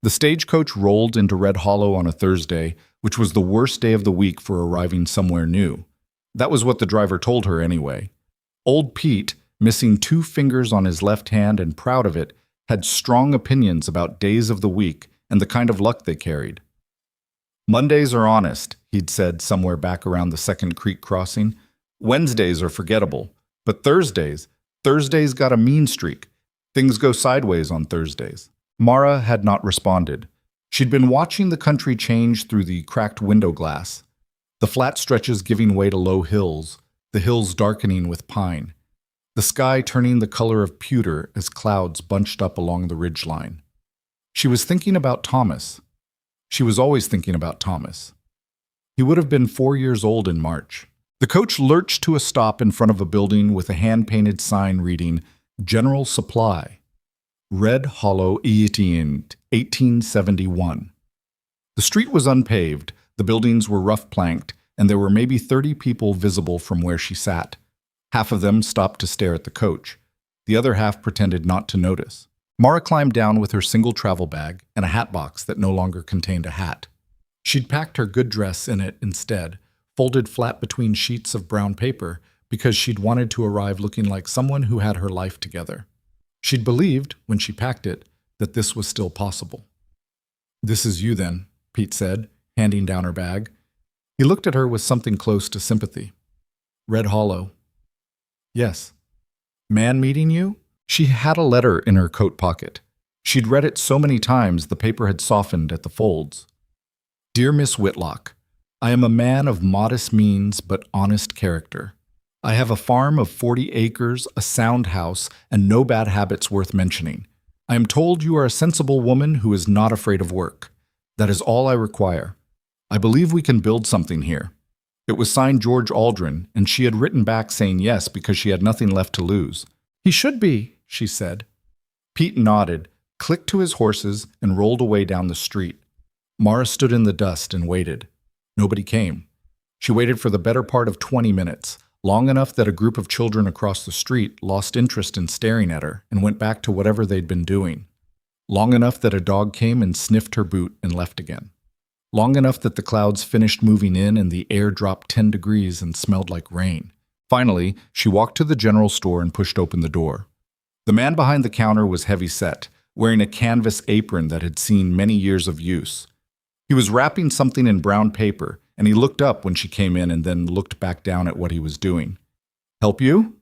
The stagecoach rolled into Red Hollow on a Thursday, which was the worst day of the week for arriving somewhere new. That was what the driver told her anyway. Old Pete, missing 2 fingers on his left hand and proud of it, had strong opinions about days of the week and the kind of luck they carried. Mondays are honest, he'd said somewhere back around the Second Creek crossing. Wednesdays are forgettable. But Thursdays got a mean streak. Things go sideways on Thursdays. Mara had not responded. She'd been watching the country change through the cracked window glass. The flat stretches giving way to low hills, the hills darkening with pine. The sky turning the color of pewter as clouds bunched up along the ridgeline. She was thinking about Thomas. She was always thinking about Thomas. He would have been 4 years old in March. The coach lurched to a stop in front of a building with a hand-painted sign reading, General Supply, Red Hollow, 1871. The street was unpaved, the buildings were rough-planked, and there were maybe 30 people visible from where she sat. Half of them stopped to stare at the coach. The other half pretended not to notice. Mara climbed down with her single travel bag and a hat box that no longer contained a hat. She'd packed her good dress in it instead, folded flat between sheets of brown paper, because she'd wanted to arrive looking like someone who had her life together. She'd believed, when she packed it, that this was still possible. "This is you, then," Pete said, handing down her bag. He looked at her with something close to sympathy. "Red Hollow." "Yes." "Man meeting you?" She had a letter in her coat pocket. She'd read it so many times the paper had softened at the folds. "Dear Miss Whitlock, I am a man of modest means but honest character. I have a farm of 40 acres, a sound house, and no bad habits worth mentioning. I am told you are a sensible woman who is not afraid of work. That is all I require. I believe we can build something here." It was signed George Aldrin, and she had written back saying yes because she had nothing left to lose. "He should be," she said. Pete nodded, clicked to his horses, and rolled away down the street. Mara stood in the dust and waited. Nobody came. She waited for the better part of 20 minutes, long enough that a group of children across the street lost interest in staring at her and went back to whatever they'd been doing. Long enough that a dog came and sniffed her boot and left again. Long enough that the clouds finished moving in and the air dropped 10 degrees and smelled like rain. Finally, she walked to the general store and pushed open the door. The man behind the counter was heavy-set, wearing a canvas apron that had seen many years of use. He was wrapping something in brown paper, and he looked up when she came in and then looked back down at what he was doing. "Help you?"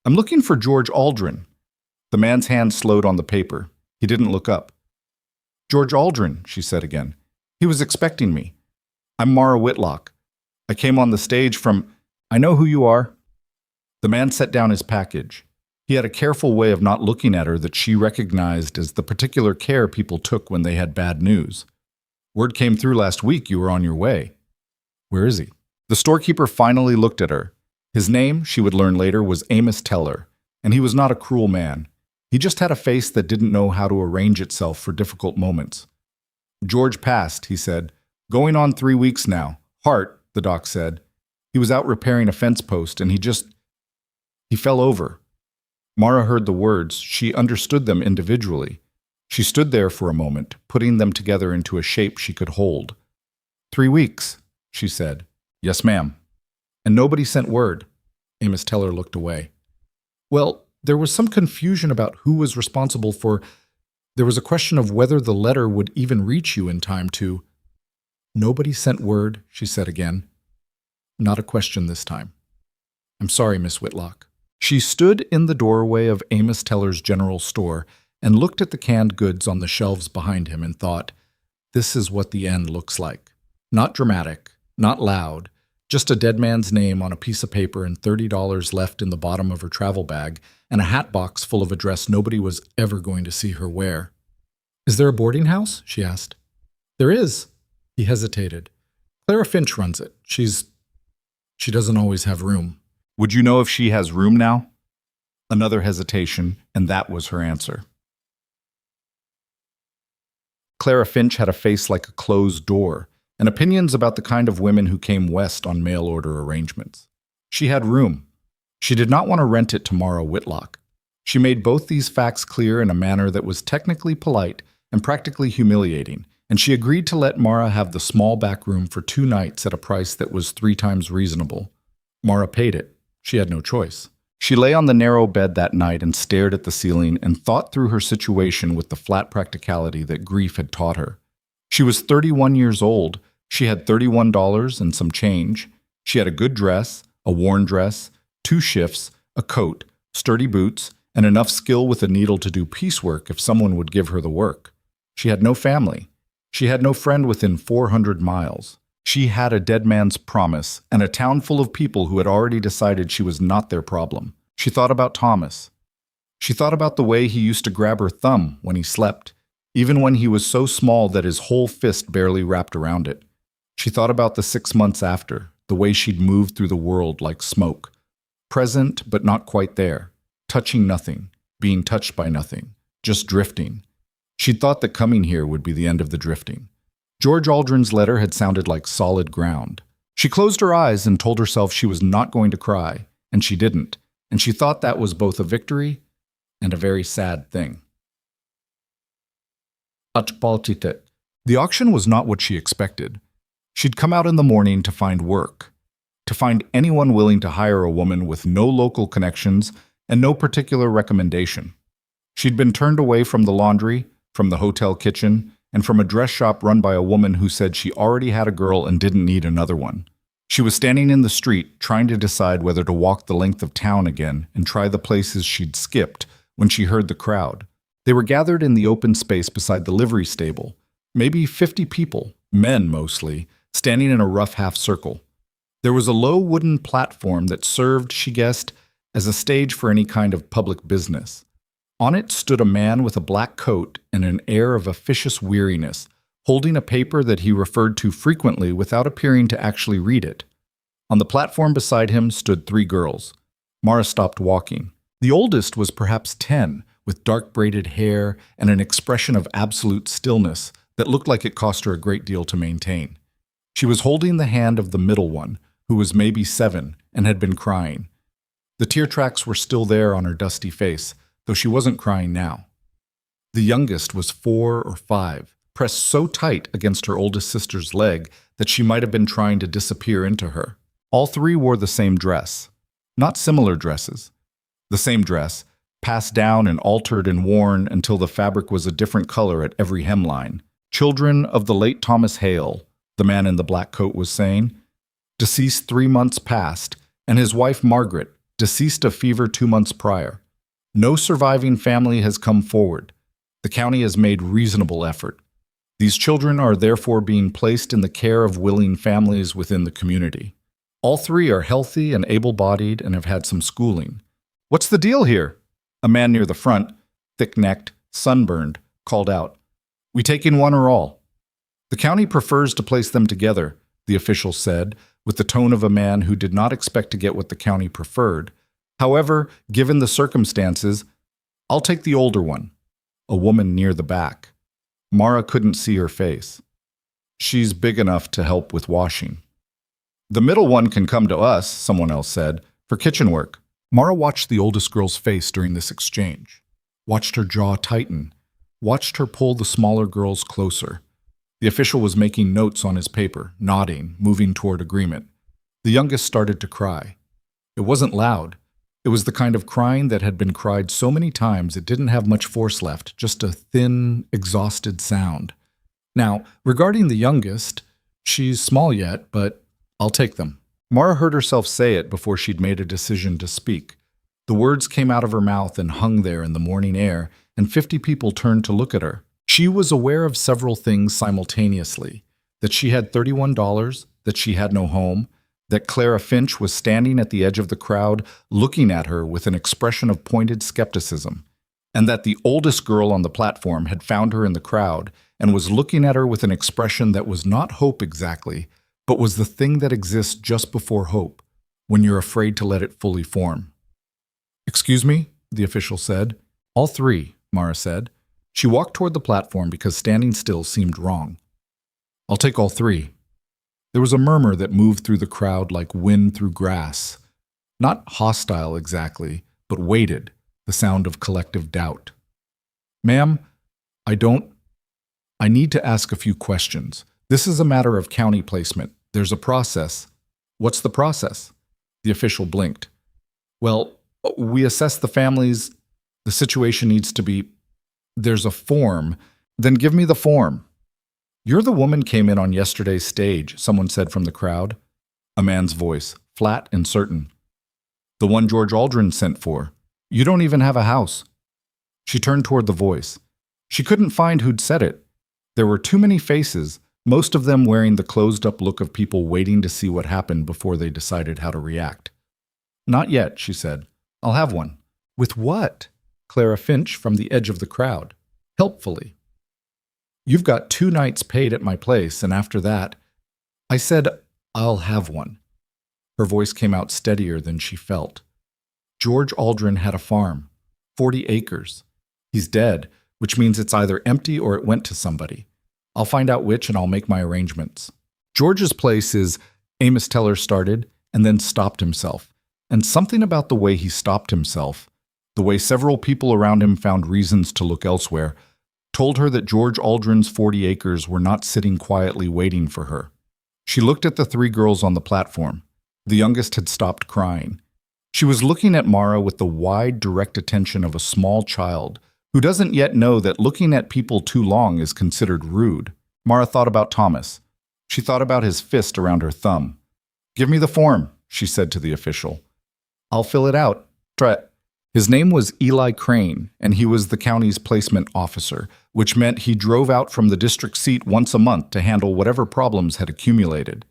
"I'm looking for George Aldrin." The man's hand slowed on the paper. He didn't look up. "George Aldrin," she said again. "He was expecting me. I'm Mara Whitlock. I came on the stage from—" "I know who you are." The man set down his package. He had a careful way of not looking at her that she recognized as the particular care people took when they had bad news. "Word came through last week you were on your way." "Where is he?" The storekeeper finally looked at her. His name, she would learn later, was Amos Teller, and he was not a cruel man. He just had a face that didn't know how to arrange itself for difficult moments. "George passed," he said. "Going on 3 weeks now. Heart," the doc said. "He was out repairing a fence post, and he fell over." Mara heard the words. She understood them individually. She stood there for a moment, putting them together into a shape she could hold. 3 weeks, she said. "Yes, ma'am." "And nobody sent word?" Amos Teller looked away. "Well, there was some confusion about who was responsible for— There was a question of whether the letter would even reach you in time to—" "Nobody sent word," she said again. "Not a question this time. I'm sorry, Miss Whitlock." She stood in the doorway of Amos Teller's general store and looked at the canned goods on the shelves behind him and thought, this is what the end looks like. Not dramatic, not loud, just a dead man's name on a piece of paper and $30 left in the bottom of her travel bag and a hat box full of a dress nobody was ever going to see her wear. "Is there a boarding house?" she asked. "There is." He hesitated. "Clara Finch runs it. She doesn't always have room." "Would you know if she has room now?" Another hesitation, and that was her answer. Clara Finch had a face like a closed door, and opinions about the kind of women who came west on mail-order arrangements. She had room. She did not want to rent it to Mara Whitlock. She made both these facts clear in a manner that was technically polite, and practically humiliating, and she agreed to let Mara have the small back room for 2 nights at a price that was 3 times reasonable. Mara paid it. She had no choice. She lay on the narrow bed that night and stared at the ceiling and thought through her situation with the flat practicality that grief had taught her. She was 31 years old. She had $31 and some change. She had a good dress, a worn dress, 2 shifts, a coat, sturdy boots, and enough skill with a needle to do piecework if someone would give her the work. She had no family. She had no friend within 400 miles. She had a dead man's promise and a town full of people who had already decided she was not their problem. She thought about Thomas. She thought about the way he used to grab her thumb when he slept, even when he was so small that his whole fist barely wrapped around it. She thought about the 6 months after, the way she'd moved through the world like smoke. Present, but not quite there. Touching nothing, being touched by nothing, just drifting. She'd thought that coming here would be the end of the drifting. George Aldrin's letter had sounded like solid ground. She closed her eyes and told herself she was not going to cry, and she didn't, and she thought that was both a victory and a very sad thing. The auction was not what she expected. She'd come out in the morning to find work, to find anyone willing to hire a woman with no local connections and no particular recommendation. She'd been turned away from the laundry, from the hotel kitchen, and from a dress shop run by a woman who said she already had a girl and didn't need another one. She was standing in the street, trying to decide whether to walk the length of town again and try the places she'd skipped when she heard the crowd. They were gathered in the open space beside the livery stable, maybe 50 people, men mostly, standing in a rough half-circle. There was a low wooden platform that served, she guessed, as a stage for any kind of public business. On it stood a man with a black coat and an air of officious weariness, holding a paper that he referred to frequently without appearing to actually read it. On the platform beside him stood 3 girls. Mara stopped walking. The oldest was perhaps 10, with dark braided hair and an expression of absolute stillness that looked like it cost her a great deal to maintain. She was holding the hand of the middle one, who was maybe 7 and had been crying. The tear tracks were still there on her dusty face, though she wasn't crying now. The youngest was 4 or 5, pressed so tight against her oldest sister's leg that she might have been trying to disappear into her. All 3 wore the same dress. Not similar dresses. The same dress, passed down and altered and worn until the fabric was a different color at every hemline. Children of the late Thomas Hale, the man in the black coat was saying. Deceased 3 months past, and his wife Margaret, deceased of fever 2 months prior. No surviving family has come forward. The county has made reasonable effort. These children are therefore being placed in the care of willing families within the community. All 3 are healthy and able-bodied and have had some schooling. "What's the deal here?" A man near the front, thick-necked, sunburned, called out. "We taking one or all?" "The county prefers to place them together," the official said, with the tone of a man who did not expect to get what the county preferred. "However, given the circumstances, I'll take the older one." A woman near the back. Mara couldn't see her face. "She's big enough to help with washing." "The middle one can come to us," someone else said, "for kitchen work." Mara watched the oldest girl's face during this exchange, watched her jaw tighten, watched her pull the smaller girls closer. The official was making notes on his paper, nodding, moving toward agreement. The youngest started to cry. It wasn't loud. It was the kind of crying that had been cried so many times it didn't have much force left, just a thin, exhausted sound. Now, regarding the youngest, she's small yet, but I'll take them. Mara heard herself say it before she'd made a decision to speak. The words came out of her mouth and hung there in the morning air, and 50 people turned to look at her. She was aware of several things simultaneously: that she had $31, that she had no home, that Clara Finch was standing at the edge of the crowd looking at her with an expression of pointed skepticism, and that the oldest girl on the platform had found her in the crowd and was looking at her with an expression that was not hope exactly, but was the thing that exists just before hope, when you're afraid to let it fully form. "Excuse me," the official said. "All 3, Mara said. She walked toward the platform because standing still seemed wrong. "I'll take all 3. There was a murmur that moved through the crowd like wind through grass. Not hostile exactly, but weighted, the sound of collective doubt. "Ma'am, I don't..." I need to ask a few questions. This is a matter of county placement. There's a process. What's the process? The official blinked. Well, we assess the families. The situation needs to be. There's a form. Then give me the form. You're the woman came in on yesterday's stage, someone said from the crowd. A man's voice, flat and certain. The one George Aldrin sent for. You don't even have a house. She turned toward the voice. She couldn't find who'd said it. There were too many faces, most of them wearing the closed-up look of people waiting to see what happened before they decided how to react. Not yet, she said. I'll have one. With what? Clara Finch from the edge of the crowd. Helpfully. You've got 2 nights paid at my place, and after that, I said, I'll have one. Her voice came out steadier than she felt. George Aldrin had a farm, 40 acres. He's dead, which means it's either empty or it went to somebody. I'll find out which and I'll make my arrangements. George's place is, Amos Teller started, and then stopped himself. And something about the way he stopped himself, the way several people around him found reasons to look elsewhere, told her that George Aldrin's 40 acres were not sitting quietly waiting for her. She looked at the 3 girls on the platform. The youngest had stopped crying. She was looking at Mara with the wide, direct attention of a small child who doesn't yet know that looking at people too long is considered rude. Mara thought about Thomas. She thought about his fist around her thumb. Give me the form, she said to the official. I'll fill it out. His name was Eli Crane, and he was the county's placement officer, which meant he drove out from the district seat once a month to handle whatever problems had accumulated.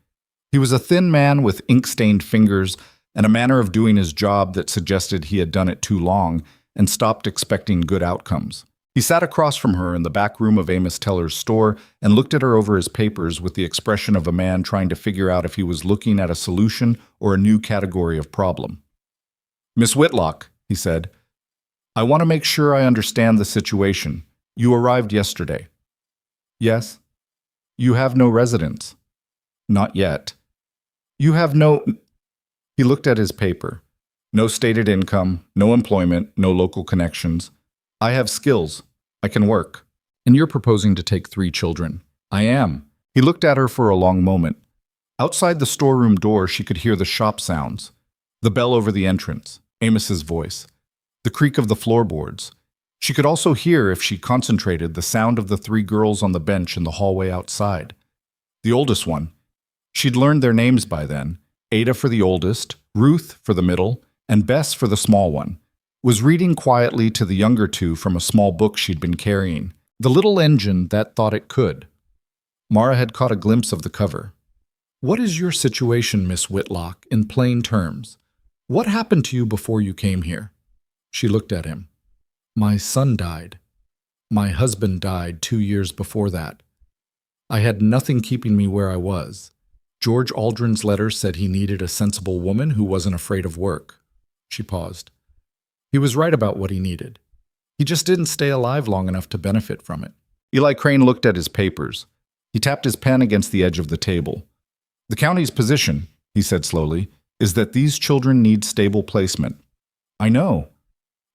He was a thin man with ink-stained fingers and a manner of doing his job that suggested he had done it too long and stopped expecting good outcomes. He sat across from her in the back room of Amos Teller's store and looked at her over his papers with the expression of a man trying to figure out if he was looking at a solution or a new category of problem. Miss Whitlock, he said, I want to make sure I understand the situation. You arrived yesterday. Yes. You have no residence. Not yet. You have no... He looked at his paper. No stated income, no employment, no local connections. I have skills. I can work. And you're proposing to take 3 children. I am. He looked at her for a long moment. Outside the storeroom door, she could hear the shop sounds. The bell over the entrance. Amos's voice. The creak of the floorboards. She could also hear, if she concentrated, the sound of the 3 girls on the bench in the hallway outside. The oldest one. She'd learned their names by then. Ada for the oldest, Ruth for the middle, and Bess for the small one, was reading quietly to the younger 2 from a small book she'd been carrying, The Little Engine That Thought It Could. Mara had caught a glimpse of the cover. What is your situation, Miss Whitlock, in plain terms? What happened to you before you came here? She looked at him. My son died. My husband died 2 years before that. I had nothing keeping me where I was. George Aldrin's letter said he needed a sensible woman who wasn't afraid of work. She paused. He was right about what he needed. He just didn't stay alive long enough to benefit from it. Eli Crane looked at his papers. He tapped his pen against the edge of the table. The county's position, he said slowly, is that these children need stable placement. I know.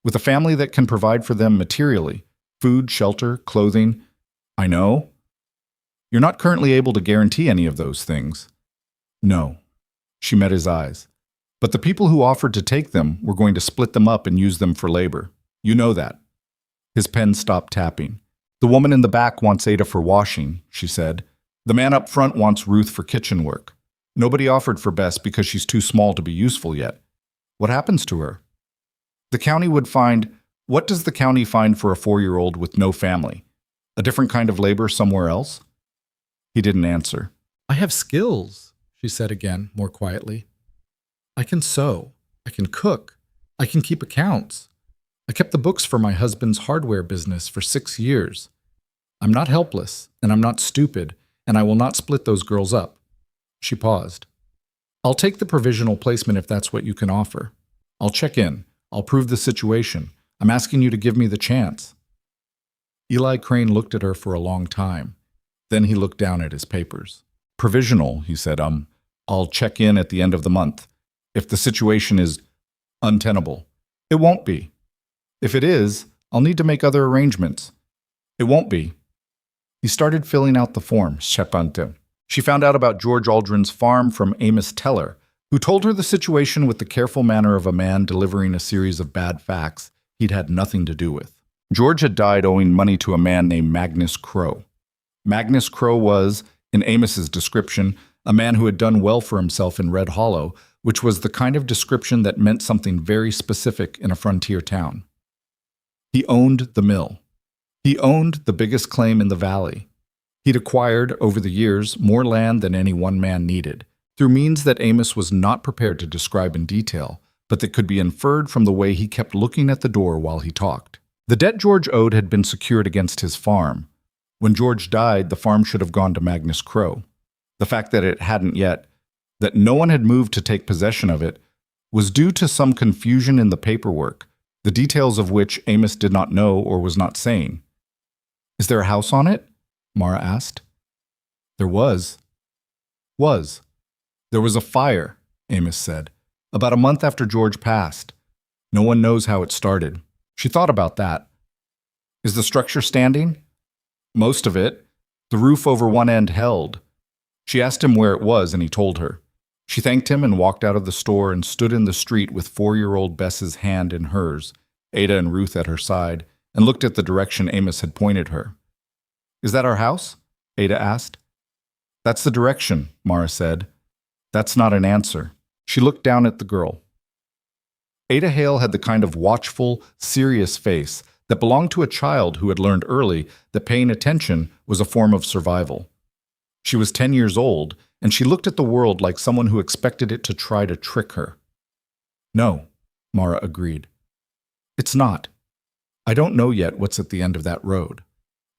With a family that can provide for them materially, food, shelter, clothing. I know. You're not currently able to guarantee any of those things. No. She met his eyes. But the people who offered to take them were going to split them up and use them for labor. You know that. His pen stopped tapping. The woman in the back wants Ada for washing, she said. The man up front wants Ruth for kitchen work. Nobody offered for Bess because she's too small to be useful yet. What happens to her? The county would find... What does the county find for a 4-year-old with no family? A different kind of labor somewhere else? He didn't answer. I have skills, she said again, more quietly. I can sew. I can cook. I can keep accounts. I kept the books for my husband's hardware business for 6 years. I'm not helpless, and I'm not stupid, and I will not split those girls up. She paused. I'll take the provisional placement if that's what you can offer. I'll check in. I'll prove the situation. I'm asking you to give me the chance. Eli Crane looked at her for a long time. Then he looked down at his papers. Provisional, he said, I'll check in at the end of the month. If the situation is untenable. It won't be. If it is, I'll need to make other arrangements. It won't be. He started filling out the form, Shepante. She found out about George Aldrin's farm from Amos Teller, who told her the situation with the careful manner of a man delivering a series of bad facts he'd had nothing to do with. George had died owing money to a man named Magnus Crow. Magnus Crow was, in Amos's description, a man who had done well for himself in Red Hollow, which was the kind of description that meant something very specific in a frontier town. He owned the mill. He owned the biggest claim in the valley. He'd acquired, over the years, more land than any one man needed, through means that Amos was not prepared to describe in detail, but that could be inferred from the way he kept looking at the door while he talked. The debt George owed had been secured against his farm. When George died, the farm should have gone to Magnus Crow. The fact that it hadn't yet, that no one had moved to take possession of it, was due to some confusion in the paperwork, the details of which Amos did not know or was not saying. "Is there a house on it?" Mara asked. "There was." "Was." "There was a fire," Amos said, "about a month after George passed. No one knows how it started." She thought about that. "Is the structure standing?" "Most of it. The roof over one end held." She asked him where it was, and he told her. She thanked him and walked out of the store and stood in the street with 4-year-old Bess's hand in hers, Ada and Ruth at her side, and looked at the direction Amos had pointed her. "Is that our house?" Ada asked. "That's the direction," Mara said. "That's not an answer." She looked down at the girl. Ada Hale had the kind of watchful, serious face that belonged to a child who had learned early that paying attention was a form of survival. She was 10 years old, and she looked at the world like someone who expected it to try to trick her. "No," Mara agreed. "It's not. I don't know yet what's at the end of that road.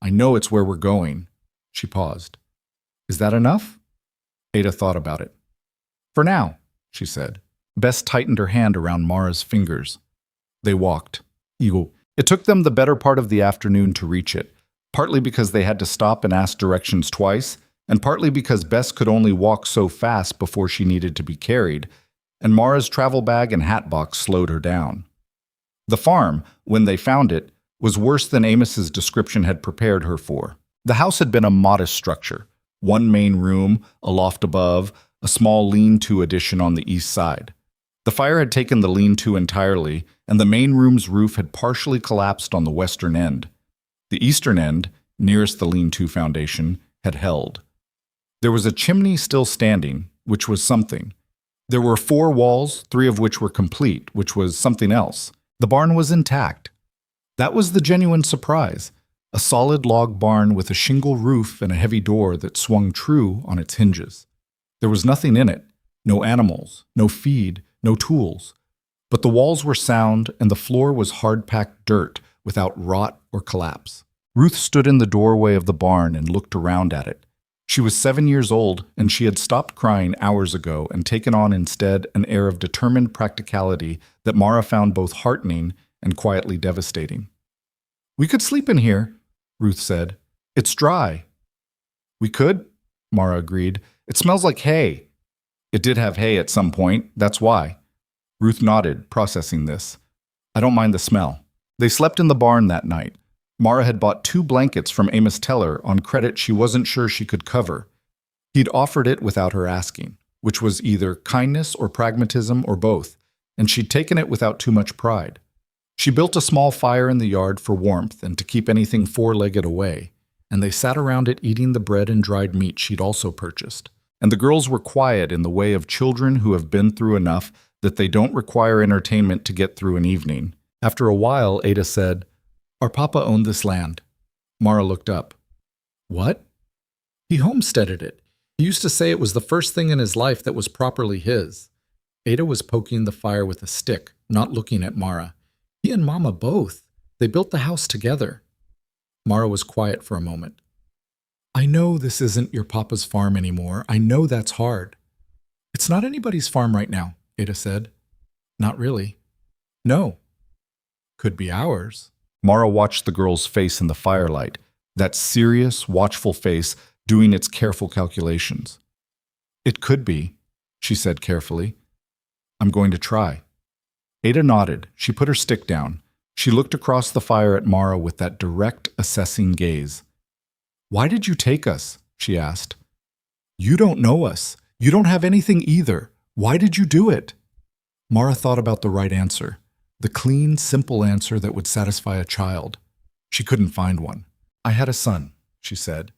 I know it's where we're going." She paused. "Is that enough?" Ada thought about it. "For now," she said. Bess tightened her hand around Mara's fingers. They walked. It took them the better part of the afternoon to reach it, partly because they had to stop and ask directions twice, and partly because Bess could only walk so fast before she needed to be carried, and Mara's travel bag and hat box slowed her down. The farm, when they found it, was worse than Amos's description had prepared her for. The house had been a modest structure, one main room, a loft above, a small lean-to addition on the east side. The fire had taken the lean-to entirely, and the main room's roof had partially collapsed on the western end. The eastern end, nearest the lean-to foundation, had held. There was a chimney still standing, which was something. There were 4 walls, 3 of which were complete, which was something else. The barn was intact. That was the genuine surprise, a solid log barn with a shingle roof and a heavy door that swung true on its hinges. There was nothing in it, no animals, no feed, no tools. But the walls were sound and the floor was hard-packed dirt without rot or collapse. Ruth stood in the doorway of the barn and looked around at it. She was 7 years old, and she had stopped crying hours ago and taken on instead an air of determined practicality that Mara found both heartening and quietly devastating. "We could sleep in here," Ruth said. "It's dry." "We could," Mara agreed. "It smells like hay." "It did have hay at some point, that's why." Ruth nodded, processing this. "I don't mind the smell." They slept in the barn that night. Mara had bought 2 blankets from Amos Teller on credit she wasn't sure she could cover. He'd offered it without her asking, which was either kindness or pragmatism or both, and she'd taken it without too much pride. She built a small fire in the yard for warmth and to keep anything 4-legged away, and they sat around it eating the bread and dried meat she'd also purchased. And the girls were quiet in the way of children who have been through enough that they don't require entertainment to get through an evening. After a while, Ada said, "Our papa owned this land." Mara looked up. "What?" "He homesteaded it. He used to say it was the first thing in his life that was properly his." Ada was poking the fire with a stick, not looking at Mara. "He and Mama both. They built the house together." Mara was quiet for a moment. "I know this isn't your papa's farm anymore. I know that's hard." "It's not anybody's farm right now," Ada said. "Not really." "No." "Could be ours." Mara watched the girl's face in the firelight, that serious, watchful face doing its careful calculations. "It could be," she said carefully. "I'm going to try." Ada nodded. She put her stick down. She looked across the fire at Mara with that direct, assessing gaze. Why did you take us? She asked. You don't know us. You don't have anything either. Why did you do it? Mara thought about the right answer, the clean, simple answer that would satisfy a child. She couldn't find one. I had a son, she said.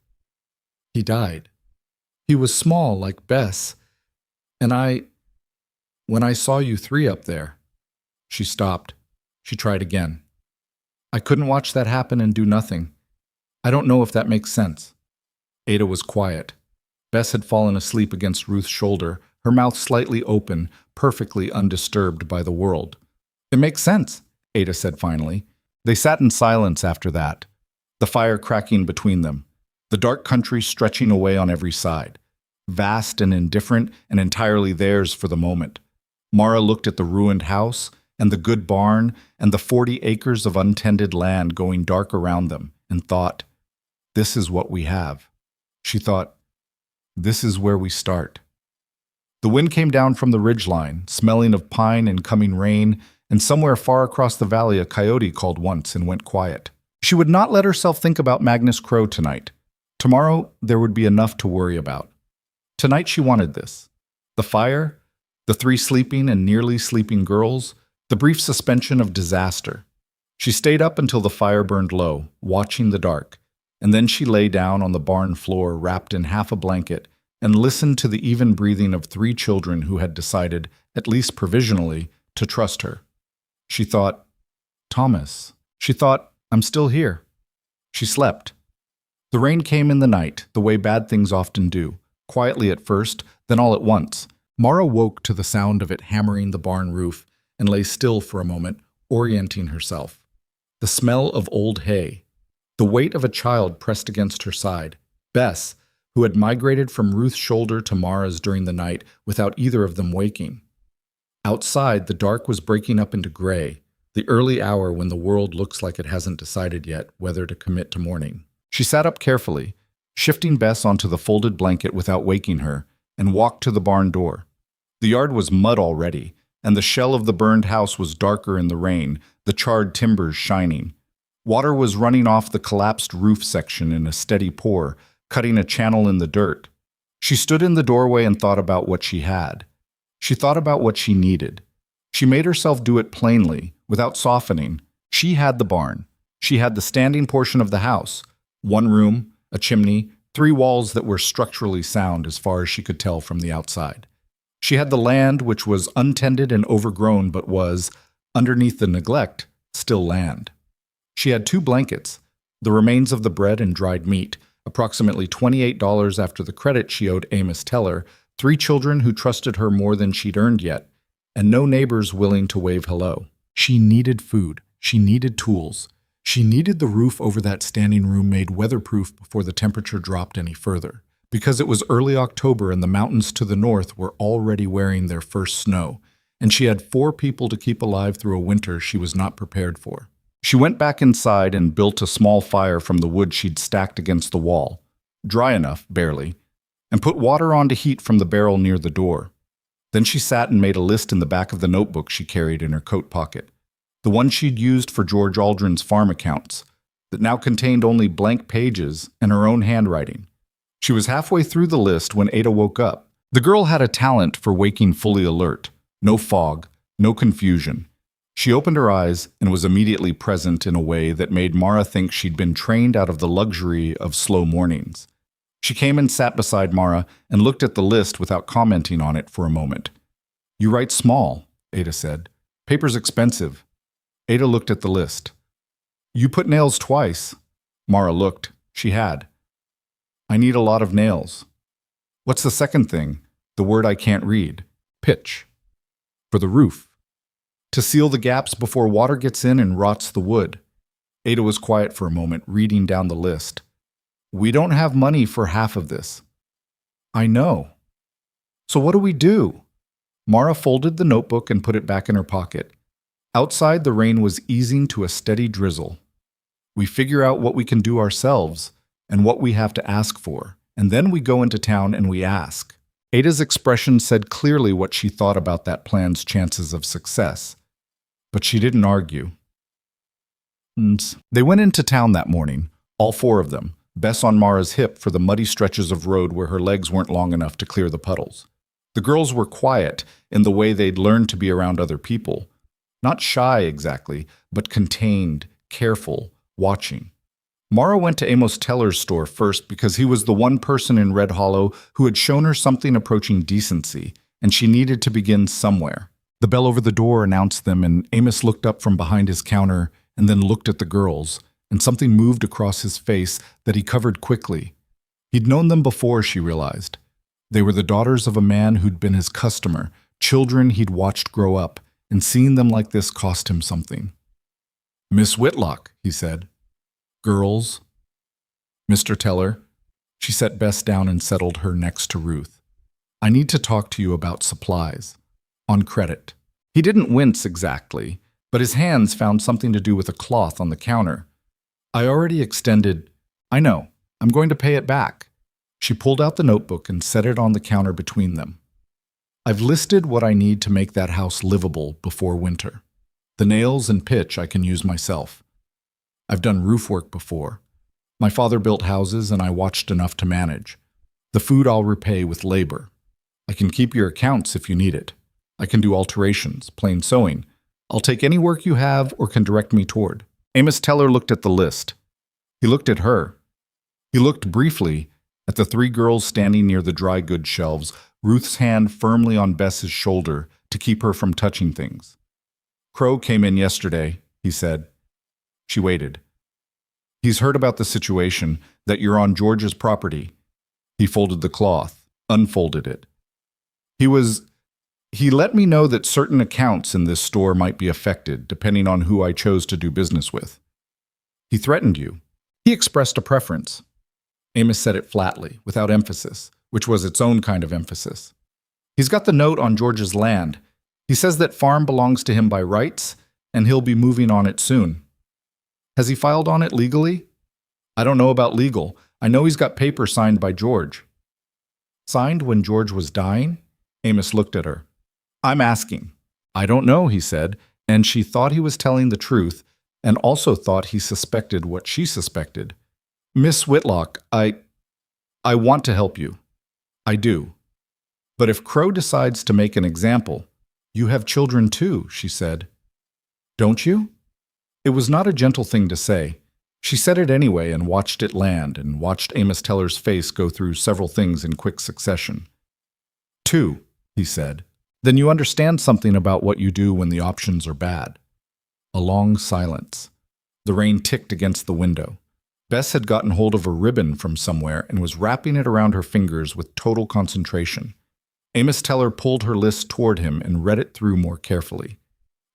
He died. He was small like Bess, and when I saw you three up there. She stopped. She tried again. I couldn't watch that happen and do nothing. I don't know if that makes sense. Ada was quiet. Bess had fallen asleep against Ruth's shoulder, her mouth slightly open, perfectly undisturbed by the world. It makes sense, Ada said finally. They sat in silence after that, the fire cracking between them, the dark country stretching away on every side, vast and indifferent and entirely theirs for the moment. Mara looked at the ruined house and the good barn and the 40 acres of untended land going dark around them and thought, this is what we have. She thought, this is where we start. The wind came down from the ridgeline, smelling of pine and coming rain, and somewhere far across the valley a coyote called once and went quiet. She would not let herself think about Magnus Crow tonight. Tomorrow there would be enough to worry about. Tonight she wanted this. The fire, the 3 sleeping and nearly sleeping girls, the brief suspension of disaster. She stayed up until the fire burned low, watching the dark, and then she lay down on the barn floor wrapped in half a blanket and listened to the even breathing of 3 children who had decided, at least provisionally, to trust her. She thought, Thomas. She thought, I'm still here. She slept. The rain came in the night, the way bad things often do, quietly at first, then all at once. Mara woke to the sound of it hammering the barn roof and lay still for a moment, orienting herself. The smell of old hay. The weight of a child pressed against her side. Bess, who had migrated from Ruth's shoulder to Mara's during the night without either of them waking. Outside, the dark was breaking up into gray, the early hour when the world looks like it hasn't decided yet whether to commit to morning. She sat up carefully, shifting Bess onto the folded blanket without waking her, and walked to the barn door. The yard was mud already, and the shell of the burned house was darker in the rain, the charred timbers shining. Water was running off the collapsed roof section in a steady pour, cutting a channel in the dirt. She stood in the doorway and thought about what she had. She thought about what she needed. She made herself do it plainly, without softening. She had the barn. She had the standing portion of the house. 1 room, a chimney, 3 walls that were structurally sound as far as she could tell from the outside. She had the land, which was untended and overgrown but was, underneath the neglect, still land. She had 2 blankets, the remains of the bread and dried meat, approximately $28 after the credit she owed Amos Teller, 3 children who trusted her more than she'd earned yet, and no neighbors willing to wave hello. She needed food. She needed tools. She needed the roof over that standing room made weatherproof before the temperature dropped any further, because it was early October and the mountains to the north were already wearing their first snow, and she had 4 people to keep alive through a winter she was not prepared for. She went back inside and built a small fire from the wood she'd stacked against the wall, dry enough, barely, and put water on to heat from the barrel near the door. Then she sat and made a list in the back of the notebook she carried in her coat pocket, the one she'd used for George Aldrin's farm accounts, that now contained only blank pages and her own handwriting. She was halfway through the list when Ada woke up. The girl had a talent for waking fully alert, no fog, no confusion. She opened her eyes and was immediately present in a way that made Mara think she'd been trained out of the luxury of slow mornings. She came and sat beside Mara and looked at the list without commenting on it for a moment. You write small, Ada said. Paper's expensive. Ada looked at the list. You put nails twice. Mara looked. She had. I need a lot of nails. What's the second thing? The word I can't read. Pitch. For the roof. To seal the gaps before water gets in and rots the wood. Ada was quiet for a moment, reading down the list. We don't have money for half of this. I know. So what do we do? Mara folded the notebook and put it back in her pocket. Outside, the rain was easing to a steady drizzle. We figure out what we can do ourselves and what we have to ask for, and then we go into town and we ask. Ada's expression said clearly what she thought about that plan's chances of success, but she didn't argue. They went into town that morning, all 4 of them, Bess on Mara's hip for the muddy stretches of road where her legs weren't long enough to clear the puddles. The girls were quiet in the way they'd learned to be around other people. Not shy exactly, but contained, careful, watching. Mara went to Amos Teller's store first because he was the one person in Red Hollow who had shown her something approaching decency, and she needed to begin somewhere. The bell over the door announced them, and Amos looked up from behind his counter and then looked at the girls, and something moved across his face that he covered quickly. He'd known them before, she realized. They were the daughters of a man who'd been his customer, children he'd watched grow up, and seeing them like this cost him something. "Miss Whitlock," he said. "Girls." "Mr. Teller." She set Bess down and settled her next to Ruth. "I need to talk to you about supplies. On credit." He didn't wince exactly, but his hands found something to do with a cloth on the counter. "I already extended—" "I know. I'm going to pay it back." She pulled out the notebook and set it on the counter between them. "I've listed what I need to make that house livable before winter. The nails and pitch I can use myself. I've done roof work before. My father built houses and I watched enough to manage. The food I'll repay with labor. I can keep your accounts if you need it. I can do alterations, plain sewing. I'll take any work you have or can direct me toward." Amos Teller looked at the list. He looked at her. He looked briefly at the three girls standing near the dry goods shelves, Ruth's hand firmly on Bess's shoulder to keep her from touching things. "Crow came in yesterday," he said. She waited. "He's heard about the situation, that you're on George's property." He folded the cloth, unfolded it. He let me know that certain accounts in this store might be affected, depending on who I chose to do business with. He threatened you. He expressed a preference. Amos said it flatly, without emphasis, which was its own kind of emphasis. "He's got the note on George's land. He says that farm belongs to him by rights, and he'll be moving on it soon." "Has he filed on it legally?" "I don't know about legal. I know he's got paper signed by George." "Signed when George was dying?" Amos looked at her. "I'm asking." "I don't know," he said, and she thought he was telling the truth, and also thought he suspected what she suspected. "Miss Whitlock, I want to help you. I do. But if Crow decides to make an example—" "You have children too," she said. "Don't you?" It was not a gentle thing to say. She said it anyway and watched it land, and watched Amos Teller's face go through several things in quick succession. "Two," he said. "Then you understand something about what you do when the options are bad." A long silence. The rain ticked against the window. Bess had gotten hold of a ribbon from somewhere and was wrapping it around her fingers with total concentration. Amos Teller pulled her list toward him and read it through more carefully.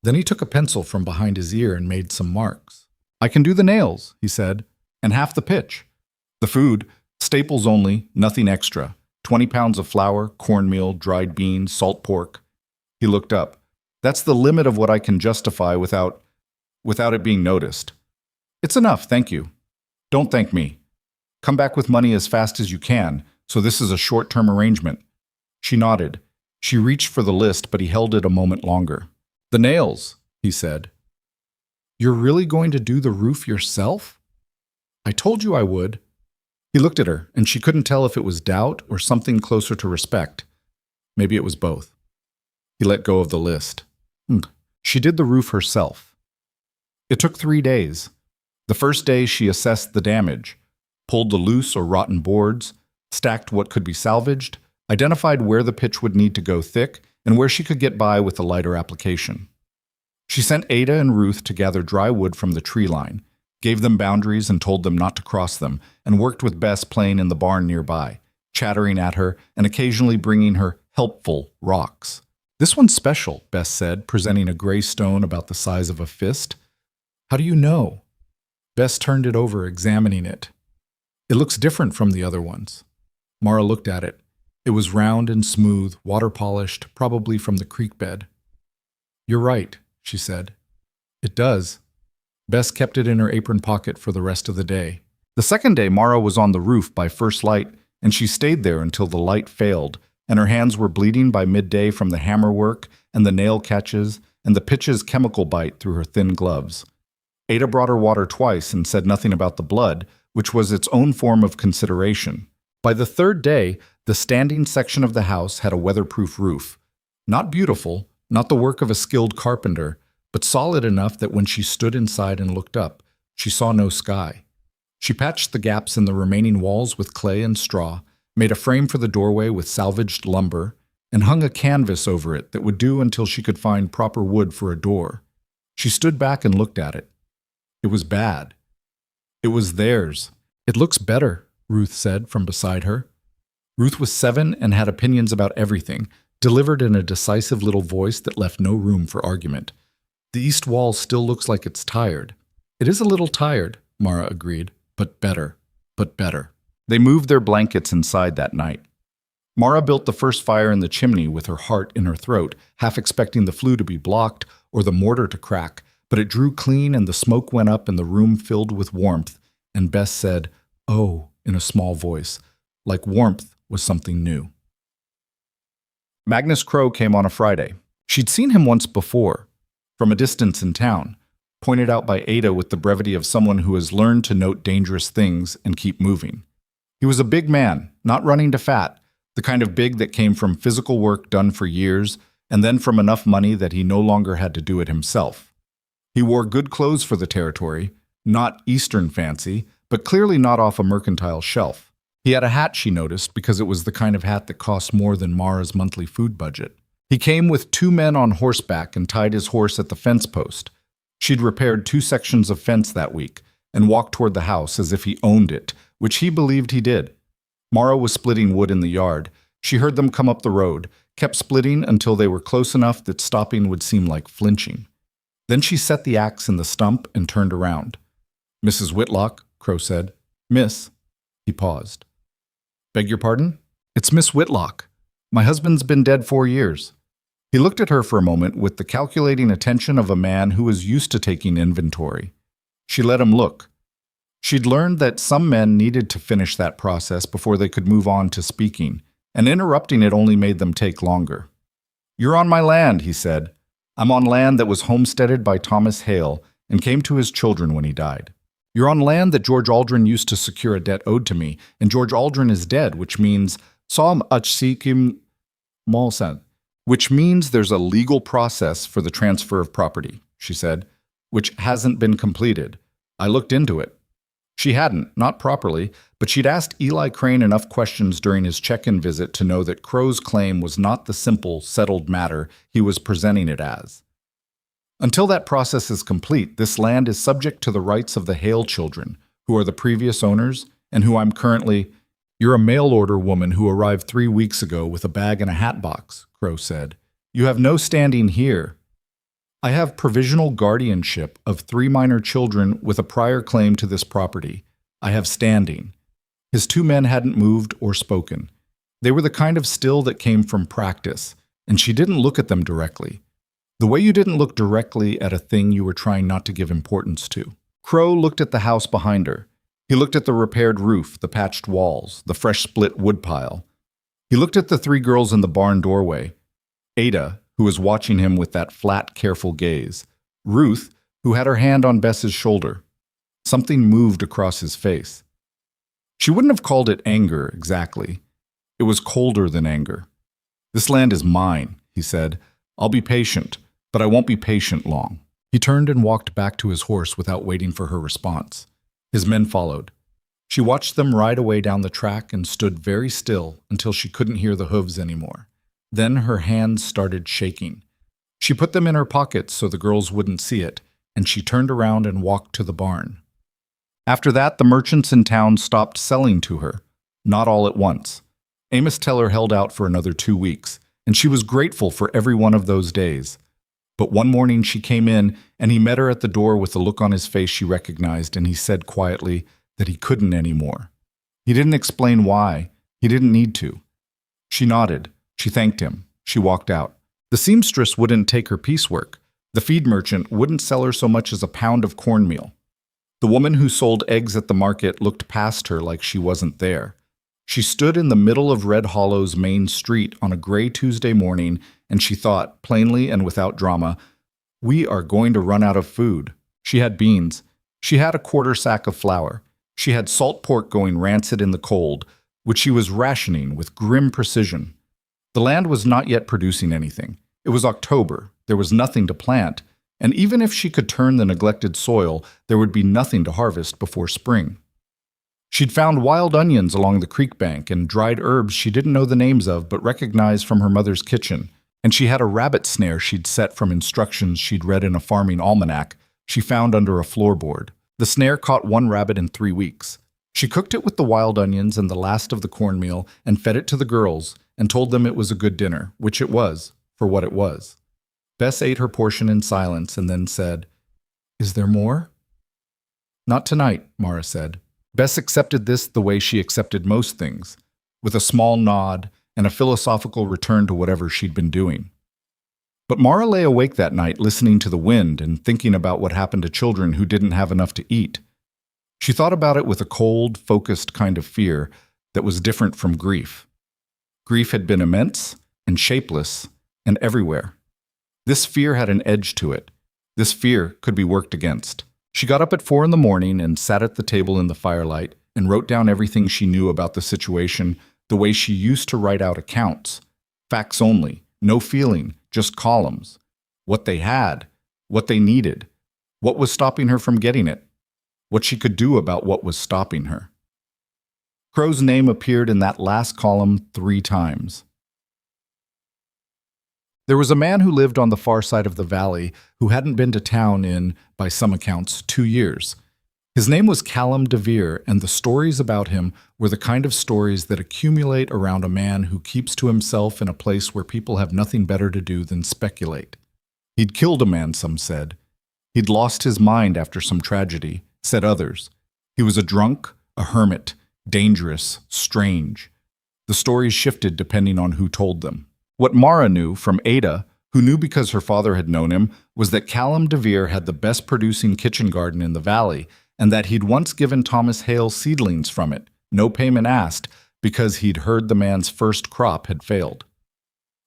Then he took a pencil from behind his ear and made some marks. "I can do the nails," he said, "and half the pitch. The food, staples only, nothing extra. 20 pounds of flour, cornmeal, dried beans, salt pork." He looked up. "That's the limit of what I can justify without it being noticed." "It's enough, thank you." "Don't thank me. Come back with money as fast as you can, so this is a short-term arrangement." She nodded. She reached for the list, but he held it a moment longer. "The nails," he said. "You're really going to do the roof yourself?" "I told you I would." He looked at her, and she couldn't tell if it was doubt or something closer to respect. Maybe it was both. He let go of the list. She did the roof herself. It took 3 days. The first day she assessed the damage, pulled the loose or rotten boards, stacked what could be salvaged, identified where the pitch would need to go thick, and where she could get by with a lighter application. She sent Ada and Ruth to gather dry wood from the tree line, gave them boundaries and told them not to cross them, and worked with Bess playing in the barn nearby, chattering at her and occasionally bringing her helpful rocks. "This one's special," Bess said, presenting a gray stone about the size of a fist. "How do you know?" Bess turned it over, examining it. "It looks different from the other ones." Mara looked at it. It was round and smooth, water-polished, probably from the creek bed. "You're right," she said. "It does." Bess kept it in her apron pocket for the rest of the day. The second day, Mara was on the roof by first light, and she stayed there until the light failed, and her hands were bleeding by midday from the hammer work and the nail catches and the pitch's chemical bite through her thin gloves. Ada brought her water twice and said nothing about the blood, which was its own form of consideration. By the third day, the standing section of the house had a weatherproof roof. Not beautiful, not the work of a skilled carpenter, but solid enough that when she stood inside and looked up, she saw no sky. She patched the gaps in the remaining walls with clay and straw, made a frame for the doorway with salvaged lumber, and hung a canvas over it that would do until she could find proper wood for a door. She stood back and looked at it. It was bad. It was theirs. "It looks better," Ruth said from beside her. Ruth was 7 and had opinions about everything, delivered in a decisive little voice that left no room for argument. "The east wall still looks like it's tired." "It is a little tired," Mara agreed, "but better, but better." They moved their blankets inside that night. Mara built the first fire in the chimney with her heart in her throat, half expecting the flue to be blocked or the mortar to crack, but it drew clean and the smoke went up and the room filled with warmth, and Bess said, "Oh," in a small voice, like warmth was something new. Magnus Crow came on a Friday. She'd seen him once before, from a distance in town, pointed out by Ada with the brevity of someone who has learned to note dangerous things and keep moving. He was a big man, not running to fat, the kind of big that came from physical work done for years, and then from enough money that he no longer had to do it himself. He wore good clothes for the territory, not Eastern fancy, but clearly not off a mercantile shelf. He had a hat, she noticed, because it was the kind of hat that cost more than Mara's monthly food budget. He came with 2 men on horseback and tied his horse at the fence post. She'd repaired 2 sections of fence that week and walked toward the house as if he owned it, which he believed he did. Mara was splitting wood in the yard. She heard them come up the road, kept splitting until they were close enough that stopping would seem like flinching. Then she set the axe in the stump and turned around. "Mrs. Whitlock," Crow said. "Miss." He paused. "Beg your pardon?" "It's Miss Whitlock. My husband's been dead 4 years." He looked at her for a moment with the calculating attention of a man who was used to taking inventory. She let him look. She'd learned that some men needed to finish that process before they could move on to speaking, and interrupting it only made them take longer. "You're on my land," he said. "I'm on land that was homesteaded by Thomas Hale and came to his children when he died. You're on land that George Aldrin used to secure a debt owed to me, and George Aldrin is dead, which means Psalm Achsikim Malsan, which means there's a legal process for the transfer of property," she said, "which hasn't been completed. I looked into it." She hadn't, not properly, but she'd asked Eli Crane enough questions during his check-in visit to know that Crow's claim was not the simple, settled matter he was presenting it as. "Until that process is complete, this land is subject to the rights of the Hale children, who are the previous owners, and who I'm currently—" "You're a mail-order woman who arrived 3 weeks ago with a bag and a hat box," Crow said. "You have no standing here." "I have provisional guardianship of 3 minor children with a prior claim to this property. I have standing." His 2 men hadn't moved or spoken. They were the kind of still that came from practice, and she didn't look at them directly. The way you didn't look directly at a thing you were trying not to give importance to. Crow looked at the house behind her. He looked at the repaired roof, the patched walls, the fresh split woodpile. He looked at the 3 girls in the barn doorway. Ada, who was watching him with that flat, careful gaze. Ruth, who had her hand on Bess's shoulder. Something moved across his face. She wouldn't have called it anger, exactly. It was colder than anger. "This land is mine," he said. "I'll be patient, but I won't be patient long." He turned and walked back to his horse without waiting for her response. His men followed. She watched them ride away down the track and stood very still until she couldn't hear the hooves anymore. Then her hands started shaking. She put them in her pockets so the girls wouldn't see it, and she turned around and walked to the barn. After that, the merchants in town stopped selling to her. Not all at once. Amos Teller held out for another 2 weeks, and she was grateful for every one of those days. But one morning she came in, and he met her at the door with a look on his face she recognized, and he said quietly that he couldn't anymore. He didn't explain why. He didn't need to. She nodded. She thanked him. She walked out. The seamstress wouldn't take her piecework. The feed merchant wouldn't sell her so much as a pound of cornmeal. The woman who sold eggs at the market looked past her like she wasn't there. She stood in the middle of Red Hollow's main street on a gray Tuesday morning, and she thought, plainly and without drama, "We are going to run out of food." She had beans. She had a quarter sack of flour. She had salt pork going rancid in the cold, which she was rationing with grim precision. The land was not yet producing anything. It was October, there was nothing to plant, and even if she could turn the neglected soil, there would be nothing to harvest before spring. She'd found wild onions along the creek bank and dried herbs she didn't know the names of but recognized from her mother's kitchen, and she had a rabbit snare she'd set from instructions she'd read in a farming almanac she found under a floorboard. The snare caught one rabbit in 3 weeks. She cooked it with the wild onions and the last of the cornmeal and fed it to the girls and told them it was a good dinner, which it was, for what it was. Bess ate her portion in silence and then said, "Is there more?" "Not tonight," Mara said. Bess accepted this the way she accepted most things, with a small nod and a philosophical return to whatever she'd been doing. But Mara lay awake that night listening to the wind and thinking about what happened to children who didn't have enough to eat. She thought about it with a cold, focused kind of fear that was different from grief. Grief had been immense and shapeless and everywhere. This fear had an edge to it. This fear could be worked against. She got up at 4 in the morning and sat at the table in the firelight and wrote down everything she knew about the situation the way she used to write out accounts. Facts only, no feeling, just columns. What they had, what they needed, what was stopping her from getting it, what she could do about what was stopping her. Crow's name appeared in that last column 3 times. There was a man who lived on the far side of the valley who hadn't been to town in, by some accounts, 2 years. His name was Callum DeVere, and the stories about him were the kind of stories that accumulate around a man who keeps to himself in a place where people have nothing better to do than speculate. He'd killed a man, some said. He'd lost his mind after some tragedy, said others. He was a drunk, a hermit, dangerous, strange. The stories shifted depending on who told them. What Mara knew from Ada, who knew because her father had known him, was that Callum DeVere had the best producing kitchen garden in the valley, and that he'd once given Thomas Hale seedlings from it, no payment asked, because he'd heard the man's first crop had failed.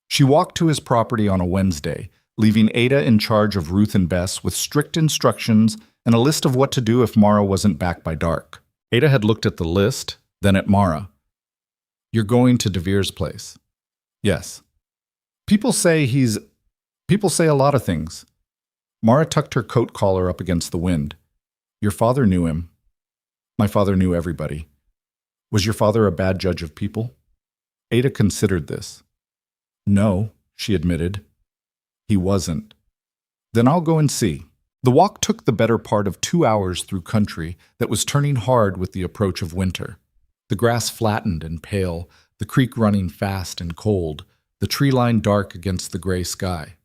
She walked to his property on a Wednesday, leaving Ada in charge of Ruth and Bess with strict instructions and a list of what to do if Mara wasn't back by dark. Ada had looked at the list, then at Mara. "You're going to DeVere's place." "Yes." People say a lot of things." Mara tucked her coat collar up against the wind. "Your father knew him." "My father knew everybody." "Was your father a bad judge of people?" Ada considered this. "No," she admitted. "He wasn't." "Then I'll go and see." The walk took the better part of 2 hours through country that was turning hard with the approach of winter. The grass flattened and pale, the creek running fast and cold, the tree line dark against the gray sky.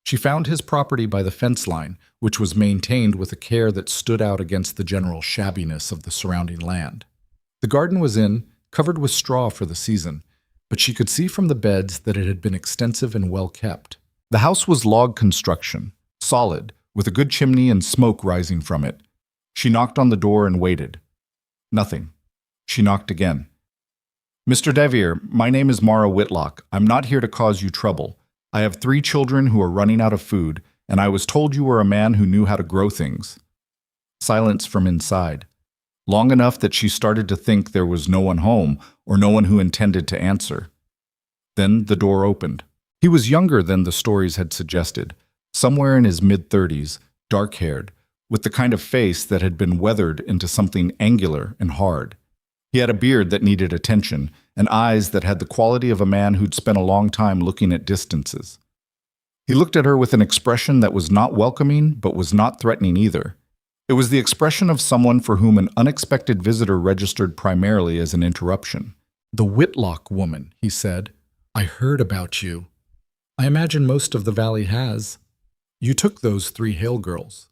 She found his property by the fence line, which was maintained with a care that stood out against the general shabbiness of the surrounding land. The garden was in, covered with straw for the season, but she could see from the beds that it had been extensive and well kept. The house was log construction, solid, with a good chimney and smoke rising from it. She knocked on the door and waited. Nothing. She knocked again. "Mr. DeVere, my name is Mara Whitlock. I'm not here to cause you trouble. I have 3 children who are running out of food, and I was told you were a man who knew how to grow things." Silence from inside. Long enough that she started to think there was no one home or no one who intended to answer. Then the door opened. He was younger than the stories had suggested, somewhere in his mid-30s, dark-haired, with the kind of face that had been weathered into something angular and hard. He had a beard that needed attention, and eyes that had the quality of a man who'd spent a long time looking at distances. He looked at her with an expression that was not welcoming, but was not threatening either. It was the expression of someone for whom an unexpected visitor registered primarily as an interruption. "The Whitlock woman," he said. "I heard about you. I imagine most of the valley has. You took those 3 Hale girls."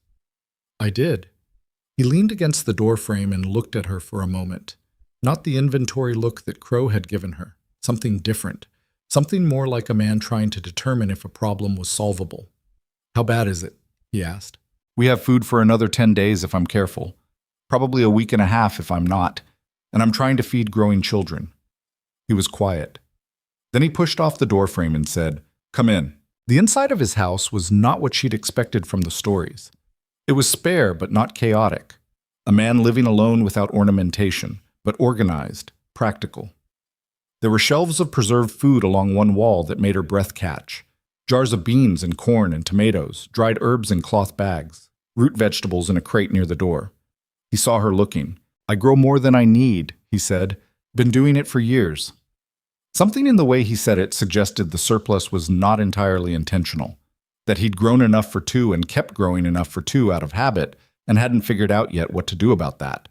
"I did." He leaned against the doorframe and looked at her for a moment. Not the inventory look that Crow had given her, something different, something more like a man trying to determine if a problem was solvable. "How bad is it?" he asked. "We have food for another 10 days if I'm careful, probably a week and a half if I'm not, and I'm trying to feed growing children." He was quiet. Then he pushed off the doorframe and said, "Come in." The inside of his house was not what she'd expected from the stories. It was spare but not chaotic. A man living alone without ornamentation, but organized, practical. There were shelves of preserved food along one wall that made her breath catch. Jars of beans and corn and tomatoes, dried herbs in cloth bags, root vegetables in a crate near the door. He saw her looking. "I grow more than I need," he said. "Been doing it for years." Something in the way he said it suggested the surplus was not entirely intentional, that he'd grown enough for two and kept growing enough for two out of habit and hadn't figured out yet what to do about that.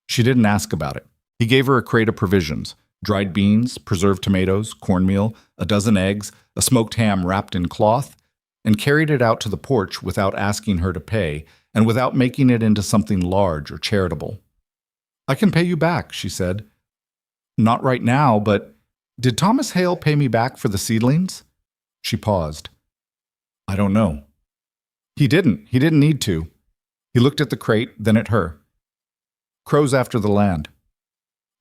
She didn't ask about it. He gave her a crate of provisions, dried beans, preserved tomatoes, cornmeal, a dozen eggs, a smoked ham wrapped in cloth, and carried it out to the porch without asking her to pay and without making it into something large or charitable. "I can pay you back," she said. "Not right now, but did Thomas Hale pay me back for the seedlings?" She paused. "I don't know." He didn't need to. He looked at the crate, then at her. "Crow's after the land."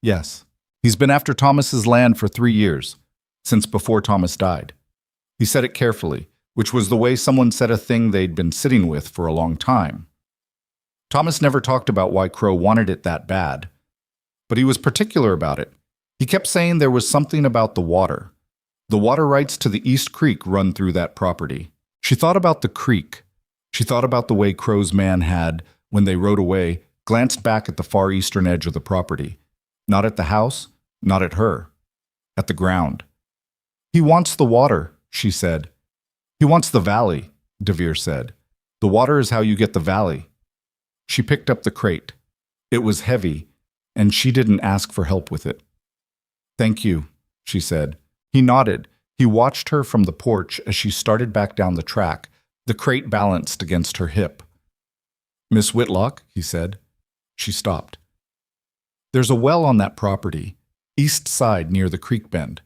"Yes. He's been after Thomas's land for 3 years, since before Thomas died." He said it carefully, which was the way someone said a thing they'd been sitting with for a long time. Thomas never talked about why Crow wanted it that bad, but he was particular about it. He kept saying there was something about the water. The water rights to the East Creek run through that property. She thought about the creek. She thought about the way Crow's man had, when they rode away, glanced back at the far eastern edge of the property. Not at the house, not at her. At the ground. "He wants the water," she said. "He wants the valley," DeVere said. "The water is how you get the valley." She picked up the crate. It was heavy, and she didn't ask for help with it. "Thank you," she said. He nodded. He watched her from the porch as she started back down the track, the crate balanced against her hip. "Miss Whitlock," he said. She stopped. "There's a well on that property, east side near the creek bend.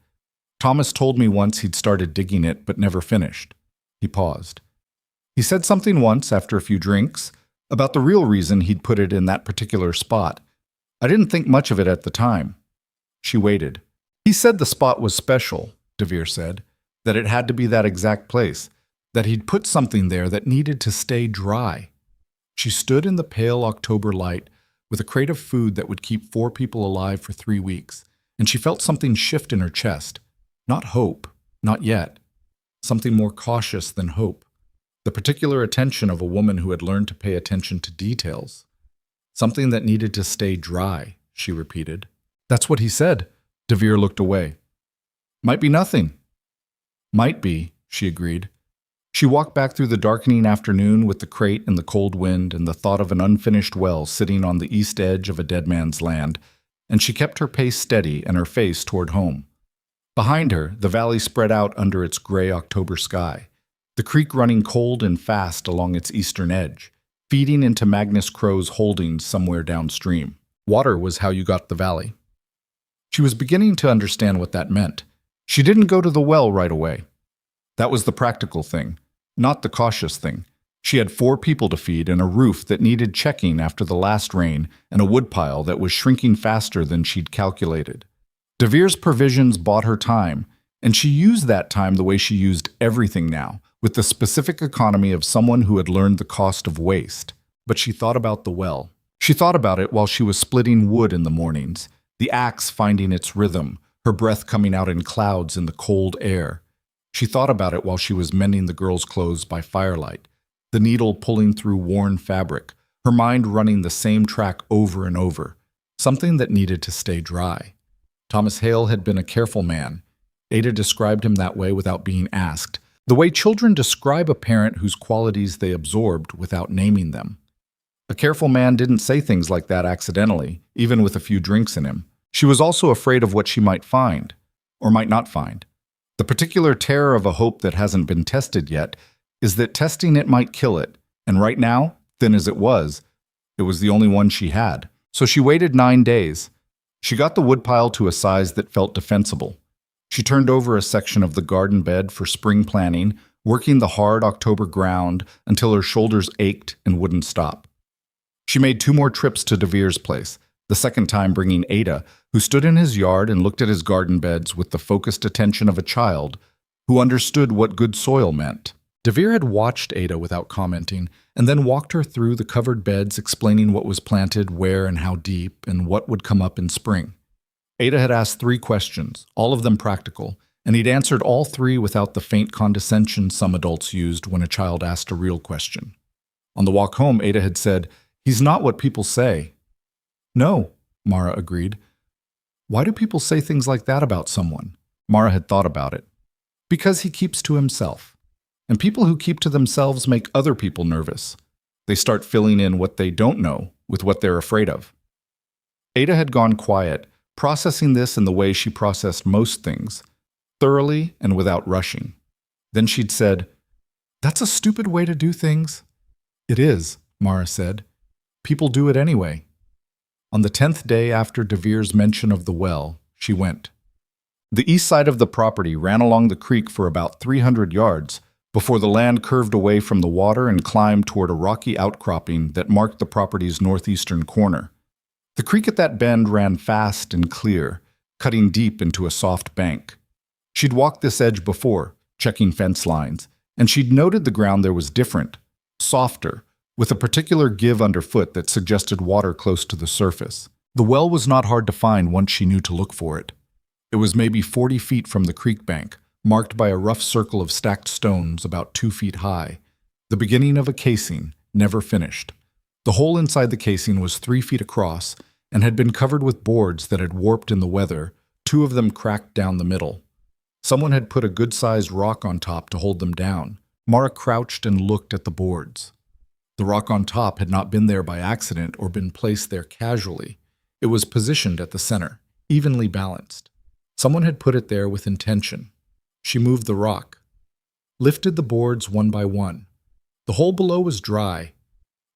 Thomas told me once he'd started digging it but never finished." He paused. He said something once after a few drinks about the real reason he'd put it in that particular spot. I didn't think much of it at the time. She waited. "He said the spot was special," DeVere said, "that it had to be that exact place, that he'd put something there that needed to stay dry." She stood in the pale October light with a crate of food that would keep 4 people alive for 3 weeks, and she felt something shift in her chest. Not hope, not yet. Something more cautious than hope. The particular attention of a woman who had learned to pay attention to details. "Something that needed to stay dry," she repeated. "That's what he said." DeVere looked away. "Might be nothing." "Might be," she agreed. She walked back through the darkening afternoon with the crate and the cold wind and the thought of an unfinished well sitting on the east edge of a dead man's land, and she kept her pace steady and her face toward home. Behind her, the valley spread out under its gray October sky, the creek running cold and fast along its eastern edge, feeding into Magnus Crow's holdings somewhere downstream. Water was how you got the valley. She was beginning to understand what that meant. She didn't go to the well right away. That was the practical thing, not the cautious thing. She had 4 people to feed and a roof that needed checking after the last rain and a woodpile that was shrinking faster than she'd calculated. DeVere's provisions bought her time, and she used that time the way she used everything now, with the specific economy of someone who had learned the cost of waste. But she thought about the well. She thought about it while she was splitting wood in the mornings, the axe finding its rhythm, her breath coming out in clouds in the cold air. She thought about it while she was mending the girls' clothes by firelight, the needle pulling through worn fabric, her mind running the same track over and over, something that needed to stay dry. Thomas Hale had been a careful man. Ada described him that way without being asked, the way children describe a parent whose qualities they absorbed without naming them. A careful man didn't say things like that accidentally, even with a few drinks in him. She was also afraid of what she might find, or might not find. The particular terror of a hope that hasn't been tested yet is that testing it might kill it, and right now, thin as it was the only one she had. So she waited 9 days. She got the woodpile to a size that felt defensible. She turned over a section of the garden bed for spring planting, working the hard October ground until her shoulders ached and wouldn't stop. She made 2 more trips to DeVere's place, the second time bringing Ada, who stood in his yard and looked at his garden beds with the focused attention of a child who understood what good soil meant. Devere had watched Ada without commenting, and then walked her through the covered beds, explaining what was planted, where and how deep, and what would come up in spring. Ada had asked 3 questions, all of them practical, and he'd answered all 3 without the faint condescension some adults used when a child asked a real question. On the walk home, Ada had said, "He's not what people say." "No," Mara agreed. "Why do people say things like that about someone?" Mara had thought about it. "Because he keeps to himself. And people who keep to themselves make other people nervous. They start filling in what they don't know with what they're afraid of." Ada had gone quiet, processing this in the way she processed most things, thoroughly and without rushing. Then she'd said, "That's a stupid way to do things." "It is," Mara said. "People do it anyway." On the 10th day after Devere's mention of the well, she went. The east side of the property ran along the creek for about 300 yards before the land curved away from the water and climbed toward a rocky outcropping that marked the property's northeastern corner. The creek at that bend ran fast and clear, cutting deep into a soft bank. She'd walked this edge before, checking fence lines, and she'd noted the ground there was different, softer, with a particular give underfoot that suggested water close to the surface. The well was not hard to find once she knew to look for it. It was maybe 40 feet from the creek bank, marked by a rough circle of stacked stones about 2 feet high, the beginning of a casing, never finished. The hole inside the casing was 3 feet across and had been covered with boards that had warped in the weather, 2 of them cracked down the middle. Someone had put a good-sized rock on top to hold them down. Mara crouched and looked at the boards. The rock on top had not been there by accident or been placed there casually. It was positioned at the center, evenly balanced. Someone had put it there with intention. She moved the rock, lifted the boards one by one. The hole below was dry.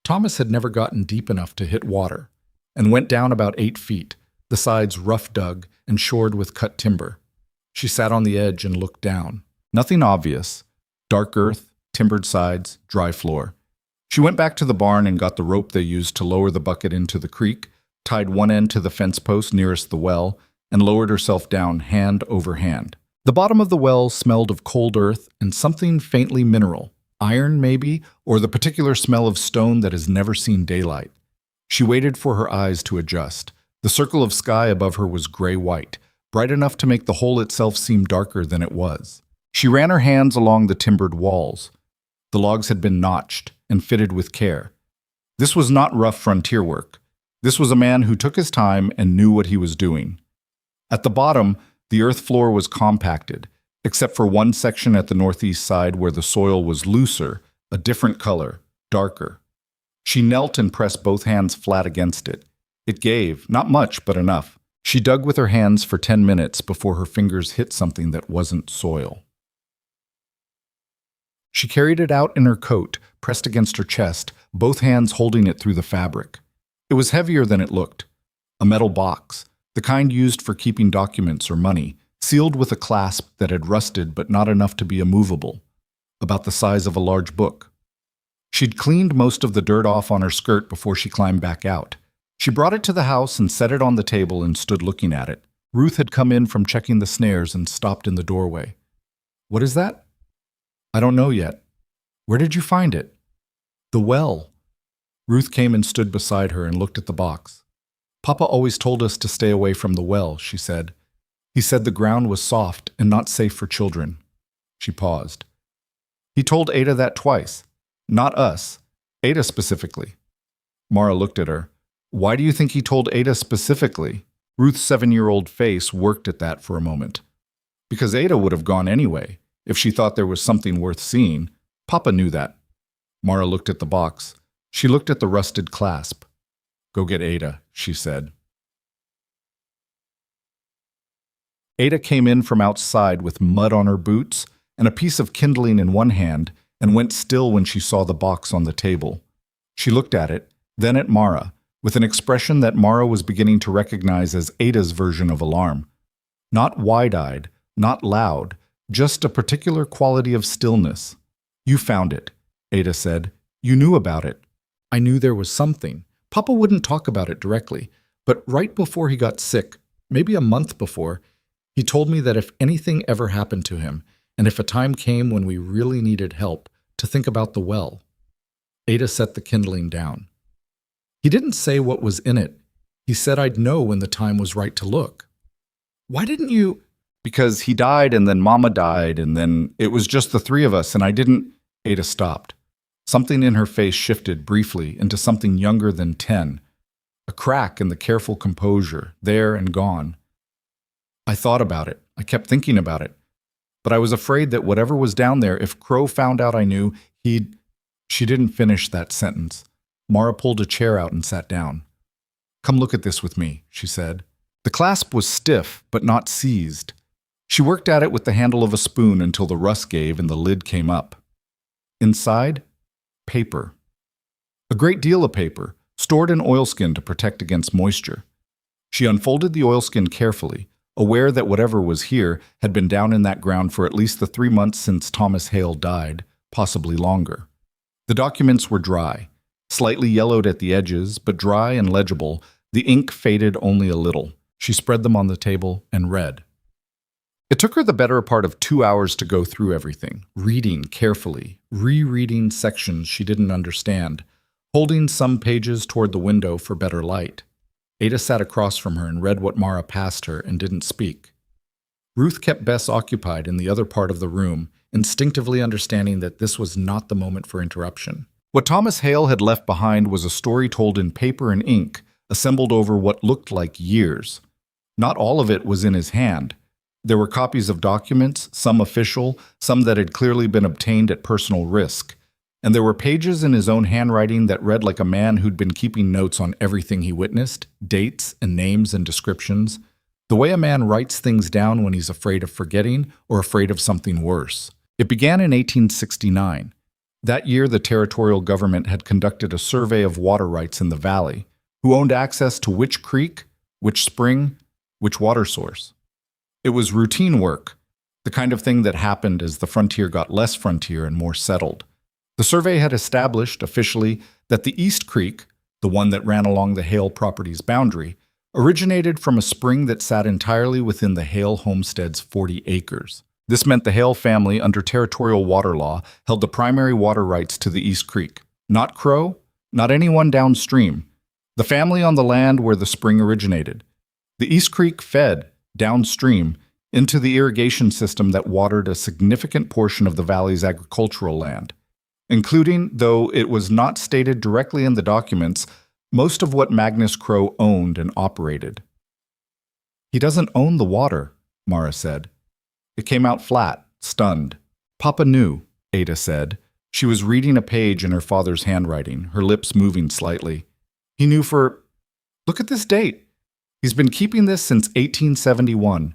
Thomas had never gotten deep enough to hit water, and went down about 8 feet, the sides rough dug and shored with cut timber. She sat on the edge and looked down. Nothing obvious. Dark earth, timbered sides, dry floor. She went back to the barn and got the rope they used to lower the bucket into the creek, tied one end to the fence post nearest the well, and lowered herself down hand over hand. The bottom of the well smelled of cold earth and something faintly mineral, iron maybe, or the particular smell of stone that has never seen daylight. She waited for her eyes to adjust. The circle of sky above her was gray-white, bright enough to make the hole itself seem darker than it was. She ran her hands along the timbered walls. The logs had been notched and fitted with care. This was not rough frontier work. This was a man who took his time and knew what he was doing. At the bottom, the earth floor was compacted, except for one section at the northeast side where the soil was looser, a different color, darker. She knelt and pressed both hands flat against it. It gave, not much, but enough. She dug with her hands for 10 minutes before her fingers hit something that wasn't soil. She carried it out in her coat, pressed against her chest, both hands holding it through the fabric. It was heavier than it looked. A metal box, the kind used for keeping documents or money, sealed with a clasp that had rusted but not enough to be immovable, about the size of a large book. She'd cleaned most of the dirt off on her skirt before she climbed back out. She brought it to the house and set it on the table and stood looking at it. Ruth had come in from checking the snares and stopped in the doorway. "What is that?" "I don't know yet." "Where did you find it?" "The well." Ruth came and stood beside her and looked at the box. "Papa always told us to stay away from the well," she said. "He said the ground was soft and not safe for children." She paused. "He told Ada that twice. Not us. Ada specifically." Mara looked at her. "Why do you think he told Ada specifically?" Ruth's 7-year-old face worked at that for a moment. "Because Ada would have gone anyway, if she thought there was something worth seeing. Papa knew that." Mara looked at the box. She looked at the rusted clasp. "Go get Ada," she said. Ada came in from outside with mud on her boots and a piece of kindling in one hand and went still when she saw the box on the table. She looked at it, then at Mara, with an expression that Mara was beginning to recognize as Ada's version of alarm. Not wide-eyed, not loud, just a particular quality of stillness. "You found it," Ada said. "You knew about it." "I knew there was something. Papa wouldn't talk about it directly, but right before he got sick, maybe a month before, he told me that if anything ever happened to him, and if a time came when we really needed help, to think about the well. Ada set the kindling down. He didn't say what was in it. He said I'd know when the time was right to look. Why didn't you? Because he died and then Mama died and then it was just the three of us and I didn't. Ada stopped. Something in her face shifted briefly into something younger than 10. A crack in the careful composure, there and gone. I thought about it. I kept thinking about it. But I was afraid that whatever was down there, if Crow found out I knew, he'd... She didn't finish that sentence. Mara pulled a chair out and sat down. Come look at this with me, she said. The clasp was stiff, but not seized. She worked at it with the handle of a spoon until the rust gave and the lid came up. Inside, paper. A great deal of paper, stored in oilskin to protect against moisture. She unfolded the oilskin carefully, aware that whatever was here had been down in that ground for at least the 3 months since Thomas Hale died, possibly longer. The documents were dry, slightly yellowed at the edges, but dry and legible. The ink faded only a little. She spread them on the table and read. It took her the better part of 2 hours to go through everything, reading carefully, rereading sections she didn't understand, holding some pages toward the window for better light. Ada sat across from her and read what Mara passed her and didn't speak. Ruth kept Bess occupied in the other part of the room, instinctively understanding that this was not the moment for interruption. What Thomas Hale had left behind was a story told in paper and ink, assembled over what looked like years. Not all of it was in his hand. There were copies of documents, some official, some that had clearly been obtained at personal risk. And there were pages in his own handwriting that read like a man who'd been keeping notes on everything he witnessed, dates and names and descriptions, the way a man writes things down when he's afraid of forgetting or afraid of something worse. It began in 1869. That year, the territorial government had conducted a survey of water rights in the valley, who owned access to which creek, which spring, which water source. It was routine work, the kind of thing that happened as the frontier got less frontier and more settled. The survey had established officially that the East Creek, the one that ran along the Hale property's boundary, originated from a spring that sat entirely within the Hale homestead's 40 acres. This meant the Hale family, under territorial water law, held the primary water rights to the East Creek. Not Crow, not anyone downstream. The family on the land where the spring originated. The East Creek fed, downstream, into the irrigation system that watered a significant portion of the valley's agricultural land, including, though it was not stated directly in the documents, most of what Magnus Crow owned and operated. He doesn't own the water, Mara said. It came out flat, stunned. Papa knew, Ada said. She was reading a page in her father's handwriting, her lips moving slightly. He knew for... Look at this date. He's been keeping this since 1871.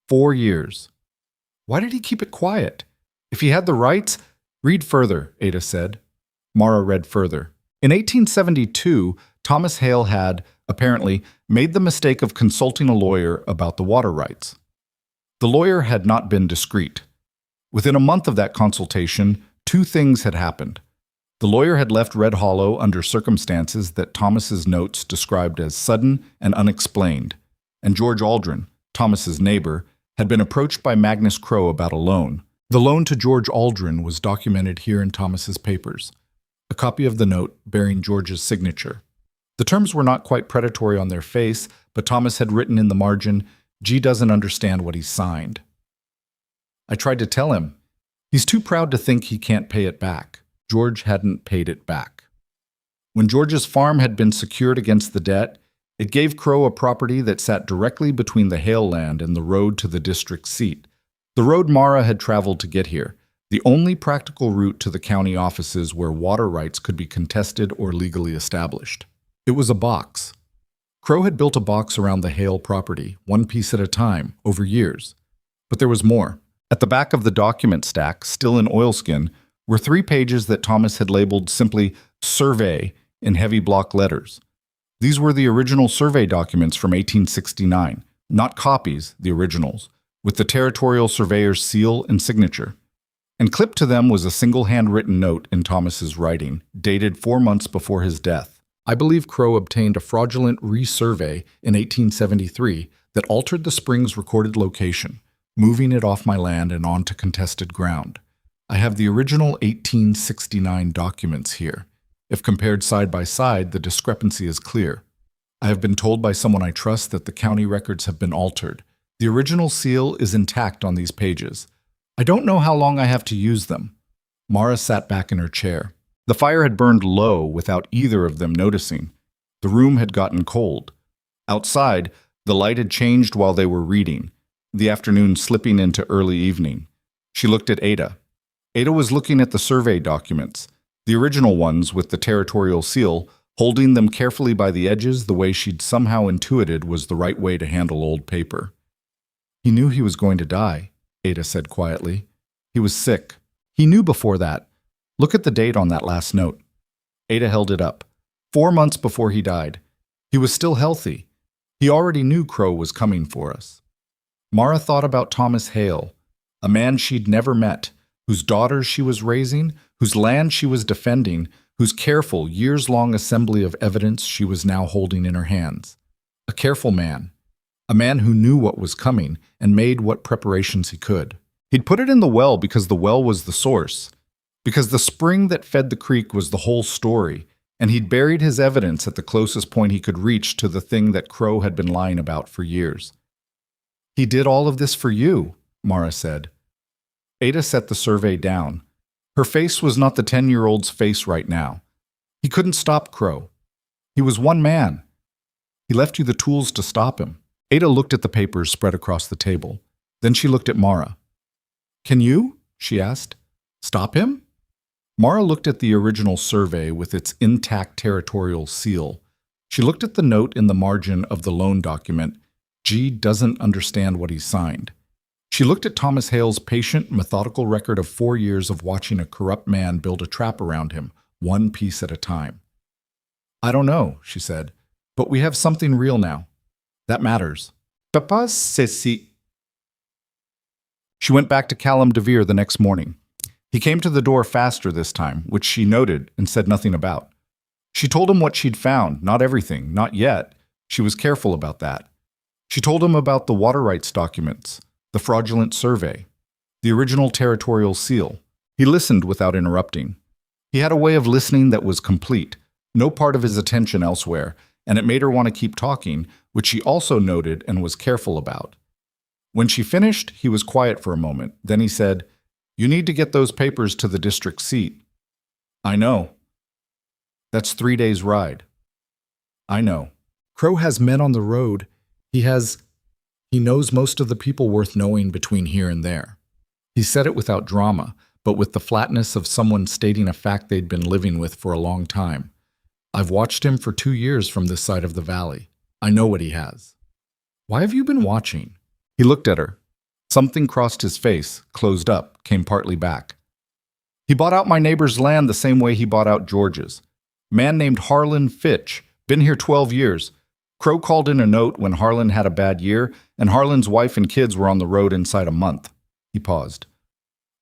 4 years. Why did he keep it quiet? If he had the rights... Read further, Ada said. Mara read further. In 1872, Thomas Hale had, apparently, made the mistake of consulting a lawyer about the water rights. The lawyer had not been discreet. Within a month of that consultation, 2 things had happened. The lawyer had left Red Hollow under circumstances that Thomas's notes described as sudden and unexplained, and George Aldrin, Thomas's neighbor, had been approached by Magnus Crow about a loan. The loan to George Aldrin was documented here in Thomas's papers, a copy of the note bearing George's signature. The terms were not quite predatory on their face, but Thomas had written in the margin, "G doesn't understand what he's signed." I tried to tell him. He's too proud to think he can't pay it back. George hadn't paid it back. When George's farm had been secured against the debt, it gave Crow a property that sat directly between the Hale land and the road to the district seat. The road Mara had traveled to get here, the only practical route to the county offices where water rights could be contested or legally established. It was a box. Crow had built a box around the Hale property, one piece at a time, over years. But there was more. At the back of the document stack, still in oilskin, were 3 pages that Thomas had labeled simply "Survey" in heavy block letters. These were the original survey documents from 1869, not copies, the originals, with the territorial surveyor's seal and signature. And clipped to them was a single handwritten note in Thomas's writing, dated 4 months before his death. I believe Crow obtained a fraudulent resurvey in 1873 that altered the spring's recorded location, moving it off my land and onto contested ground. I have the original 1869 documents here. If compared side by side, the discrepancy is clear. I have been told by someone I trust that the county records have been altered. The original seal is intact on these pages. I don't know how long I have to use them. Mara sat back in her chair. The fire had burned low without either of them noticing. The room had gotten cold. Outside, the light had changed while they were reading, the afternoon slipping into early evening. She looked at Ada. Ada was looking at the survey documents, the original ones with the territorial seal, holding them carefully by the edges the way she'd somehow intuited was the right way to handle old paper. He knew he was going to die, Ada said quietly. He was sick. He knew before that. Look at the date on that last note. Ada held it up. 4 months before he died. He was still healthy. He already knew Crow was coming for us. Mara thought about Thomas Hale, a man she'd never met, whose daughters she was raising, whose land she was defending, whose careful, years-long assembly of evidence she was now holding in her hands. A careful man. A man who knew what was coming and made what preparations he could. He'd put it in the well because the well was the source, because the spring that fed the creek was the whole story, and he'd buried his evidence at the closest point he could reach to the thing that Crow had been lying about for years. He did all of this for you, Mara said. Ada set the survey down. Her face was not the 10-year-old's face right now. He couldn't stop Crow. He was one man. He left you the tools to stop him. Ada looked at the papers spread across the table. Then she looked at Mara. Can you? She asked. Stop him? Mara looked at the original survey with its intact territorial seal. She looked at the note in the margin of the loan document. G doesn't understand what he signed. She looked at Thomas Hale's patient, methodical record of 4 years of watching a corrupt man build a trap around him, one piece at a time. I don't know, she said, but we have something real now. That matters. Papa, c'est si. She went back to Callum DeVere the next morning. He came to the door faster this time, which she noted and said nothing about. She told him what she'd found, not everything, not yet. She was careful about that. She told him about the water rights documents, the fraudulent survey, the original territorial seal. He listened without interrupting. He had a way of listening that was complete, no part of his attention elsewhere, and it made her want to keep talking, which she also noted and was careful about. When she finished, he was quiet for a moment. Then he said, You need to get those papers to the district seat. I know. That's 3 days' ride. I know. Crow has men on the road. He knows most of the people worth knowing between here and there. He said it without drama, but with the flatness of someone stating a fact they'd been living with for a long time. I've watched him for 2 years from this side of the valley. I know what he has. Why have you been watching? He looked at her. Something crossed his face, closed up, came partly back. He bought out my neighbor's land the same way he bought out George's. Man named Harlan Fitch, been here 12 years. Crow called in a note when Harlan had a bad year, and Harlan's wife and kids were on the road inside a month. He paused.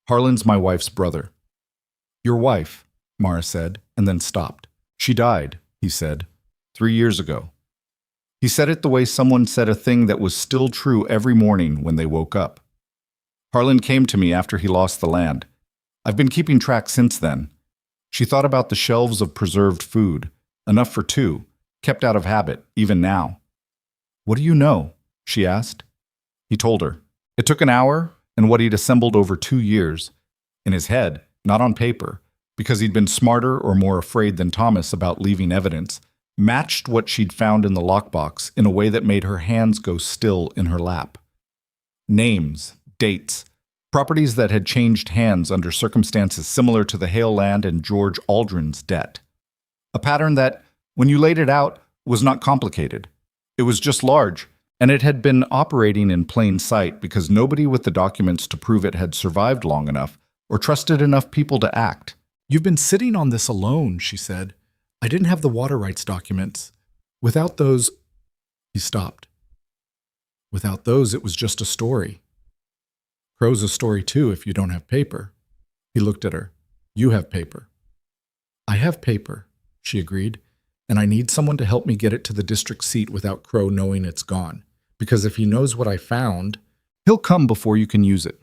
Harlan's my wife's brother. Your wife, Mara said, and then stopped. She died, he said, 3 years ago. He said it the way someone said a thing that was still true every morning when they woke up. Harlan came to me after he lost the land. I've been keeping track since then. She thought about the shelves of preserved food, enough for 2, kept out of habit, even now. What do you know? She asked. He told her. It took an hour and what he'd assembled over 2 years. In his head, not on paper, because he'd been smarter or more afraid than Thomas about leaving evidence, matched what she'd found in the lockbox in a way that made her hands go still in her lap. Names, dates, properties that had changed hands under circumstances similar to the Hale land and George Aldrin's debt. A pattern that, when you laid it out, was not complicated. It was just large, and it had been operating in plain sight because nobody with the documents to prove it had survived long enough or trusted enough people to act. You've been sitting on this alone, she said. I didn't have the water rights documents. Without those, he stopped. Without those, it was just a story. Crow's a story too if you don't have paper. He looked at her. You have paper. I have paper, she agreed, and I need someone to help me get it to the district seat without Crow knowing it's gone. Because if he knows what I found, he'll come before you can use it.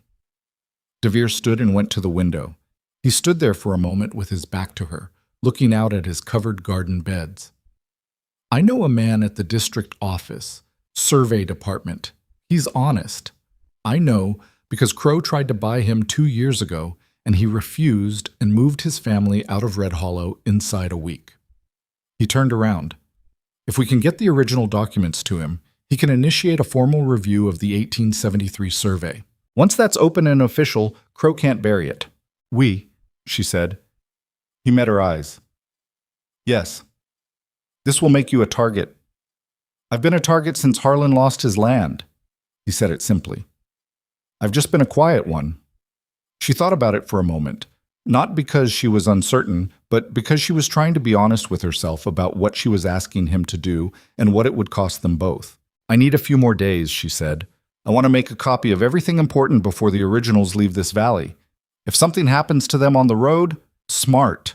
Devere stood and went to the window. He stood there for a moment with his back to her, looking out at his covered garden beds. I know a man at the district office, survey department. He's honest. I know because Crow tried to buy him 2 years ago, and he refused and moved his family out of Red Hollow inside a week. He turned around. If we can get the original documents to him, he can initiate a formal review of the 1873 survey. Once that's open and official, Crow can't bury it. She said. He met her eyes. Yes. This will make you a target. I've been a target since Harlan lost his land. He said it simply. I've just been a quiet one. She thought about it for a moment, not because she was uncertain, but because she was trying to be honest with herself about what she was asking him to do and what it would cost them both. I need a few more days, she said. I want to make a copy of everything important before the originals leave this valley. If something happens to them on the road, smart.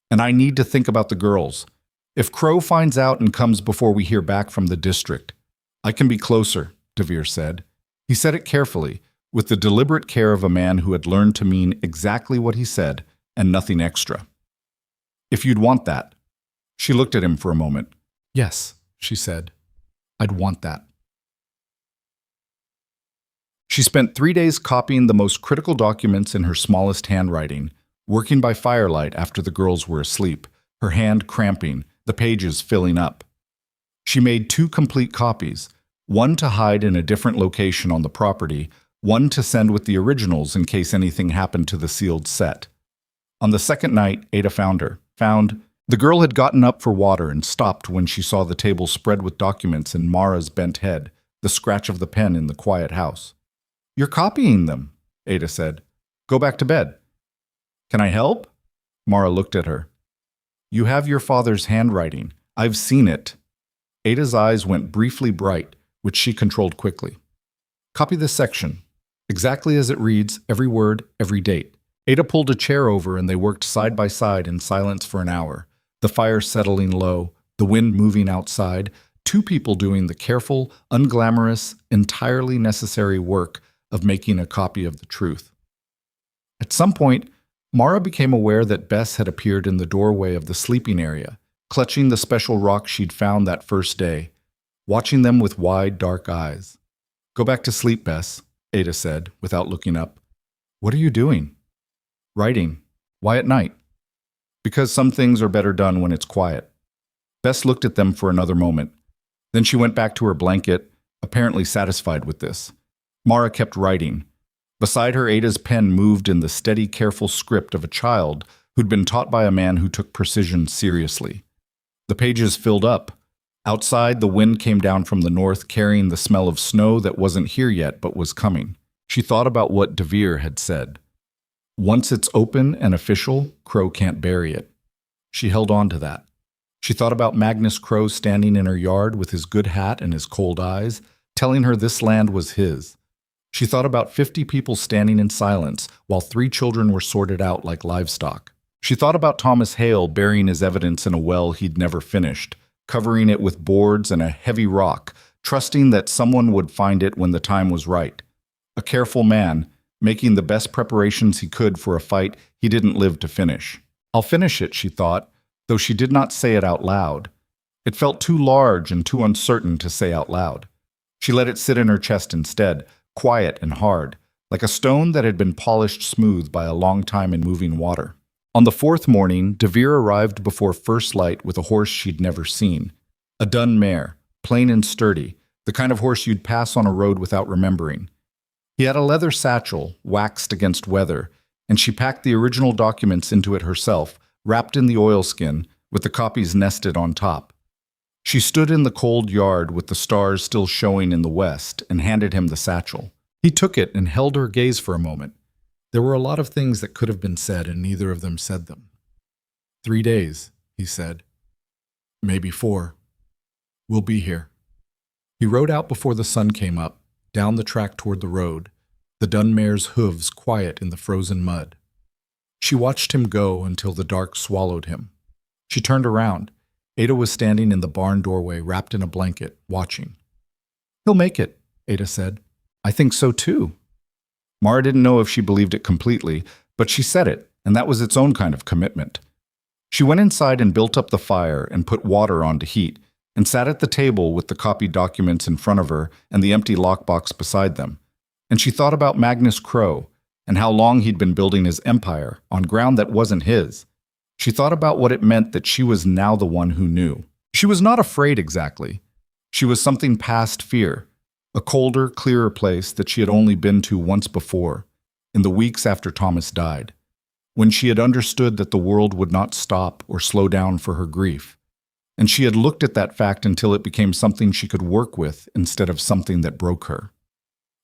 And I need to think about the girls. If Crow finds out and comes before we hear back from the district, I can be closer, Devere said. He said it carefully, with the deliberate care of a man who had learned to mean exactly what he said and nothing extra. If you'd want that. She looked at him for a moment. Yes, she said. I'd want that. She spent 3 days copying the most critical documents in her smallest handwriting, working by firelight after the girls were asleep, her hand cramping, the pages filling up. She made 2 complete copies, one to hide in a different location on the property, one to send with the originals in case anything happened to the sealed set. On the second night, Ada found her. The girl had gotten up for water and stopped when she saw the table spread with documents and Mara's bent head, the scratch of the pen in the quiet house. You're copying them, Ada said. Go back to bed. Can I help? Mara looked at her. You have your father's handwriting. I've seen it. Ada's eyes went briefly bright, which she controlled quickly. Copy this section. Exactly as it reads, every word, every date. Ada pulled a chair over and they worked side by side in silence for an hour, the fire settling low, the wind moving outside, 2 people doing the careful, unglamorous, entirely necessary work of making a copy of the truth. At some point, Mara became aware that Bess had appeared in the doorway of the sleeping area, clutching the special rock she'd found that first day, watching them with wide, dark eyes. Go back to sleep, Bess, Ada said, without looking up. What are you doing? Writing. Why at night? Because some things are better done when it's quiet. Bess looked at them for another moment. Then she went back to her blanket, apparently satisfied with this. Mara kept writing. Beside her, Ada's pen moved in the steady, careful script of a child who'd been taught by a man who took precision seriously. The pages filled up. Outside, the wind came down from the north, carrying the smell of snow that wasn't here yet but was coming. She thought about what Devere had said. Once it's open and official, Crow can't bury it. She held on to that. She thought about Magnus Crow standing in her yard with his good hat and his cold eyes, telling her this land was his. She thought about 50 people standing in silence while 3 children were sorted out like livestock. She thought about Thomas Hale burying his evidence in a well he'd never finished, covering it with boards and a heavy rock, trusting that someone would find it when the time was right. A careful man, making the best preparations he could for a fight he didn't live to finish. I'll finish it, she thought, though she did not say it out loud. It felt too large and too uncertain to say out loud. She let it sit in her chest instead, quiet and hard, like a stone that had been polished smooth by a long time in moving water. On the 4th morning, Devere arrived before first light with a horse she'd never seen. A dun mare, plain and sturdy, the kind of horse you'd pass on a road without remembering. He had a leather satchel, waxed against weather, and she packed the original documents into it herself, wrapped in the oilskin, with the copies nested on top. She stood in the cold yard with the stars still showing in the west and handed him the satchel. He took it and held her gaze for a moment. There were a lot of things that could have been said, and neither of them said them. 3 days, he said. Maybe 4. We'll be here. He rode out before the sun came up, down the track toward the road, the dun mare's hooves quiet in the frozen mud. She watched him go until the dark swallowed him. She turned around. Ada was standing in the barn doorway, wrapped in a blanket, watching. He'll make it, Ada said. I think so too. Mara didn't know if she believed it completely, but she said it, and that was its own kind of commitment. She went inside and built up the fire and put water on to heat, and sat at the table with the copied documents in front of her and the empty lockbox beside them. And she thought about Magnus Crow and how long he'd been building his empire on ground that wasn't his. She thought about what it meant that she was now the one who knew. She was not afraid exactly. She was something past fear, a colder, clearer place that she had only been to once before, in the weeks after Thomas died, when she had understood that the world would not stop or slow down for her grief. And she had looked at that fact until it became something she could work with instead of something that broke her.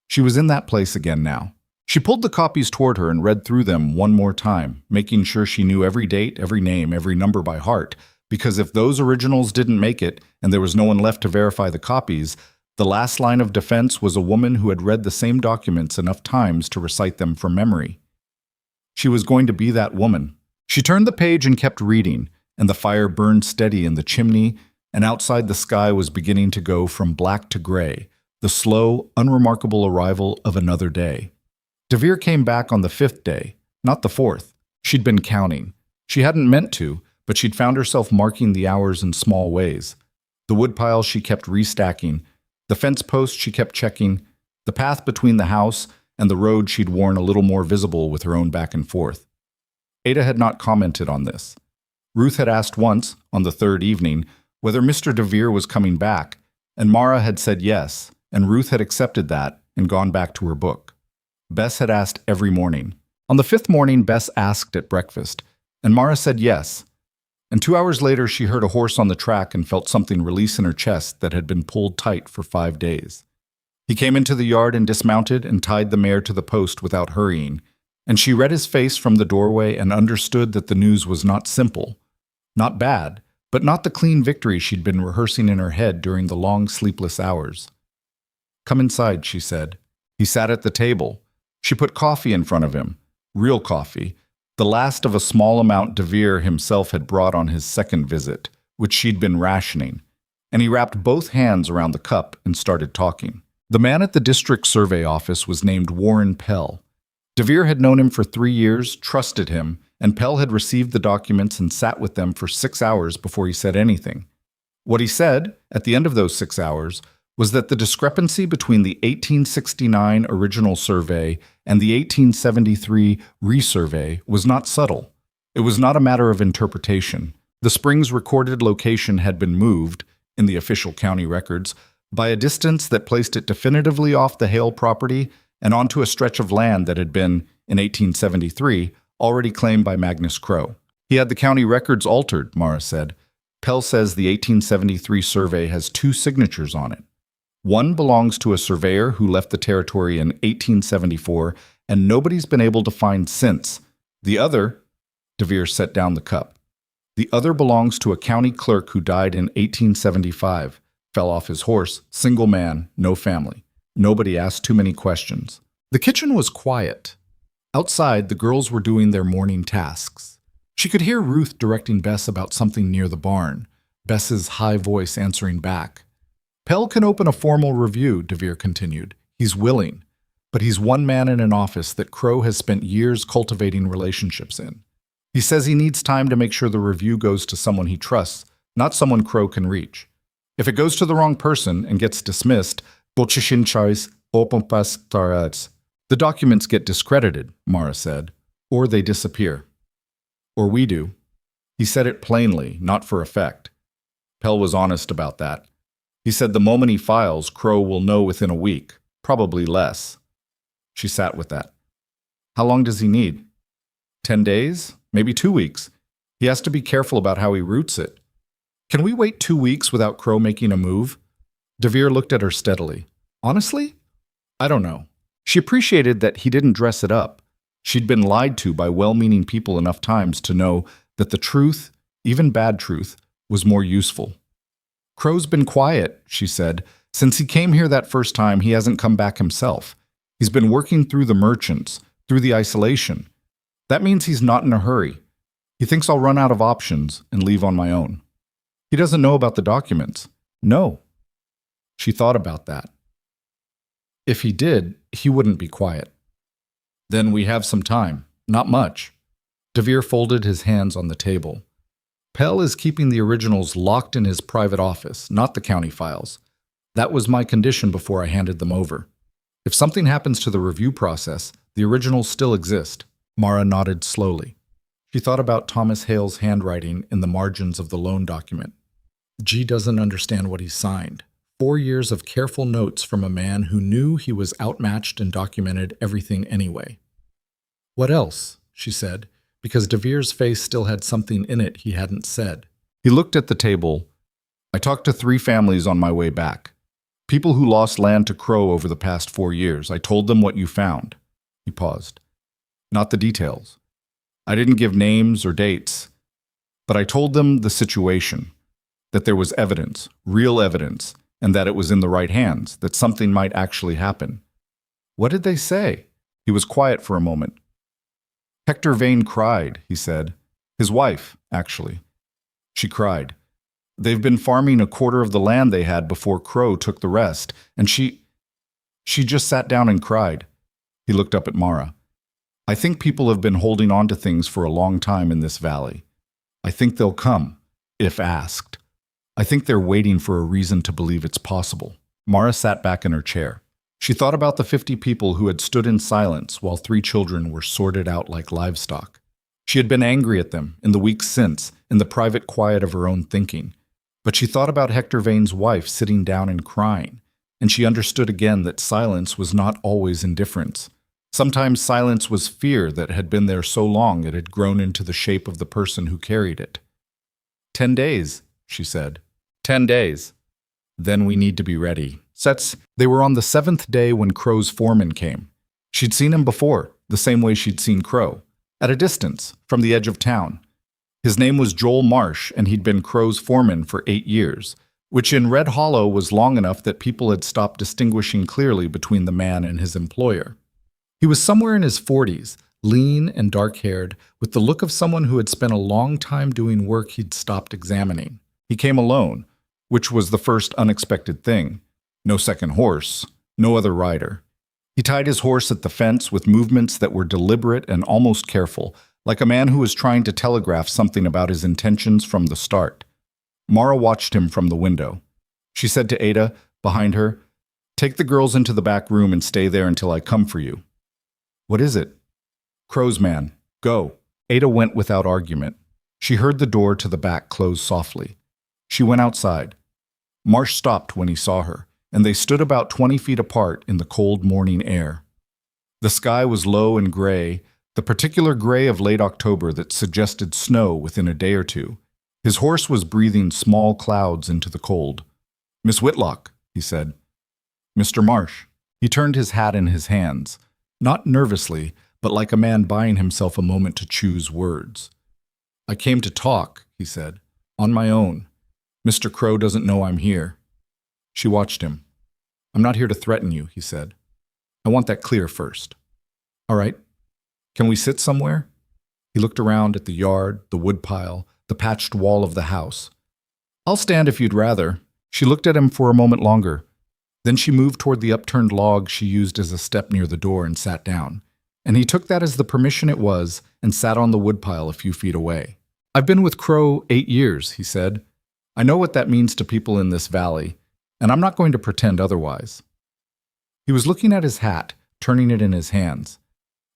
She was in that place again now. She pulled the copies toward her and read through them one more time, making sure she knew every date, every name, every number by heart, because if those originals didn't make it and there was no one left to verify the copies, the last line of defense was a woman who had read the same documents enough times to recite them from memory. She was going to be that woman. She turned the page and kept reading, and the fire burned steady in the chimney, and outside the sky was beginning to go from black to gray, the slow, unremarkable arrival of another day. DeVere came back on the 5th day, not the 4th. She'd been counting. She hadn't meant to, but she'd found herself marking the hours in small ways. The woodpile she kept restacking, the fence post she kept checking, the path between the house and the road she'd worn a little more visible with her own back and forth. Ada had not commented on this. Ruth had asked once, on the 3rd evening, whether Mr. DeVere was coming back, and Mara had said yes, and Ruth had accepted that and gone back to her book. Bess had asked every morning. On the 5th morning, Bess asked at breakfast, and Mara said yes. And 2 hours later, she heard a horse on the track and felt something release in her chest that had been pulled tight for 5 days. He came into the yard and dismounted and tied the mare to the post without hurrying, and she read his face from the doorway and understood that the news was not simple, not bad, but not the clean victory she'd been rehearsing in her head during the long sleepless hours. "Come inside," she said. He sat at the table. She put coffee in front of him, real coffee, the last of a small amount DeVere himself had brought on his 2nd visit, which she'd been rationing, and he wrapped both hands around the cup and started talking. The man at the district survey office was named Warren Pell. DeVere had known him for 3 years, trusted him, and Pell had received the documents and sat with them for 6 hours before he said anything. What he said, at the end of those 6 hours, was that the discrepancy between the 1869 original survey and the 1873 resurvey was not subtle. It was not a matter of interpretation. The spring's recorded location had been moved, in the official county records, by a distance that placed it definitively off the Hale property and onto a stretch of land that had been, in 1873, already claimed by Magnus Crow. He had the county records altered, Mara said. Pell says the 1873 survey has 2 signatures on it. One belongs to a surveyor who left the territory in 1874, and nobody's been able to find since. The other, DeVere set down the cup. The other belongs to a county clerk who died in 1875, fell off his horse, single man, no family. Nobody asked too many questions. The kitchen was quiet. Outside, the girls were doing their morning tasks. She could hear Ruth directing Bess about something near the barn, Bess's high voice answering back. Pell can open a formal review, DeVere continued. He's willing, but he's one man in an office that Crow has spent years cultivating relationships in. He says he needs time to make sure the review goes to someone he trusts, not someone Crow can reach. If it goes to the wrong person and gets dismissed, the documents get discredited, Mara said, or they disappear. Or we do. He said it plainly, not for effect. Pell was honest about that. He said the moment he files, Crow will know within a week, probably less. She sat with that. How long does he need? 10 days? Maybe 2 weeks. He has to be careful about how he routes it. Can we wait 2 weeks without Crow making a move? DeVere looked at her steadily. Honestly? I don't know. She appreciated that he didn't dress it up. She'd been lied to by well-meaning people enough times to know that the truth, even bad truth, was more useful. Crow's been quiet, she said. Since he came here that first time, he hasn't come back himself. He's been working through the merchants, through the isolation. That means he's not in a hurry. He thinks I'll run out of options and leave on my own. He doesn't know about the documents. No. She thought about that. If he did, he wouldn't be quiet. Then we have some time. Not much. DeVere folded his hands on the table. Pell is keeping the originals locked in his private office, not the county files. That was my condition before I handed them over. If something happens to the review process, the originals still exist. Mara nodded slowly. She thought about Thomas Hale's handwriting in the margins of the loan document. G doesn't understand what he signed. 4 years of careful notes from a man who knew he was outmatched and documented everything anyway. What else? She said, because DeVere's face still had something in it he hadn't said. He looked at the table. I talked to 3 families on my way back. People who lost land to Crow over the past 4 years. I told them what you found. He paused. Not the details. I didn't give names or dates, but I told them the situation, that there was evidence, real evidence, and that it was in the right hands, that something might actually happen. What did they say? He was quiet for a moment. Hector Vane cried, he said. His wife, actually. She cried. They've been farming a quarter of the land they had before Crow took the rest, and she just sat down and cried. He looked up at Mara. I think people have been holding on to things for a long time in this valley. I think they'll come, if asked. I think they're waiting for a reason to believe it's possible. Mara sat back in her chair. She thought about the 50 people who had stood in silence while 3 children were sorted out like livestock. She had been angry at them in the weeks since, in the private quiet of her own thinking. But she thought about Hector Vane's wife sitting down and crying, and she understood again that silence was not always indifference. Sometimes silence was fear that had been there so long it had grown into the shape of the person who carried it. 10 days, she said. 10 days. Then we need to be ready. They were on the 7th day when Crow's foreman came. She'd seen him before, the same way she'd seen Crow, at a distance, from the edge of town. His name was Joel Marsh, and he'd been Crow's foreman for 8 years, which in Red Hollow was long enough that people had stopped distinguishing clearly between the man and his employer. He was somewhere in his 40s, lean and dark-haired, with the look of someone who had spent a long time doing work he'd stopped examining. He came alone, which was the first unexpected thing. No second horse, no other rider. He tied his horse at the fence with movements that were deliberate and almost careful, like a man who was trying to telegraph something about his intentions from the start. Mara watched him from the window. She said to Ada, behind her, "Take the girls into the back room and stay there until I come for you." "What is it?" "Crow's man. Go." Ada went without argument. She heard the door to the back close softly. She went outside. Marsh stopped when he saw her, and they stood about 20 feet apart in the cold morning air. The sky was low and gray, the particular gray of late October that suggested snow within a day or two. His horse was breathing small clouds into the cold. "Miss Whitlock," he said. "Mr. Marsh." He turned his hat in his hands, not nervously, but like a man buying himself a moment to choose words. "I came to talk," he said, "on my own. Mr. Crow doesn't know I'm here." She watched him. "I'm not here to threaten you," he said. "I want that clear first." "All right. Can we sit somewhere?" He looked around at the yard, the woodpile, the patched wall of the house. "I'll stand if you'd rather." She looked at him for a moment longer. Then she moved toward the upturned log she used as a step near the door and sat down. And he took that as the permission it was and sat on the woodpile a few feet away. "I've been with Crow 8 years, he said. "I know what that means to people in this valley, and I'm not going to pretend otherwise." He was looking at his hat, turning it in his hands.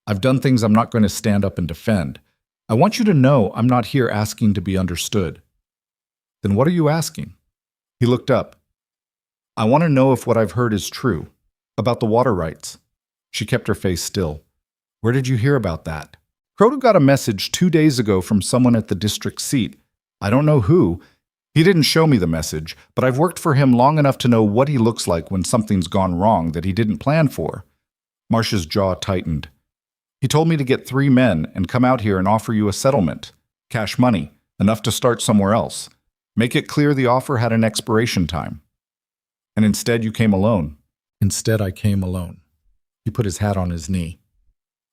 "I've done things I'm not going to stand up and defend. I want you to know I'm not here asking to be understood." "Then what are you asking?" He looked up. "I want to know if what I've heard is true, about the water rights." She kept her face still. "Where did you hear about that?" "Crow got a message 2 days ago from someone at the district seat. I don't know who. He didn't show me the message, but I've worked for him long enough to know what he looks like when something's gone wrong that he didn't plan for." Marsh's jaw tightened. "He told me to get 3 men and come out here and offer you a settlement. Cash money, enough to start somewhere else. Make it clear the offer had an expiration time. And instead you came alone." "Instead I came alone." He put his hat on his knee.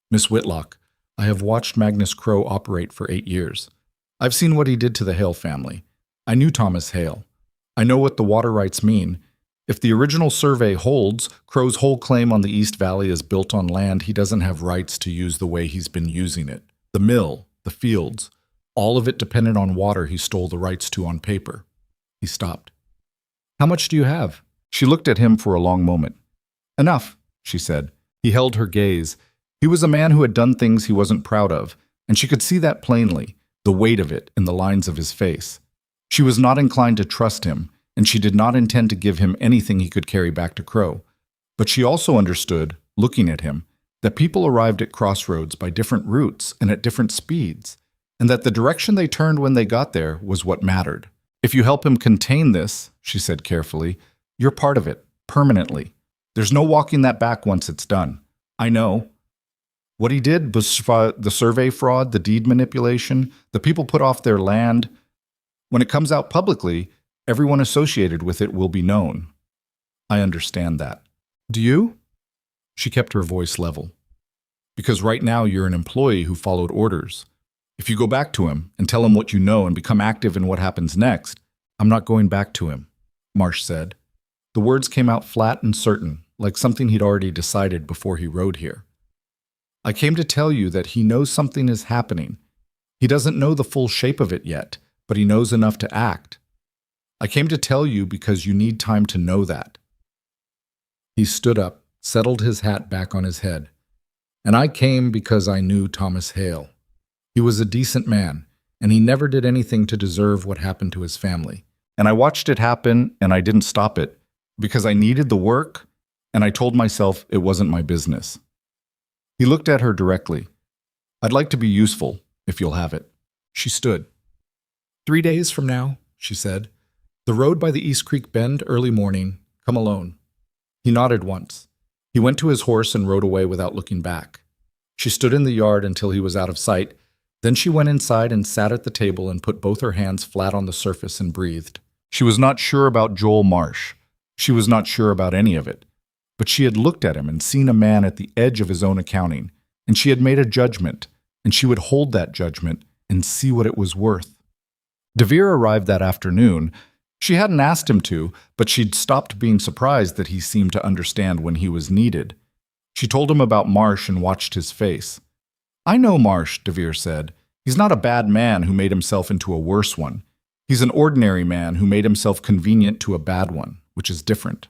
"Miss Whitlock, I have watched Magnus Crow operate for 8 years. I've seen what he did to the Hale family. I knew Thomas Hale. I know what the water rights mean, If the original survey holds, Crow's whole claim on the East Valley is built on land he doesn't have rights to use the way he's been using it. The mill, the fields, all of it depended on water he stole the rights to on paper. He stopped. How much do you have? She looked at him for a long moment. Enough, she said. He held her gaze. He was a man who had done things he wasn't proud of, and she could see that plainly, the weight of it in the lines of his face. She was not inclined to trust him, and she did not intend to give him anything he could carry back to Crow. But she also understood, looking at him, that people arrived at crossroads by different routes and at different speeds, and that the direction they turned when they got there was what mattered. If you help him contain this, she said carefully, you're part of it, permanently. There's no walking that back once it's done. I know. What he did, the survey fraud, the deed manipulation, the people put off their land, when it comes out publicly, everyone associated with it will be known. I understand that. Do you? She kept her voice level. Because right now you're an employee who followed orders. If you go back to him and tell him what you know and become active in what happens next, I'm not going back to him, Marsh said. The words came out flat and certain, like something he'd already decided before he rode here. I came to tell you that he knows something is happening. He doesn't know the full shape of it yet, but he knows enough to act. I came to tell you because you need time to know that. He stood up, settled his hat back on his head. And I came because I knew Thomas Hale. He was a decent man, and he never did anything to deserve what happened to his family. And I watched it happen, and I didn't stop it, because I needed the work, and I told myself it wasn't my business. He looked at her directly. I'd like to be useful, if you'll have it. She stood. 3 days from now, she said. The road by the East Creek Bend, early morning. Come alone. He nodded once. He went to his horse and rode away without looking back. She stood in the yard until he was out of sight. Then she went inside and sat at the table and put both her hands flat on the surface and breathed. She was not sure about Joel Marsh. She was not sure about any of it. But she had looked at him and seen a man at the edge of his own accounting, and she had made a judgment, and she would hold that judgment and see what it was worth. DeVere arrived that afternoon. She hadn't asked him to, but she'd stopped being surprised that he seemed to understand when he was needed. She told him about Marsh and watched his face. I know Marsh, DeVere said. He's not a bad man who made himself into a worse one. He's an ordinary man who made himself convenient to a bad one, which is different.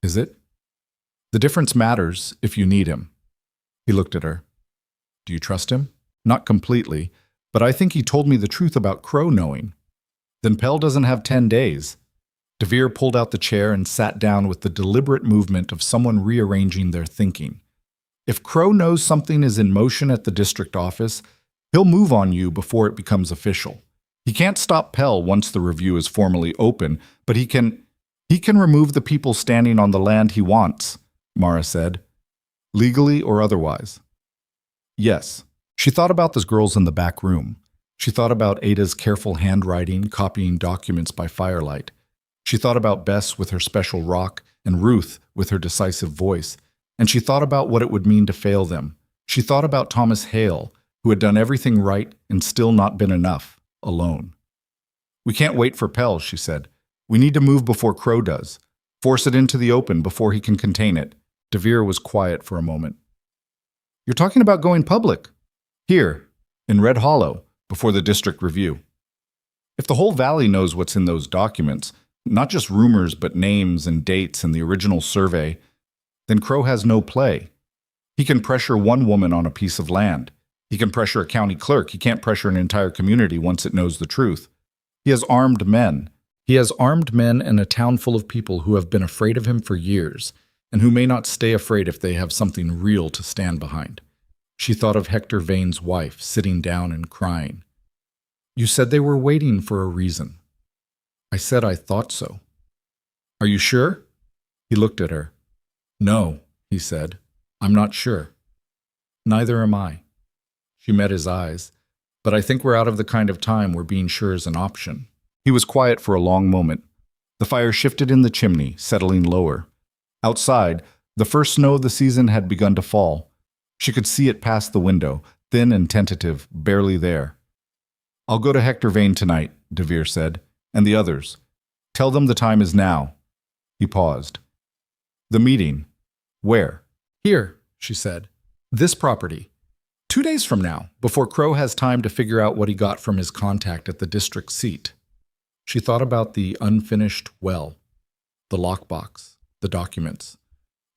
Is it? The difference matters if you need him. He looked at her. Do you trust him? Not completely, but I think he told me the truth about Crow knowing. Then Pell doesn't have 10 days. DeVere pulled out the chair and sat down with the deliberate movement of someone rearranging their thinking. If Crow knows something is in motion at the district office, he'll move on you before it becomes official. He can't stop Pell once the review is formally open, but he can remove the people standing on the land he wants, Mara said. Legally or otherwise. Yes. She thought about those girls in the back room. She thought about Ada's careful handwriting, copying documents by firelight. She thought about Bess with her special rock and Ruth with her decisive voice. And she thought about what it would mean to fail them. She thought about Thomas Hale, who had done everything right and still not been enough, alone. We can't wait for Pell, she said. We need to move before Crow does. Force it into the open before he can contain it. DeVere was quiet for a moment. You're talking about going public. Here, in Red Hollow, before the district review. If the whole valley knows what's in those documents, not just rumors but names and dates and the original survey, then Crow has no play. He can pressure one woman on a piece of land. He can pressure a county clerk. He can't pressure an entire community once it knows the truth. He has armed men. He has armed men and a town full of people who have been afraid of him for years, and who may not stay afraid if they have something real to stand behind. She thought of Hector Vane's wife, sitting down and crying. You said they were waiting for a reason. I said I thought so. Are you sure? He looked at her. No, he said. I'm not sure. Neither am I. She met his eyes. But I think we're out of the kind of time where being sure is an option. He was quiet for a long moment. The fire shifted in the chimney, settling lower. Outside, the first snow of the season had begun to fall. She could see it past the window, thin and tentative, barely there. I'll go to Hector Vane tonight, DeVere said, and the others. Tell them the time is now. He paused. The meeting. Where? Here, she said. This property. 2 days from now, before Crow has time to figure out what he got from his contact at the district seat. She thought about the unfinished well, the lockbox, the documents.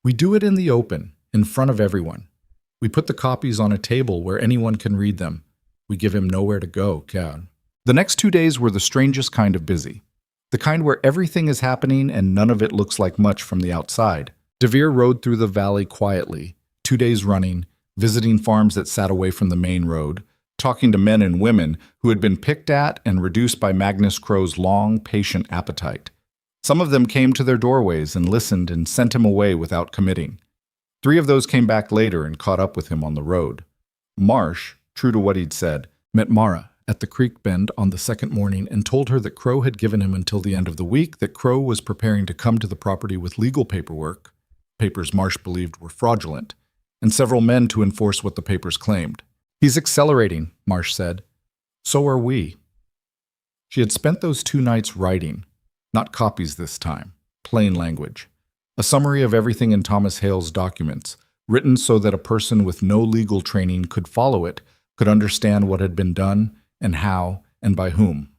We do it in the open, in front of everyone. We put the copies on a table where anyone can read them. We give him nowhere to go, Karen. The next 2 days were the strangest kind of busy. The kind where everything is happening and none of it looks like much from the outside. DeVere rode through the valley quietly, 2 days running, visiting farms that sat away from the main road, talking to men and women who had been picked at and reduced by Magnus Crow's long, patient appetite. Some of them came to their doorways and listened and sent him away without committing. 3 of those came back later and caught up with him on the road. Marsh, true to what he'd said, met Mara at the creek bend on the second morning and told her that Crow had given him until the end of the week, that Crow was preparing to come to the property with legal paperwork, papers Marsh believed were fraudulent, and several men to enforce what the papers claimed. He's accelerating, Marsh said. So are we. She had spent those 2 nights writing, not copies this time, plain language. A summary of everything in Thomas Hale's documents, written so that a person with no legal training could follow it, could understand what had been done, and how, and by whom.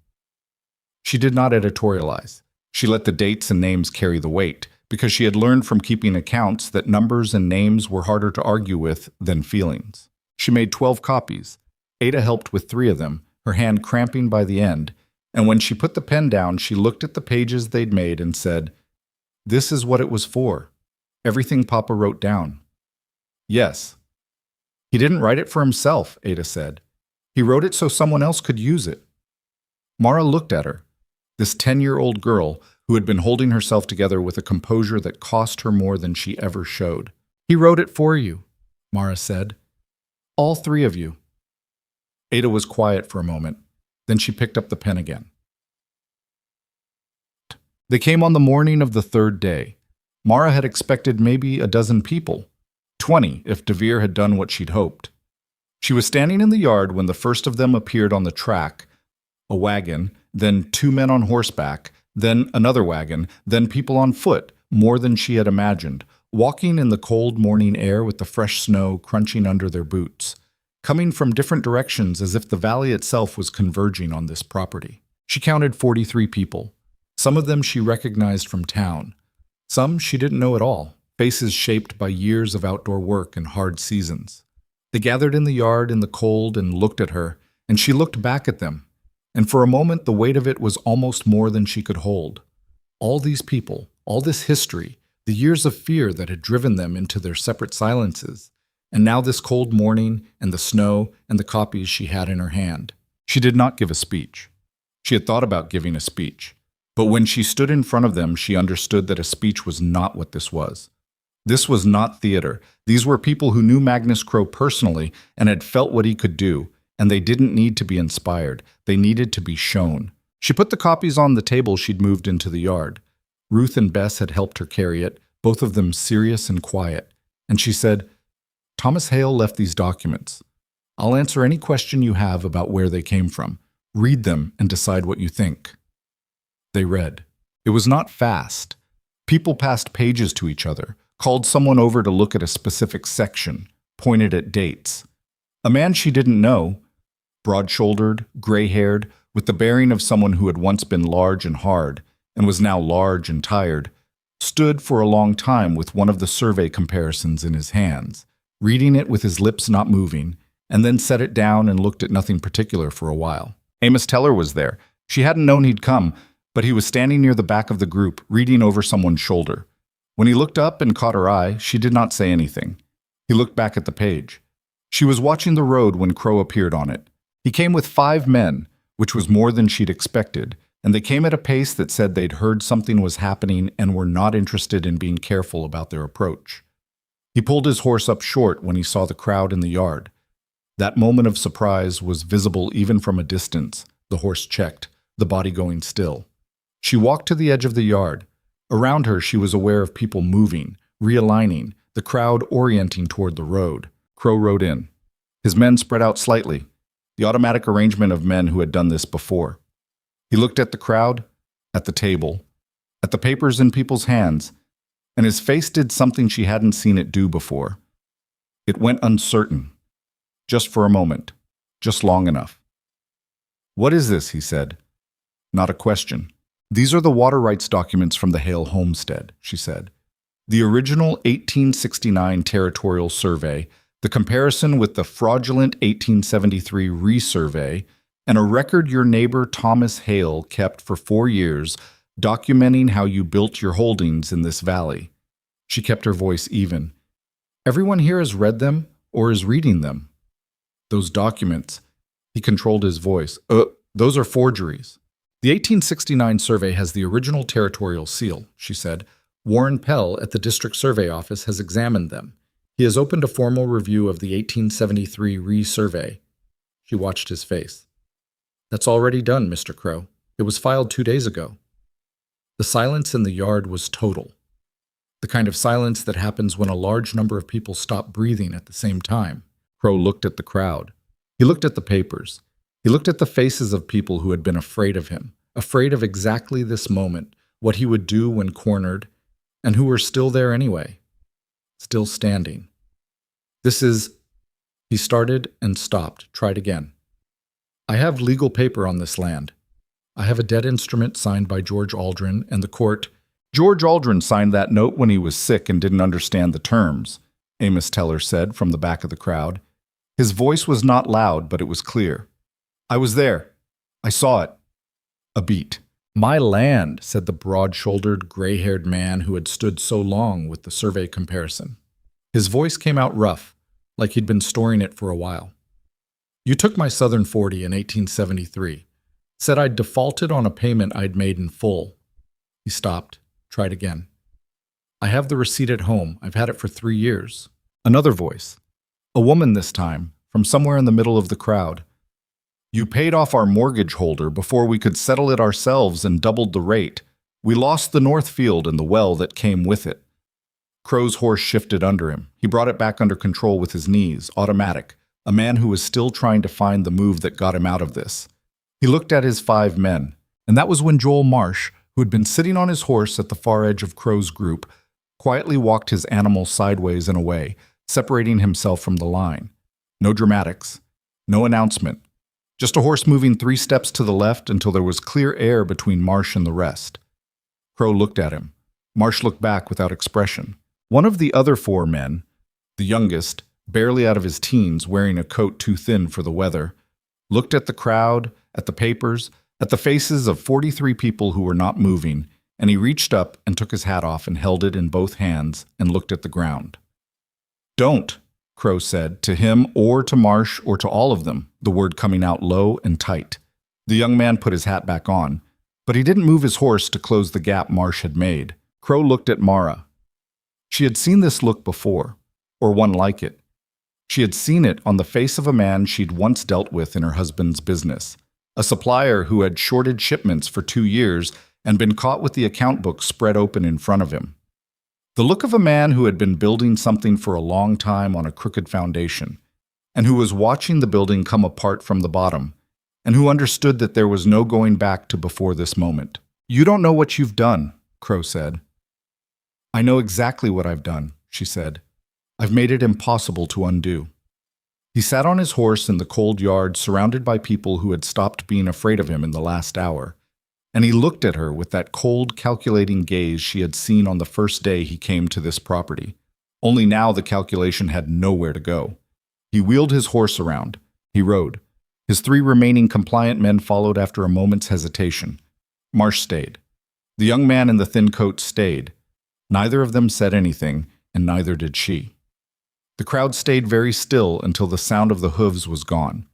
She did not editorialize. She let the dates and names carry the weight, because she had learned from keeping accounts that numbers and names were harder to argue with than feelings. She made 12 copies. Ada helped with 3 of them, her hand cramping by the end, and when she put the pen down, she looked at the pages they'd made and said, "This is what it was for. Everything Papa wrote down." Yes. He didn't write it for himself, Ada said. He wrote it so someone else could use it. Mara looked at her, this 10-year-old girl who had been holding herself together with a composure that cost her more than she ever showed. He wrote it for you, Mara said. All 3 of you. Ada was quiet for a moment. Then she picked up the pen again. They came on the morning of the 3rd day. Mara had expected maybe a dozen people, 20 if DeVere had done what she'd hoped. She was standing in the yard when the first of them appeared on the track, a wagon, then 2 men on horseback, then another wagon, then people on foot, more than she had imagined, walking in the cold morning air with the fresh snow crunching under their boots, coming from different directions as if the valley itself was converging on this property. She counted 43 people. Some of them she recognized from town. Some she didn't know at all, faces shaped by years of outdoor work and hard seasons. They gathered in the yard in the cold and looked at her, and she looked back at them. And for a moment the weight of it was almost more than she could hold. All these people, all this history, the years of fear that had driven them into their separate silences, and now this cold morning and the snow and the copies she had in her hand. She did not give a speech. She had thought about giving a speech. But when she stood in front of them, she understood that a speech was not what this was. This was not theater. These were people who knew Magnus Crow personally and had felt what he could do, and they didn't need to be inspired. They needed to be shown. She put the copies on the table she'd moved into the yard. Ruth and Bess had helped her carry it, both of them serious and quiet. And she said, "Thomas Hale left these documents. I'll answer any question you have about where they came from. Read them and decide what you think." They read. It was not fast. People passed pages to each other, called someone over to look at a specific section, pointed at dates. A man she didn't know, broad-shouldered, gray-haired, with the bearing of someone who had once been large and hard, and was now large and tired, stood for a long time with one of the survey comparisons in his hands, reading it with his lips not moving, and then set it down and looked at nothing particular for a while. Amos Teller was there. She hadn't known he'd come, but he was standing near the back of the group, reading over someone's shoulder. When he looked up and caught her eye, she did not say anything. He looked back at the page. She was watching the road when Crow appeared on it. He came with 5 men, which was more than she'd expected, and they came at a pace that said they'd heard something was happening and were not interested in being careful about their approach. He pulled his horse up short when he saw the crowd in the yard. That moment of surprise was visible even from a distance. The horse checked, the body going still. She walked to the edge of the yard. Around her, she was aware of people moving, realigning, the crowd orienting toward the road. Crow rode in. His men spread out slightly, the automatic arrangement of men who had done this before. He looked at the crowd, at the table, at the papers in people's hands, and his face did something she hadn't seen it do before. It went uncertain. Just for a moment. Just long enough. "What is this?" he said. Not a question. "These are the water rights documents from the Hale homestead," she said. "The original 1869 territorial survey, the comparison with the fraudulent 1873 resurvey, and a record your neighbor Thomas Hale kept for 4 years, documenting how you built your holdings in this valley." She kept her voice even. "Everyone here has read them or is reading them. Those documents," he controlled his voice, "those are forgeries." "The 1869 survey has the original territorial seal," she said. "Warren Pell at the district survey office has examined them. He has opened a formal review of the 1873 resurvey." She watched his face. "That's already done, Mr. Crow. It was filed 2 days ago." The silence in the yard was total. The kind of silence that happens when a large number of people stop breathing at the same time. Crow looked at the crowd. He looked at the papers. He looked at the faces of people who had been afraid of him, afraid of exactly this moment, what he would do when cornered, and who were still there anyway, still standing. "This is—" He started and stopped, tried again. "I have legal paper on this land. I have a deed instrument signed by George Aldrin, and the court—" "George Aldrin signed that note when he was sick and didn't understand the terms," Amos Teller said from the back of the crowd. His voice was not loud, but it was clear. "I was there. I saw it." A beat. "My land," said the broad-shouldered, gray-haired man who had stood so long with the survey comparison. His voice came out rough, like he'd been storing it for a while. "You took my Southern 40 in 1873. Said I'd defaulted on a payment I'd made in full." He stopped, tried again. "I have the receipt at home. I've had it for 3 years." Another voice. A woman this time, from somewhere in the middle of the crowd. "You paid off our mortgage holder before we could settle it ourselves and doubled the rate. We lost the north field and the well that came with it." Crow's horse shifted under him. He brought it back under control with his knees, automatic, a man who was still trying to find the move that got him out of this. He looked at his 5 men, and that was when Joel Marsh, who had been sitting on his horse at the far edge of Crow's group, quietly walked his animal sideways and away, separating himself from the line. No dramatics, no announcement. Just a horse moving 3 steps to the left until there was clear air between Marsh and the rest. Crow looked at him. Marsh looked back without expression. One of the other 4 men, the youngest, barely out of his teens, wearing a coat too thin for the weather, looked at the crowd, at the papers, at the faces of 43 people who were not moving, and he reached up and took his hat off and held it in both hands and looked at the ground. "Don't," Crow said, to him or to Marsh or to all of them, the word coming out low and tight. The young man put his hat back on, but he didn't move his horse to close the gap Marsh had made. Crow looked at Mara. She had seen this look before, or one like it. She had seen it on the face of a man she'd once dealt with in her husband's business, a supplier who had shorted shipments for 2 years and been caught with the account book spread open in front of him. The look of a man who had been building something for a long time on a crooked foundation, and who was watching the building come apart from the bottom, and who understood that there was no going back to before this moment. "You don't know what you've done," Crow said. "I know exactly what I've done," she said. "I've made it impossible to undo." He sat on his horse in the cold yard, surrounded by people who had stopped being afraid of him in the last hour, and he looked at her with that cold, calculating gaze she had seen on the first day he came to this property. Only now the calculation had nowhere to go. He wheeled his horse around. He rode. His 3 remaining compliant men followed after a moment's hesitation. Marsh stayed. The young man in the thin coat stayed. Neither of them said anything, and neither did she. The crowd stayed very still until the sound of the hooves was gone.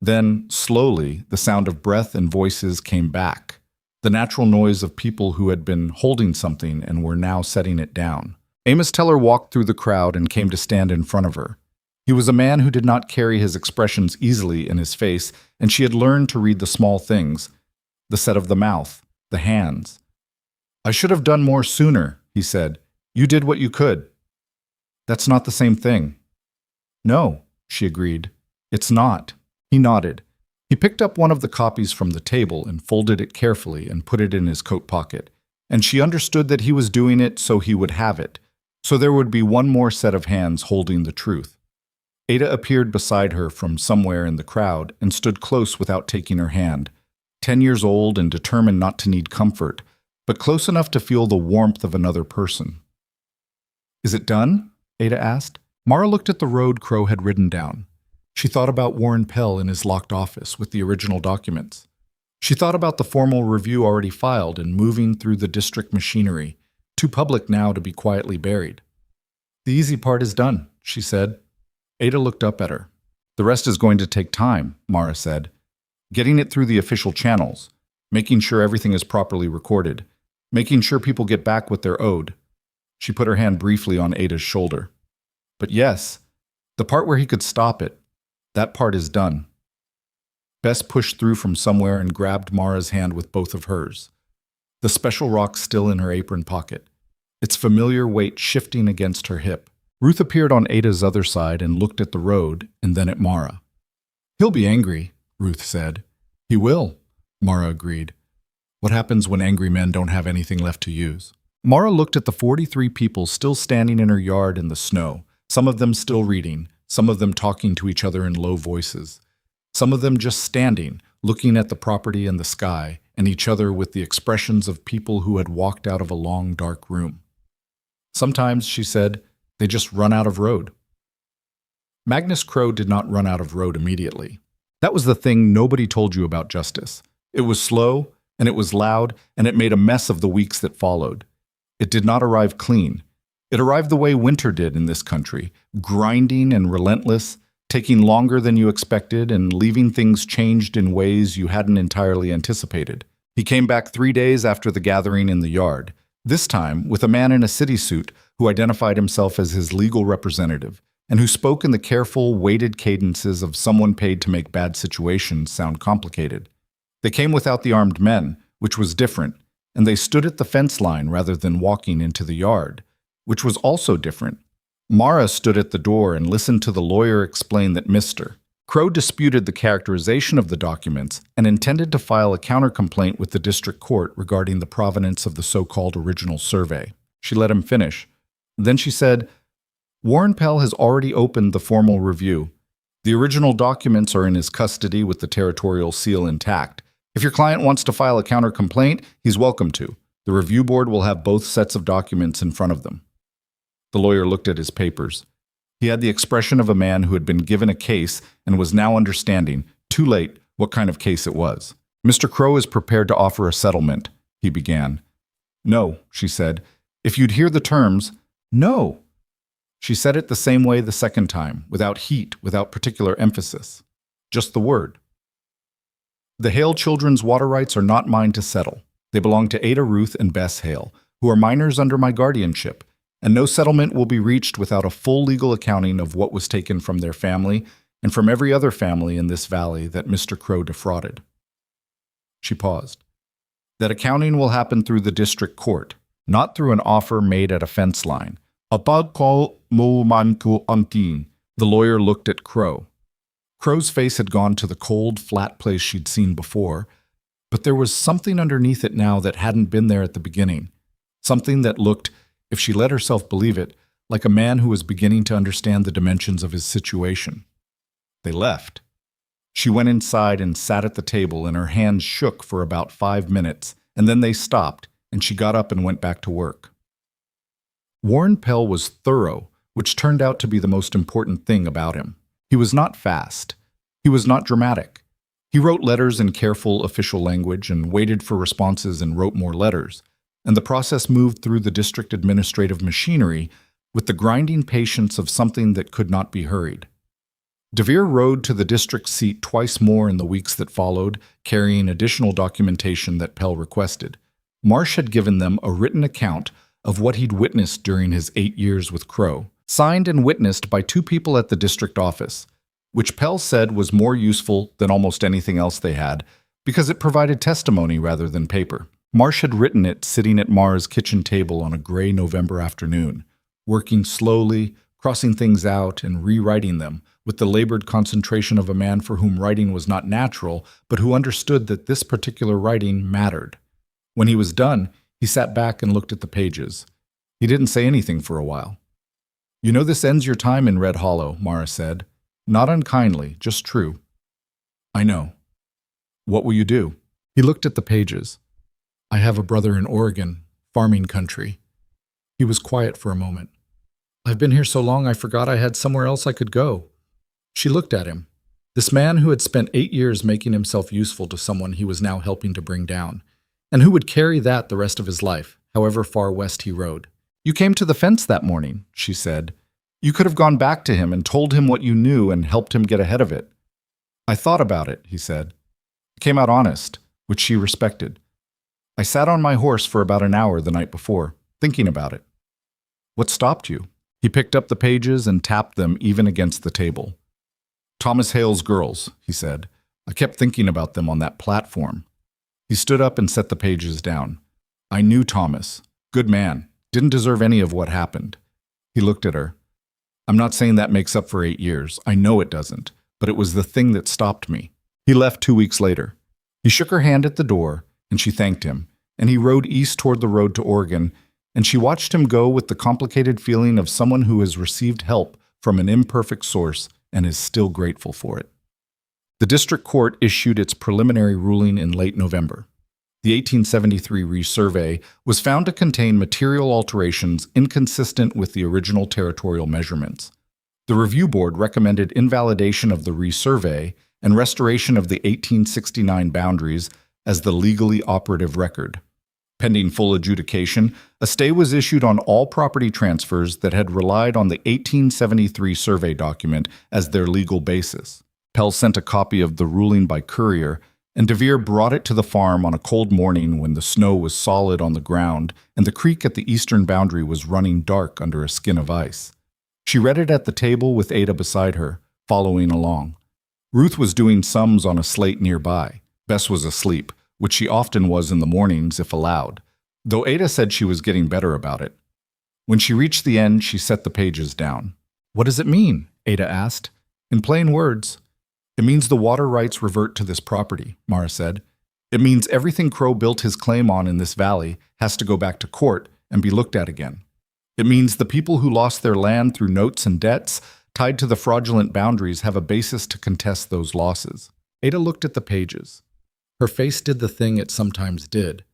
Then, slowly, the sound of breath and voices came back, the natural noise of people who had been holding something and were now setting it down. Amos Teller walked through the crowd and came to stand in front of her. He was a man who did not carry his expressions easily in his face, and she had learned to read the small things, the set of the mouth, the hands. "I should have done more sooner," he said. "You did what you could." "That's not the same thing." "No," she agreed. "It's not." He nodded. He picked up one of the copies from the table and folded it carefully and put it in his coat pocket. and she understood that he was doing it so he would have it, so there would be one more set of hands holding the truth. Ada appeared beside her from somewhere in the crowd and stood close without taking her hand, 10 years old and determined not to need comfort, but close enough to feel the warmth of another person. "Is it done?" Ada asked. Mara looked at the road Crow had ridden down. She thought about Warren Pell in his locked office with the original documents. She thought about the formal review already filed and moving through the district machinery, too public now to be quietly buried. "The easy part is done," she said. Ada looked up at her. "The rest is going to take time," Mara said. "Getting it through the official channels, making sure everything is properly recorded, making sure people get back what they're owed." She put her hand briefly on Ada's shoulder. "But yes, the part where he could stop it, that part is done." Bess pushed through from somewhere and grabbed Mara's hand with both of hers, the special rock still in her apron pocket, its familiar weight shifting against her hip. Ruth appeared on Ada's other side and looked at the road and then at Mara. "He'll be angry," Ruth said. "He will," Mara agreed. "What happens when angry men don't have anything left to use?" Mara looked at the 43 people still standing in her yard in the snow, some of them still reading, some of them talking to each other in low voices. Some of them just standing, looking at the property and the sky, and each other with the expressions of people who had walked out of a long, dark room. Sometimes, she said, they just run out of road. Magnus Crow did not run out of road immediately. That was the thing nobody told you about justice. It was slow, and it was loud, and it made a mess of the weeks that followed. It did not arrive clean. It arrived the way winter did in this country, grinding and relentless, taking longer than you expected and leaving things changed in ways you hadn't entirely anticipated. He came back 3 days after the gathering in the yard, this time with a man in a city suit who identified himself as his legal representative and who spoke in the careful, weighted cadences of someone paid to make bad situations sound complicated. They came without the armed men, which was different, and they stood at the fence line rather than walking into the yard, which was also different. Mara stood at the door and listened to the lawyer explain that Mr. Crow disputed the characterization of the documents and intended to file a counter-complaint with the district court regarding the provenance of the so-called original survey. She let him finish. Then she said, "Warren Pell has already opened the formal review. The original documents are in his custody with the territorial seal intact. If your client wants to file a counter-complaint, he's welcome to. The review board will have both sets of documents in front of them." The lawyer looked at his papers. He had the expression of a man who had been given a case and was now understanding, too late, what kind of case it was. "Mr. Crow is prepared to offer a settlement," he began. "No," she said. "If you'd hear the terms—" "No." She said it the same way the second time, without heat, without particular emphasis. Just the word. "The Hale children's water rights are not mine to settle. They belong to Ada Ruth and Bess Hale, who are minors under my guardianship, and no settlement will be reached without a full legal accounting of what was taken from their family and from every other family in this valley that Mr. Crow defrauded." She paused. "That accounting will happen through the district court, not through an offer made at a fence line. Apag ko mo man ko antin." The lawyer looked at Crow. Crow's face had gone to the cold, flat place she'd seen before, but there was something underneath it now that hadn't been there at the beginning. Something that looked, if she let herself believe it, like a man who was beginning to understand the dimensions of his situation. They left. She went inside and sat at the table, and her hands shook for about 5 minutes, and then they stopped, and she got up and went back to work. Warren Pell was thorough, which turned out to be the most important thing about him. He was not fast. He was not dramatic. He wrote letters in careful official language and waited for responses and wrote more letters, and the process moved through the district administrative machinery with the grinding patience of something that could not be hurried. DeVere rode to the district seat twice more in the weeks that followed, carrying additional documentation that Pell requested. Marsh had given them a written account of what he'd witnessed during his 8 years with Crow, signed and witnessed by 2 people at the district office, which Pell said was more useful than almost anything else they had because it provided testimony rather than paper. Marsh had written it sitting at Mara's kitchen table on a gray November afternoon, working slowly, crossing things out and rewriting them with the labored concentration of a man for whom writing was not natural, but who understood that this particular writing mattered. When he was done, He sat back and looked at the pages. He didn't say anything for a while. You know this ends your time in Red Hollow, Mara said. Not unkindly, just true. I know. What will you do? He looked at the pages. I have a brother in Oregon, farming country. He was quiet for a moment. I've been here so long I forgot I had somewhere else I could go. She looked at him. This man who had spent 8 years making himself useful to someone he was now helping to bring down, and who would carry that the rest of his life, however far west he rode. You came to the fence that morning, she said. You could have gone back to him and told him what you knew and helped him get ahead of it. I thought about it, he said. I came out honest, which she respected. I sat on my horse for about an hour the night before, thinking about it. What stopped you? He picked up the pages and tapped them even against the table. Thomas Hale's girls, he said. I kept thinking about them on that platform. He stood up and set the pages down. I knew Thomas. Good man. Didn't deserve any of what happened. He looked at her. I'm not saying that makes up for 8 years. I know it doesn't. But it was the thing that stopped me. He left 2 weeks later. He shook her hand at the door, and she thanked him, and he rode east toward the road to Oregon, and she watched him go with the complicated feeling of someone who has received help from an imperfect source and is still grateful for it. The district court issued its preliminary ruling in late November. The 1873 resurvey was found to contain material alterations inconsistent with the original territorial measurements. The review board recommended invalidation of the resurvey and restoration of the 1869 boundaries as the legally operative record. Pending full adjudication, a stay was issued on all property transfers that had relied on the 1873 survey document as their legal basis. Pell sent a copy of the ruling by courier, and DeVere brought it to the farm on a cold morning when the snow was solid on the ground and the creek at the eastern boundary was running dark under a skin of ice. She read it at the table with Ada beside her, following along. Ruth was doing sums on a slate nearby. Bess was asleep, which she often was in the mornings if allowed, though Ada said she was getting better about it. When she reached the end, she set the pages down. What does it mean? Ada asked. In plain words, it means the water rights revert to this property, Mara said. It means everything Crow built his claim on in this valley has to go back to court and be looked at again. It means the people who lost their land through notes and debts tied to the fraudulent boundaries have a basis to contest those losses. Ada looked at the pages. Her face did the thing it sometimes did,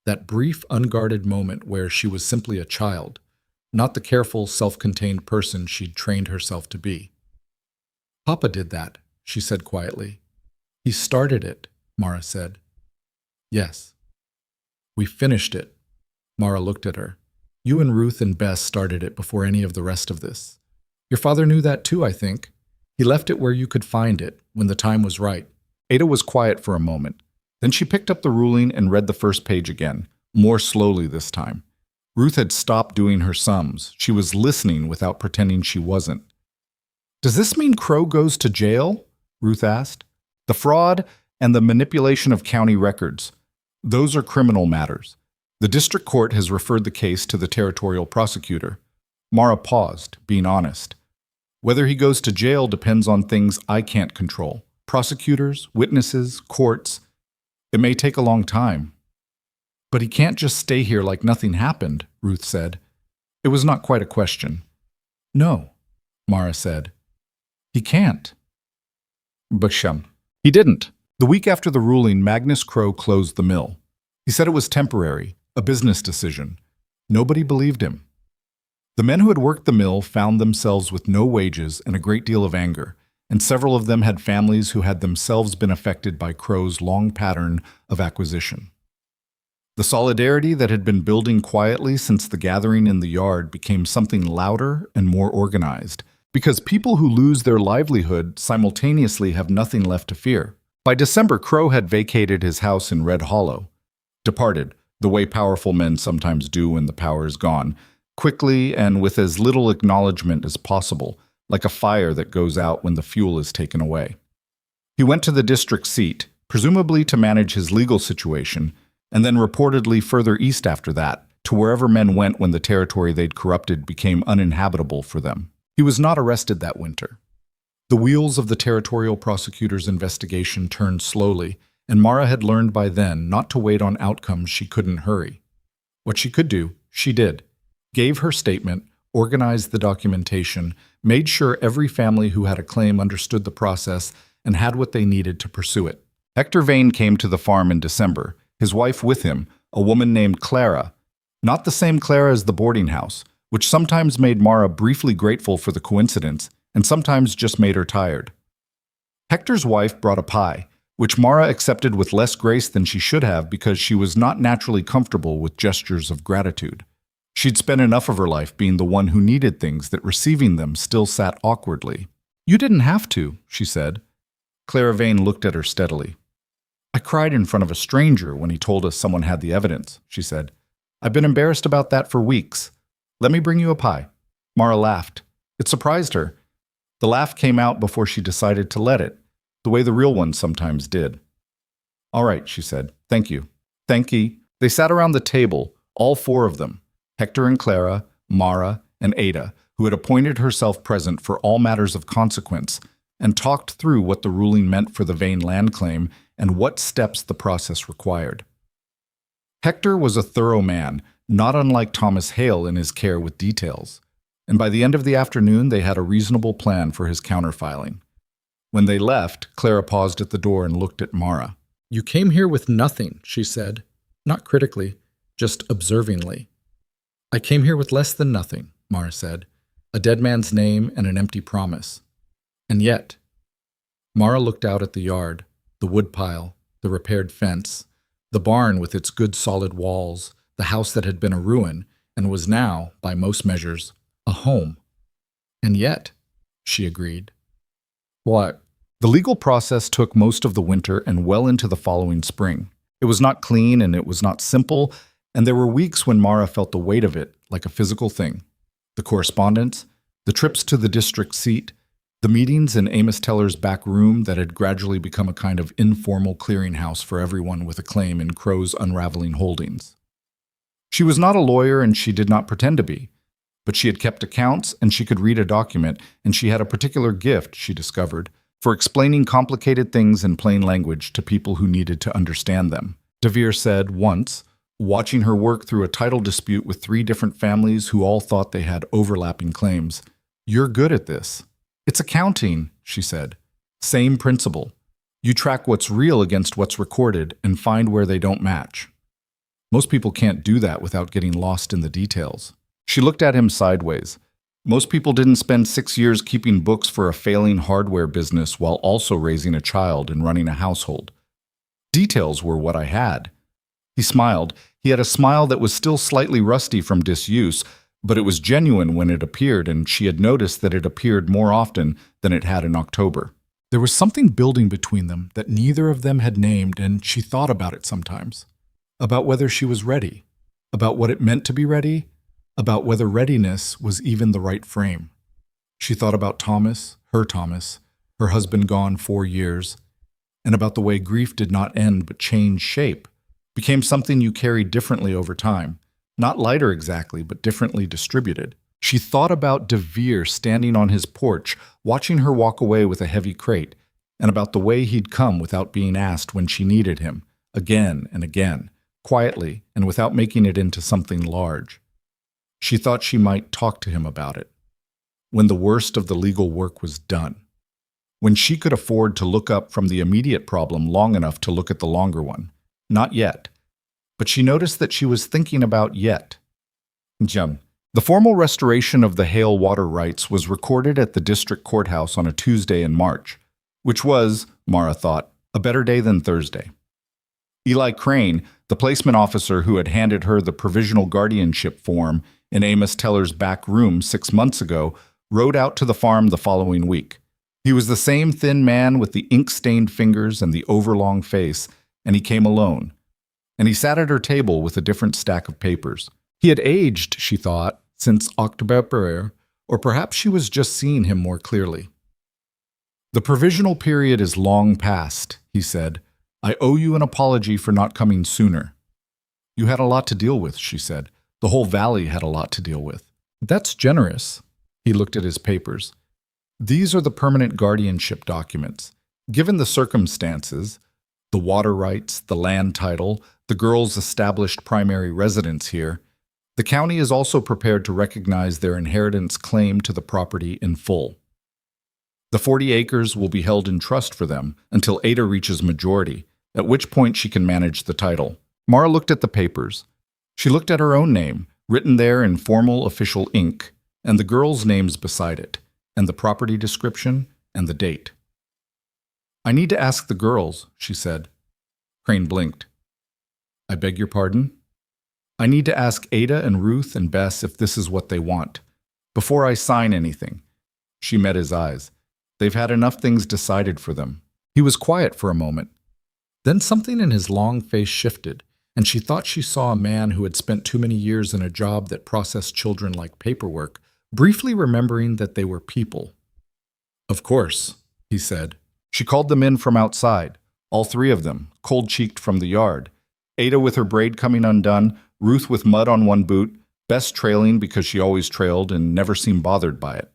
that brief, unguarded moment where she was simply a child, not the careful, self-contained person she'd trained herself to be. Papa did that, she said quietly. He started it, Mara said. Yes. We finished it. Mara looked at her. You and Ruth and Bess started it before any of the rest of this. Your father knew that too, I think. He left it where you could find it when the time was right. Ada was quiet for a moment. Then she picked up the ruling and read the first page again, more slowly this time. Ruth had stopped doing her sums. She was listening without pretending she wasn't. Does this mean Crow goes to jail? Ruth asked. The fraud and the manipulation of county records. Those are criminal matters. The district court has referred the case to the territorial prosecutor. Mara paused, being honest. Whether he goes to jail depends on things I can't control. Prosecutors, witnesses, courts. It may take a long time. But he can't just stay here like nothing happened, Ruth said. It was not quite a question. No, Mara said. He can't. Basham. He didn't. The week after the ruling, Magnus Crow closed the mill. He said it was temporary, a business decision. Nobody believed him. The men who had worked the mill found themselves with no wages and a great deal of anger, and several of them had families who had themselves been affected by Crow's long pattern of acquisition. The solidarity that had been building quietly since the gathering in the yard became something louder and more organized, because people who lose their livelihood simultaneously have nothing left to fear. By December, Crow had vacated his house in Red Hollow, departed, the way powerful men sometimes do when the power is gone, quickly and with as little acknowledgement as possible, like a fire that goes out when the fuel is taken away. He went to the district seat, presumably to manage his legal situation, and then reportedly further east after that, to wherever men went when the territory they'd corrupted became uninhabitable for them. He was not arrested that winter. The wheels of the territorial prosecutor's investigation turned slowly, and Mara had learned by then not to wait on outcomes she couldn't hurry. What she could do, she did. Gave her statement, organized the documentation, made sure every family who had a claim understood the process and had what they needed to pursue it. Hector Vane came to the farm in December, his wife with him, a woman named Clara. Not the same Clara as the boarding house, which sometimes made Mara briefly grateful for the coincidence and sometimes just made her tired. Hector's wife brought a pie, which Mara accepted with less grace than she should have because she was not naturally comfortable with gestures of gratitude. She'd spent enough of her life being the one who needed things that receiving them still sat awkwardly. "You didn't have to," she said. Clara Vane looked at her steadily. "I cried in front of a stranger when he told us someone had the evidence," she said. "I've been embarrassed about that for weeks. Let me bring you a pie." Mara laughed. It surprised her. The laugh came out before she decided to let it, the way the real ones sometimes did. "All right," she said. "Thank you." "Thank ye." They sat around the table, all four of them, Hector and Clara, Mara, and Ada, who had appointed herself present for all matters of consequence, and talked through what the ruling meant for the Vane land claim and what steps the process required. Hector was a thorough man, not unlike Thomas Hale in his care with details, and by the end of the afternoon they had a reasonable plan for his counterfiling. When they left, Clara paused at the door and looked at Mara. "You came here with nothing," she said, not critically, just observingly. "I came here with less than nothing," Mara said, "a dead man's name and an empty promise. And yet—" Mara looked out at the yard, the woodpile, the repaired fence, the barn with its good solid walls, the house that had been a ruin and was now, by most measures, a home. "And yet," she agreed. "What?" The legal process took most of the winter and well into the following spring. It was not clean and it was not simple, and there were weeks when Mara felt the weight of it like a physical thing. The correspondence, the trips to the district seat, the meetings in Amos Teller's back room that had gradually become a kind of informal clearinghouse for everyone with a claim in Crow's unraveling holdings. She was not a lawyer and she did not pretend to be, but she had kept accounts and she could read a document, and she had a particular gift, she discovered, for explaining complicated things in plain language to people who needed to understand them. DeVere said once, watching her work through a title dispute with 3 different families who all thought they had overlapping claims, "You're good at this." "It's accounting," she said. "Same principle. You track what's real against what's recorded and find where they don't match." Most people can't do that without getting lost in the details. She looked at him sideways. Most people didn't spend 6 years keeping books for a failing hardware business while also raising a child and running a household. Details were what I had. He smiled. He had a smile that was still slightly rusty from disuse, but it was genuine when it appeared, and she had noticed that it appeared more often than it had in October. There was something building between them that neither of them had named, and she thought about it sometimes. About whether she was ready, about what it meant to be ready, about whether readiness was even the right frame. She thought about Thomas, her husband gone 4 years, and about the way grief did not end but changed shape, became something you carried differently over time, not lighter exactly, but differently distributed. She thought about DeVere standing on his porch, watching her walk away with a heavy crate, and about the way he'd come without being asked when she needed him, again and again, quietly and without making it into something large. She thought she might talk to him about it. When the worst of the legal work was done. When she could afford to look up from the immediate problem long enough to look at the longer one. Not yet. But she noticed that she was thinking about yet. The formal restoration of the Hale water rights was recorded at the district courthouse on a Tuesday in March, which was, Mara thought, a better day than Thursday. Eli Crane, the placement officer who had handed her the provisional guardianship form in Amos Teller's back room 6 months ago, rode out to the farm the following week. He was the same thin man with the ink-stained fingers and the overlong face, and he came alone. And he sat at her table with a different stack of papers. He had aged, she thought, since October, or perhaps she was just seeing him more clearly. "The provisional period is long past," he said. "I owe you an apology for not coming sooner." "You had a lot to deal with," she said. "The whole valley had a lot to deal with." "That's generous." He looked at his papers. "These are the permanent guardianship documents. Given the circumstances, The water rights, the land title, the girls' established primary residence here. The county is also prepared to recognize their inheritance claim to the property in full. The 40 acres will be held in trust for them until Ada reaches majority, at which point she can manage the title. Mara looked at the papers. She looked at her own name, written there in formal official ink, and the girls' names beside it, and the property description, and the date. "I need to ask the girls," she said. Crane blinked. "I beg your pardon?" "I need to ask Ada and Ruth and Bess if this is what they want, before I sign anything." She met his eyes. They've had enough things decided for them. He was quiet for a moment. Then something in his long face shifted, and she thought she saw a man who had spent too many years in a job that processed children like paperwork, briefly remembering that they were people. "Of course," he said. She called them in from outside, all three of them, cold-cheeked from the yard. Ada with her braid coming undone, Ruth with mud on one boot, Bess trailing because she always trailed and never seemed bothered by it.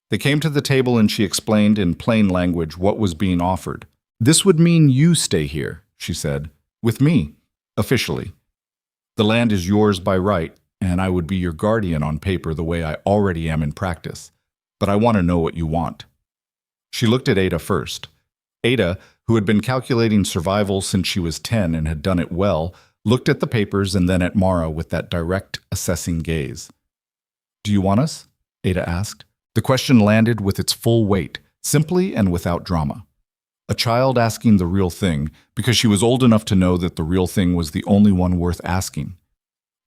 They came to the table and she explained in plain language what was being offered. "This would mean you stay here," she said, "with me, officially. The land is yours by right, and I would be your guardian on paper the way I already am in practice. But I want to know what you want." She looked at Ada first. Ada, who had been calculating survival since she was 10 and had done it well, looked at the papers and then at Mara with that direct, assessing gaze. "Do you want us?" Ada asked. The question landed with its full weight, simply and without drama. A child asking the real thing, because she was old enough to know that the real thing was the only one worth asking.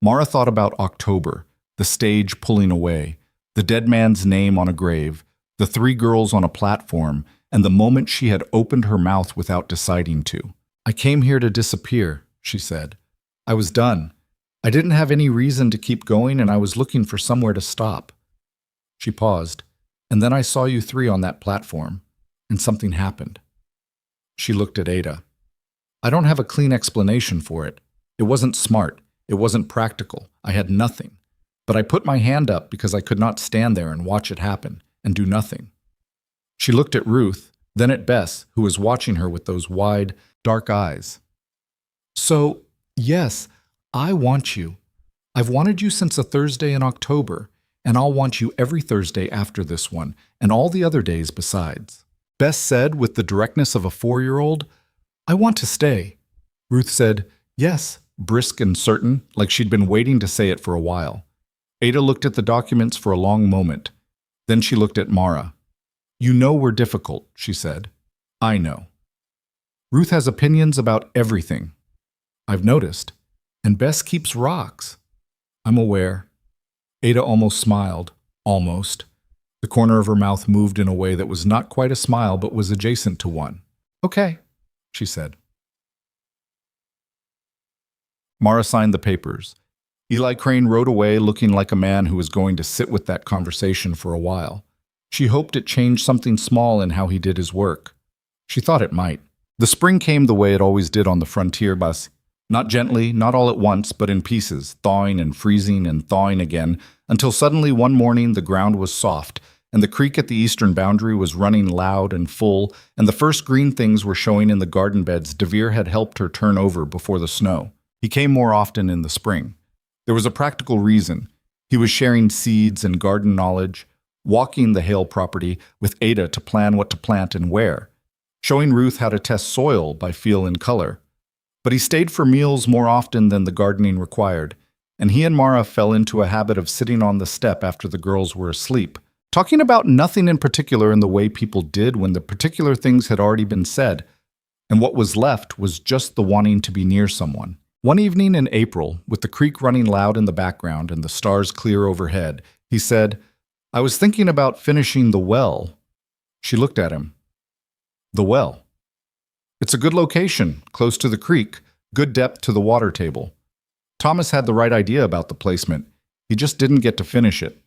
Mara thought about October, the stage pulling away, the dead man's name on a grave, the three girls on a platform, and the moment she had opened her mouth without deciding to. "I came here to disappear," she said. "I was done. I didn't have any reason to keep going, and I was looking for somewhere to stop." She paused, and then I saw you three on that platform, and something happened. She looked at Ada. "I don't have a clean explanation for it. It wasn't smart. It wasn't practical. I had nothing. But I put my hand up because I could not stand there and watch it happen and do nothing." She looked at Ruth, then at Bess, who was watching her with those wide, dark eyes. "So, yes, I want you. I've wanted you since a Thursday in October, and I'll want you every Thursday after this one, and all the other days besides." Bess said, with the directness of a 4-year-old, "I want to stay." Ruth said, "Yes," brisk and certain, like she'd been waiting to say it for a while. Ada looked at the documents for a long moment. Then she looked at Mara. "You know we're difficult," she said. "I know. Ruth has opinions about everything. I've noticed. And Bess keeps rocks." "I'm aware." Ada almost smiled. Almost. The corner of her mouth moved in a way that was not quite a smile but was adjacent to one. "Okay," she said. Mara signed the papers. Eli Crane rode away looking like a man who was going to sit with that conversation for a while. She hoped it changed something small in how he did his work. She thought it might. The spring came the way it always did on the frontier bus. Not gently, not all at once, but in pieces, thawing and freezing and thawing again, until suddenly one morning the ground was soft, and the creek at the eastern boundary was running loud and full, and the first green things were showing in the garden beds DeVere had helped her turn over before the snow. He came more often in the spring. There was a practical reason. He was sharing seeds and garden knowledge, walking the Hale property with Ada to plan what to plant and where, showing Ruth how to test soil by feel and color. But he stayed for meals more often than the gardening required, and he and Mara fell into a habit of sitting on the step after the girls were asleep, talking about nothing in particular in the way people did when the particular things had already been said, and what was left was just the wanting to be near someone. One evening in April, with the creek running loud in the background and the stars clear overhead, he said, "I was thinking about finishing the well." She looked at him. "The well?" "It's a good location, close to the creek, good depth to the water table. Thomas had the right idea about the placement. He just didn't get to finish it."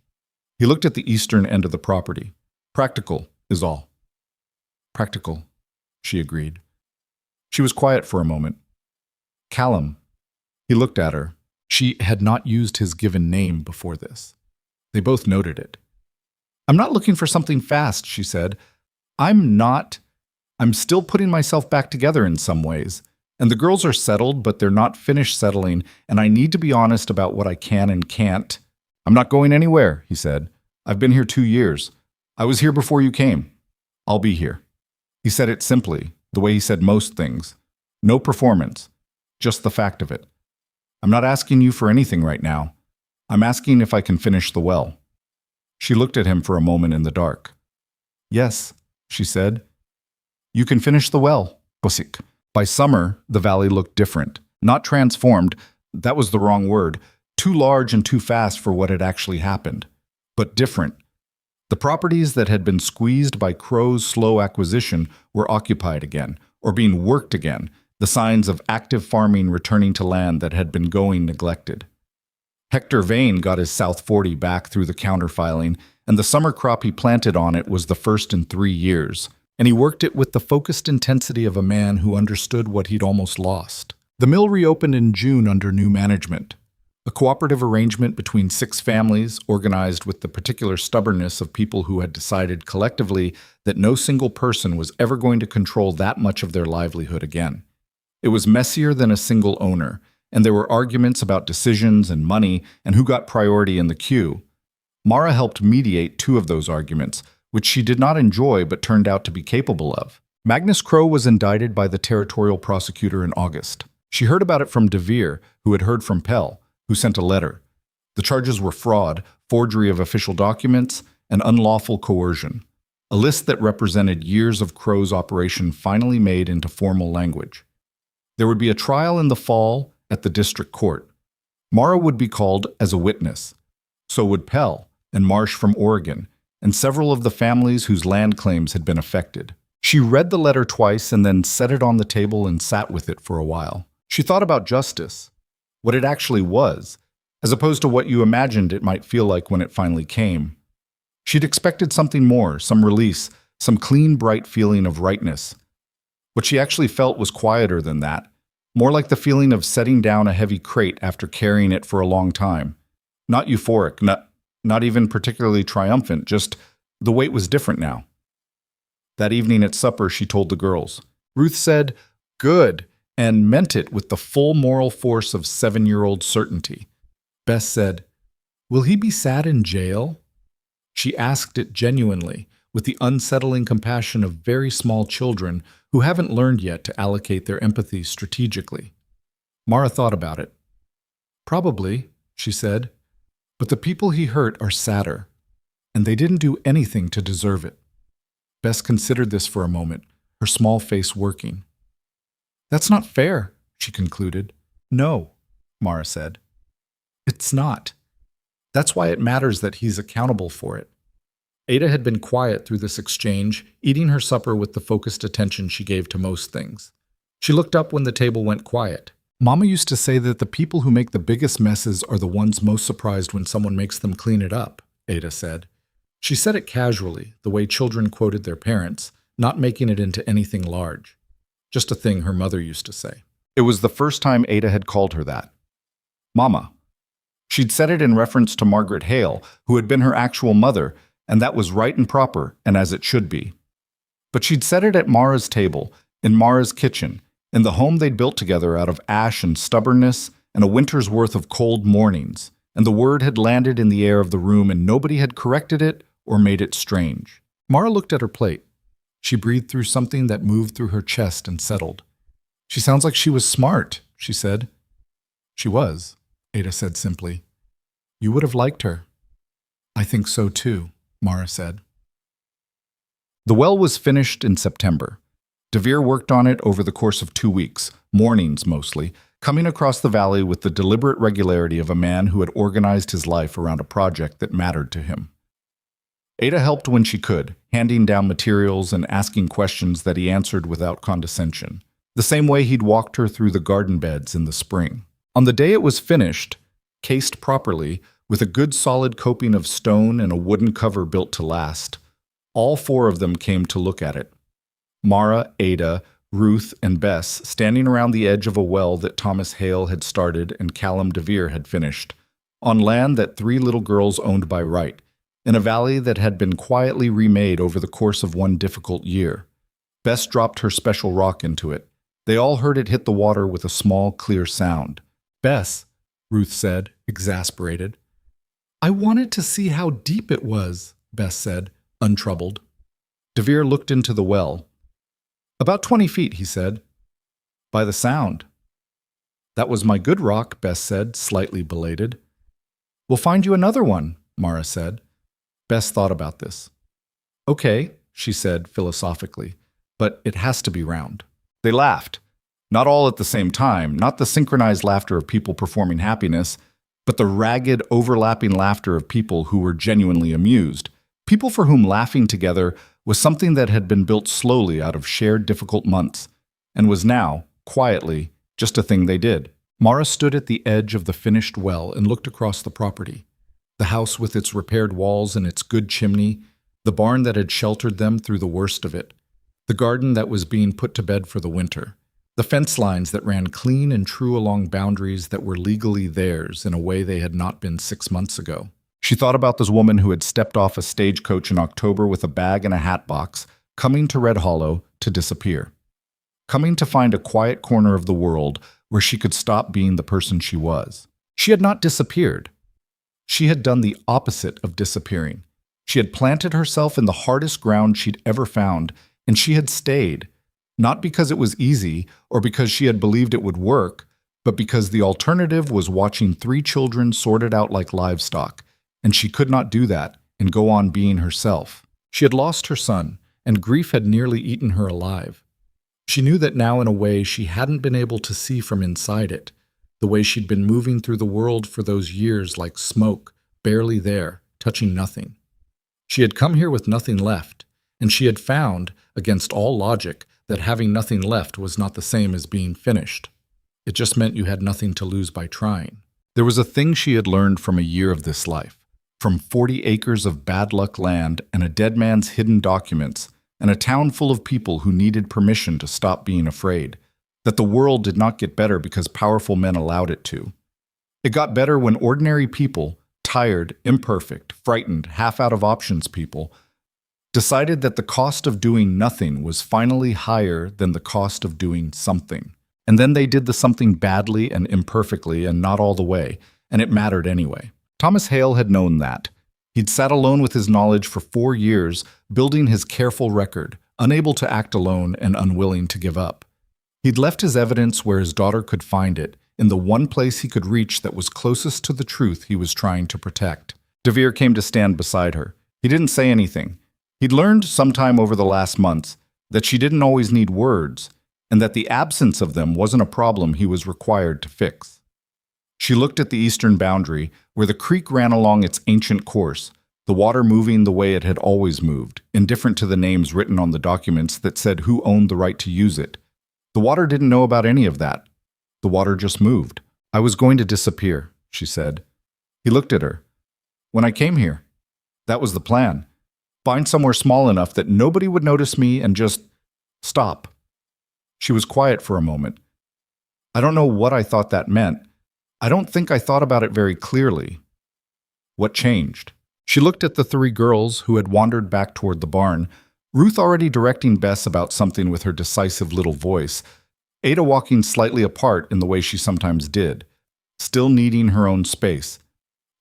He looked at the eastern end of the property. "Practical is all." "Practical," she agreed. She was quiet for a moment. "Callum." He looked at her. She had not used his given name before this. They both noted it. "I'm not looking for something fast," she said. I'm I'm still putting myself back together in some ways. And the girls are settled, but they're not finished settling, and I need to be honest about what I can and can't. I'm not going anywhere, he said. I've been here 2 years. I was here before you came. I'll be here. He said it simply, the way he said most things. No performance, just the fact of it. I'm not asking you for anything right now. I'm asking if I can finish the well. She looked at him for a moment in the dark. Yes, she said. You can finish the well, Kosik. By summer, the valley looked different. Not transformed, that was the wrong word, too large and too fast for what had actually happened. But different. The properties that had been squeezed by Crow's slow acquisition were occupied again, or being worked again, the signs of active farming returning to land that had been going neglected. Hector Vane got his South 40 back through the counterfiling, and the summer crop he planted on it was the first in 3 years. And he worked it with the focused intensity of a man who understood what he'd almost lost. The mill reopened in June under new management, a cooperative arrangement between 6 families organized with the particular stubbornness of people who had decided collectively that no single person was ever going to control that much of their livelihood again. It was messier than a single owner, and there were arguments about decisions and money and who got priority in the queue. Mara helped mediate 2 of those arguments, which she did not enjoy but turned out to be capable of. Magnus Crow was indicted by the territorial prosecutor in August. She heard about it from De Vere, who had heard from Pell, who sent a letter. The charges were fraud, forgery of official documents, and unlawful coercion. A list that represented years of Crow's operation finally made into formal language. There would be a trial in the fall at the district court. Mara would be called as a witness. So would Pell and Marsh from Oregon, and several of the families whose land claims had been affected. She read the letter twice and then set it on the table and sat with it for a while. She thought about justice, what it actually was, as opposed to what you imagined it might feel like when it finally came. She'd expected something more, some release, some clean, bright feeling of rightness. What she actually felt was quieter than that, more like the feeling of setting down a heavy crate after carrying it for a long time. Not euphoric, not even particularly triumphant, just the weight was different now. That evening at supper, she told the girls. Ruth said, "Good," and meant it with the full moral force of 7-year-old certainty. Bess said, "Will he be sad in jail?" She asked it genuinely, with the unsettling compassion of very small children who haven't learned yet to allocate their empathy strategically. Mara thought about it. "Probably," she said. "But the people he hurt are sadder, and they didn't do anything to deserve it." Bess considered this for a moment, her small face working. "That's not fair," she concluded. "No," Mara said. "It's not. That's why it matters that he's accountable for it." Ada had been quiet through this exchange, eating her supper with the focused attention she gave to most things. She looked up when the table went quiet. "Mama used to say that the people who make the biggest messes are the ones most surprised when someone makes them clean it up," Ada said. She said it casually, the way children quoted their parents, not making it into anything large. Just a thing her mother used to say. It was the first time Ada had called her that. Mama. She'd said it in reference to Margaret Hale, who had been her actual mother, and that was right and proper, and as it should be. But she'd said it at Mara's table, in Mara's kitchen, in the home they'd built together out of ash and stubbornness and a winter's worth of cold mornings, and the word had landed in the air of the room and nobody had corrected it or made it strange. Mara looked at her plate. She breathed through something that moved through her chest and settled. "She sounds like she was smart," she said. "She was," Ada said simply. "You would have liked her." "I think so too," Mara said. The well was finished in September. De Vere worked on it over the course of 2 weeks, mornings mostly, coming across the valley with the deliberate regularity of a man who had organized his life around a project that mattered to him. Ada helped when she could, handing down materials and asking questions that he answered without condescension, the same way he'd walked her through the garden beds in the spring. On the day it was finished, cased properly, with a good solid coping of stone and a wooden cover built to last, all 4 of them came to look at it. Mara, Ada, Ruth, and Bess standing around the edge of a well that Thomas Hale had started and Callum De Vere had finished, on land that 3 little girls owned by right, in a valley that had been quietly remade over the course of one difficult year. Bess dropped her special rock into it. They all heard it hit the water with a small, clear sound. Bess, Ruth said, exasperated. I wanted to see how deep it was, Bess said, untroubled. DeVere looked into the well. About 20 feet, he said. By the sound. That was my good rock, Bess said, slightly belated. We'll find you another one, Mara said. Bess thought about this. Okay, she said philosophically, but it has to be round. They laughed. Not all at the same time, not the synchronized laughter of people performing happiness, but the ragged, overlapping laughter of people who were genuinely amused, people for whom laughing together was something that had been built slowly out of shared difficult months, and was now, quietly, just a thing they did. Mara stood at the edge of the finished well and looked across the property. The house with its repaired walls and its good chimney, the barn that had sheltered them through the worst of it, the garden that was being put to bed for the winter, the fence lines that ran clean and true along boundaries that were legally theirs in a way they had not been 6 months ago. She thought about this woman who had stepped off a stagecoach in October with a bag and a hat box, coming to Red Hollow to disappear. Coming to find a quiet corner of the world where she could stop being the person she was. She had not disappeared. She had done the opposite of disappearing. She had planted herself in the hardest ground she'd ever found, and she had stayed, not because it was easy or because she had believed it would work, but because the alternative was watching 3 children sorted out like livestock, and she could not do that and go on being herself. She had lost her son, and grief had nearly eaten her alive. She knew that now in a way she hadn't been able to see from inside it, the way she'd been moving through the world for those years like smoke, barely there, touching nothing. She had come here with nothing left, and she had found, against all logic, that having nothing left was not the same as being finished. It just meant you had nothing to lose by trying. There was a thing she had learned from a year of this life, from 40 acres of bad luck land and a dead man's hidden documents, and a town full of people who needed permission to stop being afraid, that the world did not get better because powerful men allowed it to. It got better when ordinary people, tired, imperfect, frightened, half out of options people, decided that the cost of doing nothing was finally higher than the cost of doing something. And then they did the something badly and imperfectly and not all the way, and it mattered anyway. Thomas Hale had known that. He'd sat alone with his knowledge for 4 years, building his careful record, unable to act alone and unwilling to give up. He'd left his evidence where his daughter could find it, in the one place he could reach that was closest to the truth he was trying to protect. DeVere came to stand beside her. He didn't say anything. He'd learned sometime over the last months that she didn't always need words, and that the absence of them wasn't a problem he was required to fix. She looked at the eastern boundary, where the creek ran along its ancient course, the water moving the way it had always moved, indifferent to the names written on the documents that said who owned the right to use it. The water didn't know about any of that. The water just moved. I was going to disappear, she said. He looked at her. When I came here, that was the plan. Find somewhere small enough that nobody would notice me and just stop. She was quiet for a moment. I don't know what I thought that meant. I don't think I thought about it very clearly. What changed? She looked at the 3 girls who had wandered back toward the barn, Ruth already directing Bess about something with her decisive little voice, Ada walking slightly apart in the way she sometimes did, still needing her own space,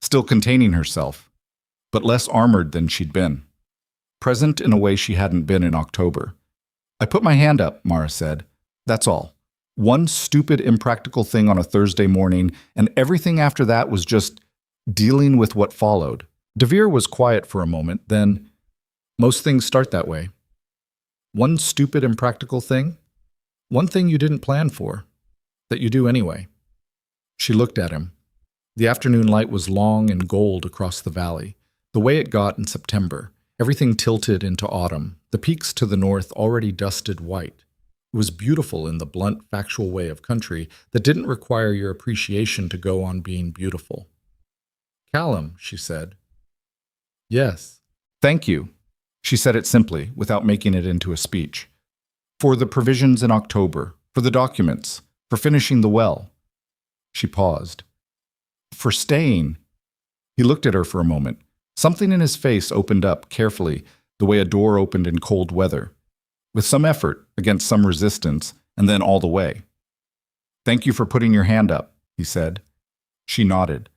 still containing herself, but less armored than she'd been, present in a way she hadn't been in October. I put my hand up, Mara said. That's all. One stupid, impractical thing on a Thursday morning, and everything after that was just dealing with what followed. DeVere was quiet for a moment, then, most things start that way. One stupid, impractical thing? One thing you didn't plan for, that you do anyway. She looked at him. The afternoon light was long and gold across the valley, the way it got in September, everything tilted into autumn, the peaks to the north already dusted white. It was beautiful in the blunt, factual way of country that didn't require your appreciation to go on being beautiful. Callum, she said. Yes. Thank you. She said it simply, without making it into a speech. For the provisions in October, for the documents, for finishing the well. She paused. For staying. He looked at her for a moment. Something in his face opened up carefully, the way a door opened in cold weather. with some effort against some resistance, and then all the way. "Thank you for putting your hand up," he said. She nodded.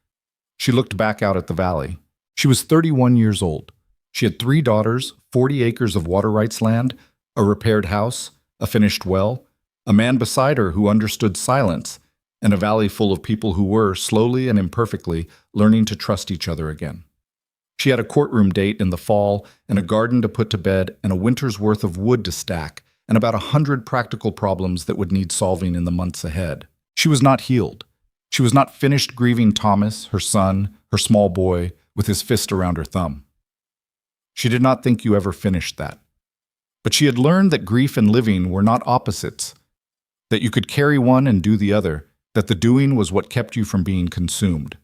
She looked back out at the valley. She was 31 years old. She had 3 daughters, 40 acres of water rights land, a repaired house, a finished well, a man beside her who understood silence, and a valley full of people who were, slowly and imperfectly, learning to trust each other again. She had a courtroom date in the fall, and a garden to put to bed, and a winter's worth of wood to stack, and about 100 practical problems that would need solving in the months ahead. She was not healed. She was not finished grieving Thomas, her son, her small boy, with his fist around her thumb. She did not think you ever finished that. But she had learned that grief and living were not opposites, that you could carry one and do the other, that the doing was what kept you from being consumed.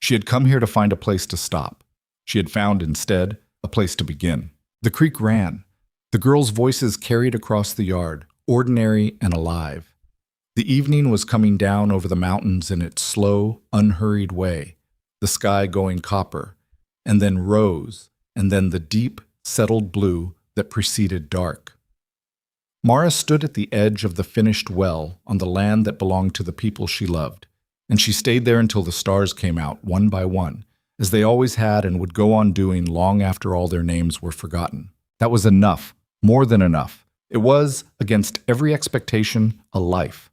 She had come here to find a place to stop. She had found, instead, a place to begin. The creek ran. The girls' voices carried across the yard, ordinary and alive. The evening was coming down over the mountains in its slow, unhurried way, the sky going copper, and then rose, and then the deep, settled blue that preceded dark. Mara stood at the edge of the finished well on the land that belonged to the people she loved, and she stayed there until the stars came out one by one, as they always had and would go on doing long after all their names were forgotten. That was enough, more than enough. It was, against every expectation, a life.